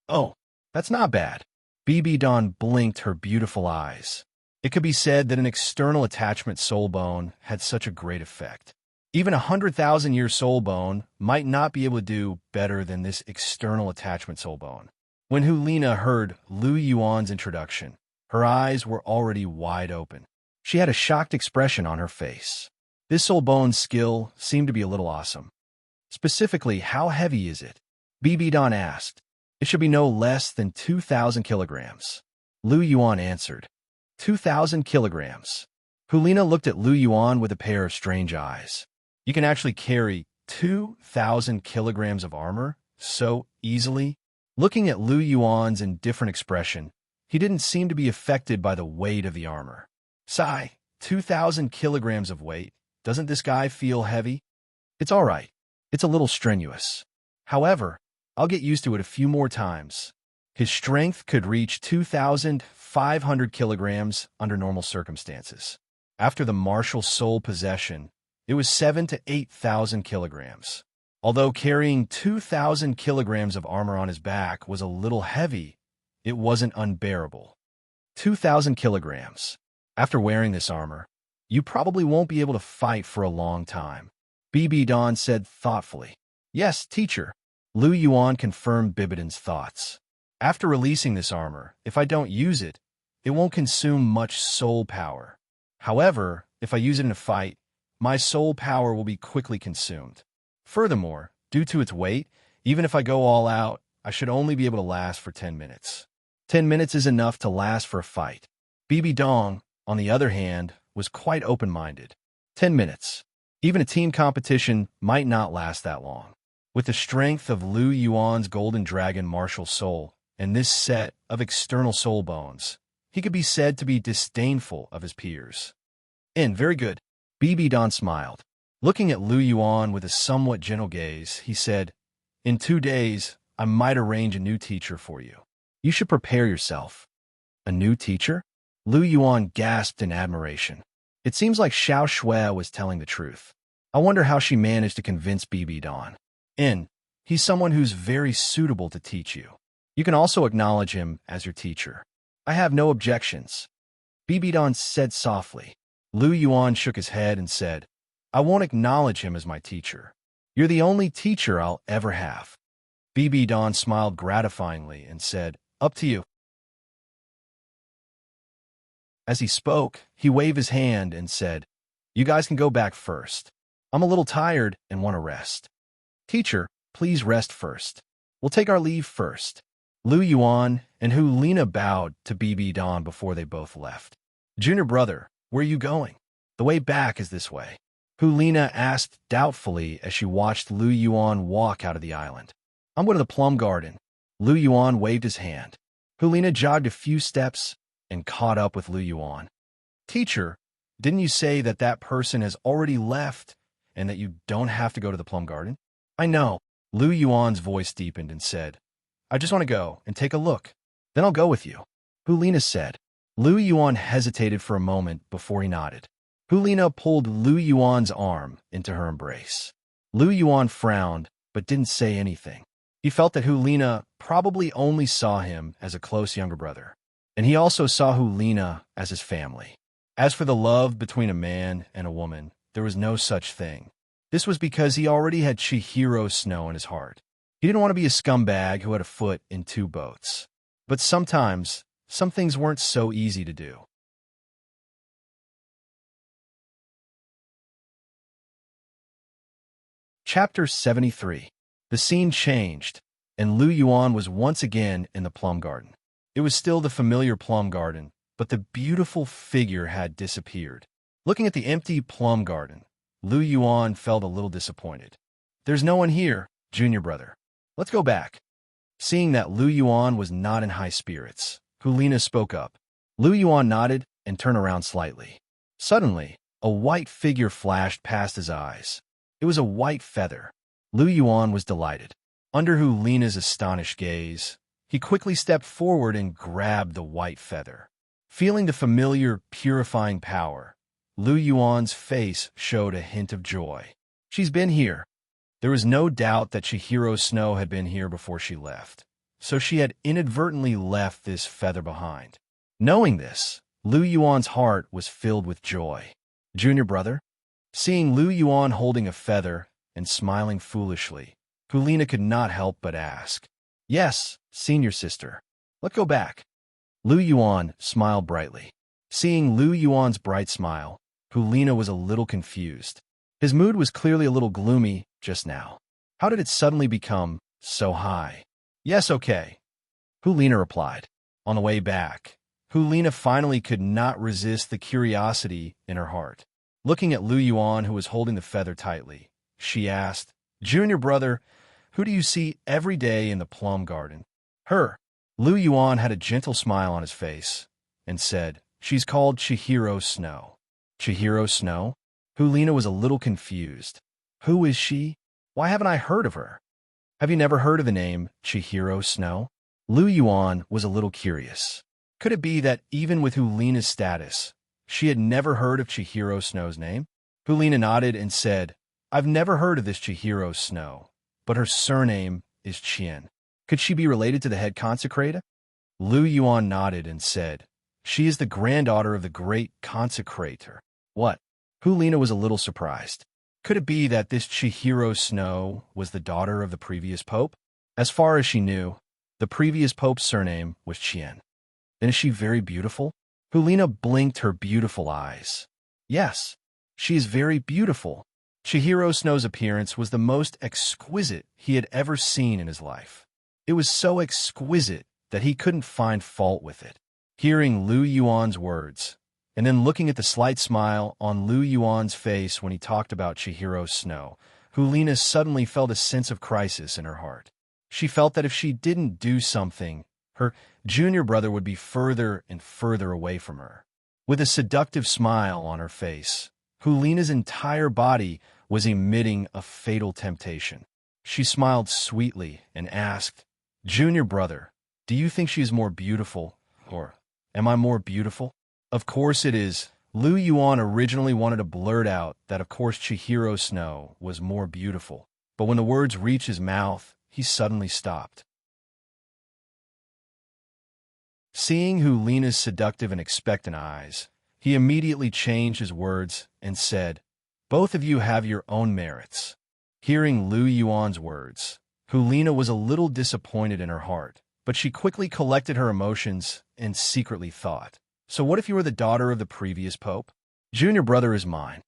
Oh, that's not bad. Bibi Dawn blinked her beautiful eyes. It could be said that an external attachment soul bone had such a great effect. Even a 100,000-year soul bone might not be able to do better than this external attachment soul bone. When Hulina heard Lu Yuan's introduction, her eyes were already wide open. She had a shocked expression on her face. This soul bone skill seemed to be a little awesome. Specifically, how heavy is it? Bibi Dawn asked. It should be no less than 2,000 kilograms. Lu Yuan answered. 2,000 kilograms. Hulina looked at Lu Yuan with a pair of strange eyes. You can actually carry 2,000 kilograms of armor so easily? Looking at Lu Yuan's indifferent expression, he didn't seem to be affected by the weight of the armor. Sigh, 2,000 kilograms of weight. Doesn't this guy feel heavy? It's all right. It's a little strenuous. However, I'll get used to it a few more times. His strength could reach 2,500 kilograms under normal circumstances. After the martial soul possession, it was 7,000 to 8,000 kilograms. Although carrying 2,000 kilograms of armor on his back was a little heavy, it wasn't unbearable. 2,000 kilograms. After wearing this armor, you probably won't be able to fight for a long time. Bibi Dawn said thoughtfully. Yes, teacher. Lu Yuan confirmed Bibidon's thoughts. After releasing this armor, if I don't use it, it won't consume much soul power. However, if I use it in a fight, my soul power will be quickly consumed. Furthermore, due to its weight, even if I go all out, I should only be able to last for 10 minutes. 10 minutes is enough to last for a fight. Bibi Dong, on the other hand, was quite open-minded. 10 minutes. Even a team competition might not last that long. With the strength of Lu Yuan's golden dragon martial soul and this set of external soul bones, he could be said to be disdainful of his peers. Very good. Bibi Dawn smiled. Looking at Lu Yuan with a somewhat gentle gaze, he said, In 2 days, I might arrange a new teacher for you. You should prepare yourself. A new teacher? Lu Yuan gasped in admiration. It seems like Xiao Shui was telling the truth. I wonder how she managed to convince BB Don. He's someone who's very suitable to teach you. You can also acknowledge him as your teacher. I have no objections. BB Don said softly. Lu Yuan shook his head and said, I won't acknowledge him as my teacher. You're the only teacher I'll ever have. BB Don smiled gratifyingly and said, Up to you. As he spoke, he waved his hand and said, You guys can go back first. I'm a little tired and want to rest. Teacher, please rest first. We'll take our leave first. Lu Yuan and Hulina bowed to BB Don before they both left. Junior brother, where are you going? The way back is this way. Hulina asked doubtfully as she watched Lu Yuan walk out of the island. I'm going to the plum garden. Lu Yuan waved his hand. Hulina jogged a few steps and caught up with Lu Yuan. Teacher, didn't you say that that person has already left and that you don't have to go to the plum garden? I know. Lu Yuan's voice deepened and said, I just want to go and take a look. Then I'll go with you. Hulina said. Lu Yuan hesitated for a moment before he nodded. Hulina pulled Lu Yuan's arm into her embrace. Lu Yuan frowned but didn't say anything. He felt that Hulina probably only saw him as a close younger brother, and he also saw Hulina as his family. As for the love between a man and a woman, there was no such thing. This was because he already had Chihiro Snow in his heart. He didn't want to be a scumbag who had a foot in two boats. But sometimes, some things weren't so easy to do. Chapter 73. The scene changed, and Lu Yuan was once again in the plum garden. It was still the familiar plum garden, but the beautiful figure had disappeared. Looking at the empty plum garden, Lu Yuan felt a little disappointed. There's no one here, junior brother. Let's go back. Seeing that Lu Yuan was not in high spirits, Hulina spoke up. Lu Yuan nodded and turned around slightly. Suddenly, a white figure flashed past his eyes. It was a white feather. Lu Yuan was delighted. Under Hulina's astonished gaze, he quickly stepped forward and grabbed the white feather. Feeling the familiar, purifying power, Lu Yuan's face showed a hint of joy. She's been here. There was no doubt that Chihiro Snow had been here before she left, so she had inadvertently left this feather behind. Knowing this, Lu Yuan's heart was filled with joy. Junior brother? Seeing Lu Yuan holding a feather and smiling foolishly, Hulina could not help but ask, Yes, senior sister. Let's go back. Lu Yuan smiled brightly. Seeing Lu Yuan's bright smile, Hulina was a little confused. His mood was clearly a little gloomy just now. How did it suddenly become so high? Yes, okay, Hulina replied. On the way back, Hulina finally could not resist the curiosity in her heart. Looking at Lu Yuan, who was holding the feather tightly, she asked, Junior brother, who do you see every day in the plum garden? Her. Lu Yuan had a gentle smile on his face and said, She's called Chihiro Snow. Chihiro Snow? Hulina was a little confused. Who is she? Why haven't I heard of her? Have you never heard of the name Chihiro Snow? Lu Yuan was a little curious. Could it be that even with Hulina's status, she had never heard of Chihiro Snow's name? Hulina nodded and said, I've never heard of this Chihiro Snow, but her surname is Chien. Could she be related to the head consecrator? Lu Yuan nodded and said, She is the granddaughter of the great consecrator. What? Hulina was a little surprised. Could it be that this Chihiro Snow was the daughter of the previous pope? As far as she knew, the previous pope's surname was Chien. Then is she very beautiful? Hulina blinked her beautiful eyes. Yes, she is very beautiful. Chihiro Snow's appearance was the most exquisite he had ever seen in his life. It was so exquisite that he couldn't find fault with it. Hearing Lu Yuan's words, and then looking at the slight smile on Lu Yuan's face when he talked about Chihiro Snow, Hulina suddenly felt a sense of crisis in her heart. She felt that if she didn't do something, her junior brother would be further and further away from her. With a seductive smile on her face, Hulina's entire body was emitting a fatal temptation. She smiled sweetly and asked, Junior brother, do you think she is more beautiful, or am I more beautiful? Of course it is, Lu Yuan originally wanted to blurt out that of course Chihiro Snow was more beautiful, but when the words reached his mouth, he suddenly stopped. Seeing Hu Lena's seductive and expectant eyes, he immediately changed his words and said, "Both of you have your own merits." Hearing Lu Yuan's words, Hu Lena was a little disappointed in her heart, but she quickly collected her emotions and secretly thought, "So what if you were the daughter of the previous pope? Junior brother is mine,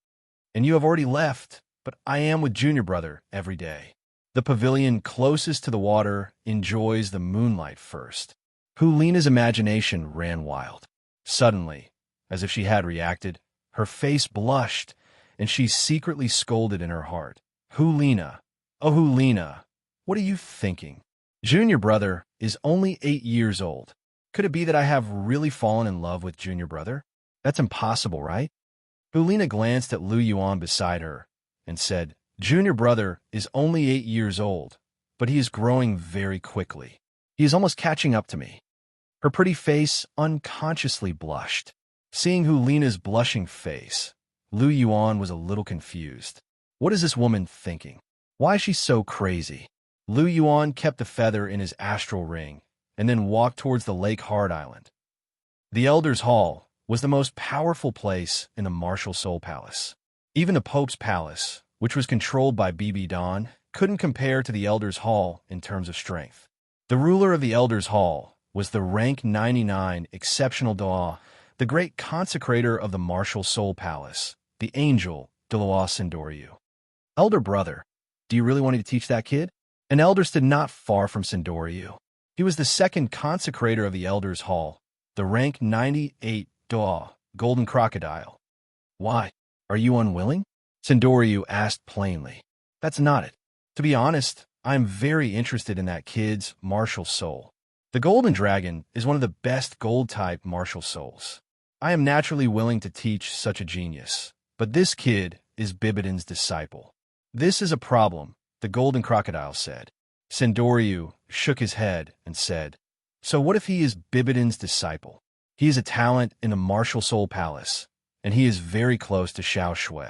and you have already left, but I am with junior brother every day. The pavilion closest to the water enjoys the moonlight first." Hu Lena's imagination ran wild. Suddenly, as if she had reacted, her face blushed, and she secretly scolded in her heart, "Hu Lena, oh Hu Lena, what are you thinking? Junior brother is only 8 years old. Could it be that I have really fallen in love with junior brother? That's impossible, right?" Hu Lena glanced at Lu Yuan beside her and said, "Junior brother is only 8 years old, but he is growing very quickly. He is almost catching up to me." Her pretty face unconsciously blushed. Seeing Hu Lena's blushing face, Lu Yuan was a little confused. What is this woman thinking? Why is she so crazy? Lu Yuan kept the feather in his astral ring and then walked towards the Lake Hard Island. The Elder's Hall was the most powerful place in the Martial Soul Palace. Even the Pope's Palace, which was controlled by Bibi Don, couldn't compare to the Elder's Hall in terms of strength. The ruler of the Elder's Hall was the rank 99 exceptional Douluo, the great consecrator of the Martial Soul Palace, the angel Douluo Sindoryu. "Elder brother, do you really want me to teach that kid?" An elder stood not far from Sindoryu. He was the second consecrator of the Elder's Hall, the rank 98 Douluo, Golden Crocodile. "Why? Are you unwilling?" Sindoryu asked plainly. "That's not it. To be honest, I am very interested in that kid's martial soul. The Golden Dragon is one of the best gold-type martial souls. I am naturally willing to teach such a genius, but this kid is Bibidon's disciple." "This is a problem," the Golden Crocodile said. Sindoryu shook his head and said, "So what if he is Bibidon's disciple? He is a talent in the Martial Soul Palace, and he is very close to Xiao Shui.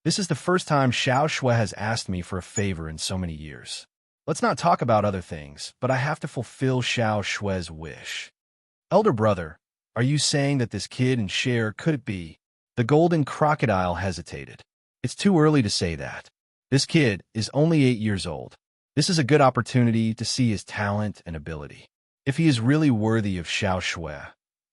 This is the first time Xiao Shui has asked me for a favor in so many years. Let's not talk about other things, but I have to fulfill Xiao Shui's wish." "Elder brother, are you saying that this kid and Cher could it be?" The Golden Crocodile hesitated. "It's too early to say that. This kid is only 8 years old. This is a good opportunity to see his talent and ability. If he is really worthy of Xiao Shui,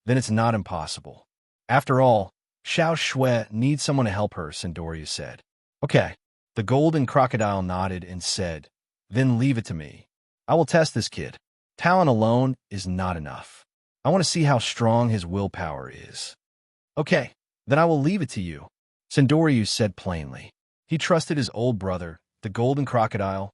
then it's not impossible. After all, Xiao Shui needs someone to help her," Sindoryu said. "Okay." The Golden Crocodile nodded and said, "Then leave it to me. I will test this kid. Talent alone is not enough. I want to see how strong his willpower is." "Okay, then I will leave it to you," Sindoryu said plainly. He trusted his old brother, the Golden Crocodile.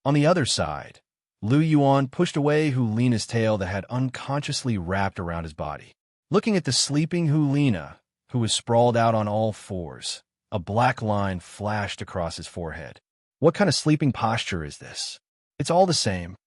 On the other side, Lu Yuan pushed away Hu Lena's tail that had unconsciously wrapped around his body. Looking at the sleeping Hu Lena, who was sprawled out on all fours, a black line flashed across his forehead. What kind of sleeping posture is this? It's all the same.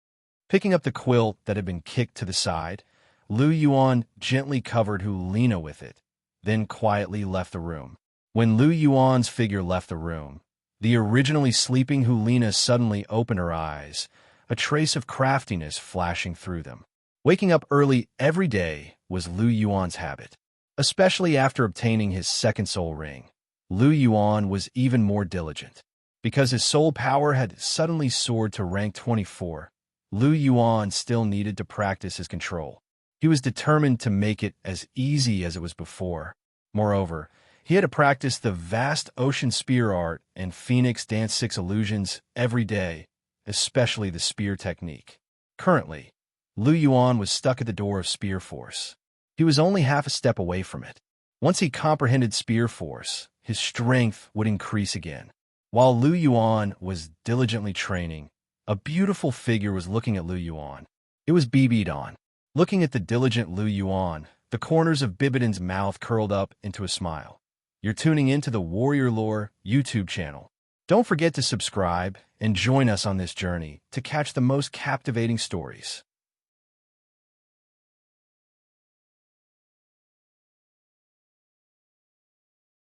Picking up the quilt that had been kicked to the side, Lu Yuan gently covered Hu Lena with it, then quietly left the room. When Lu Yuan's figure left the room, the originally sleeping Hu Lena suddenly opened her eyes, a trace of craftiness flashing through them. Waking up early every day was Lu Yuan's habit. Especially after obtaining his second soul ring, Lu Yuan was even more diligent. Because his soul power had suddenly soared to rank 24, Lu Yuan still needed to practice his control. He was determined to make it as easy as it was before. Moreover, he had to practice the vast ocean spear art and Phoenix Dance 6 illusions every day, especially the spear technique. Currently, Lu Yuan was stuck at the door of Spear Force. He was only half a step away from it. Once he comprehended Spear Force, his strength would increase again. While Lu Yuan was diligently training, a beautiful figure was looking at Lu Yuan. It was Bibi Don. Looking at the diligent Lu Yuan, the corners of Bibidon's mouth curled up into a smile. You're tuning into the Warrior Lore YouTube channel. Don't forget to subscribe and join us on this journey to catch the most captivating stories.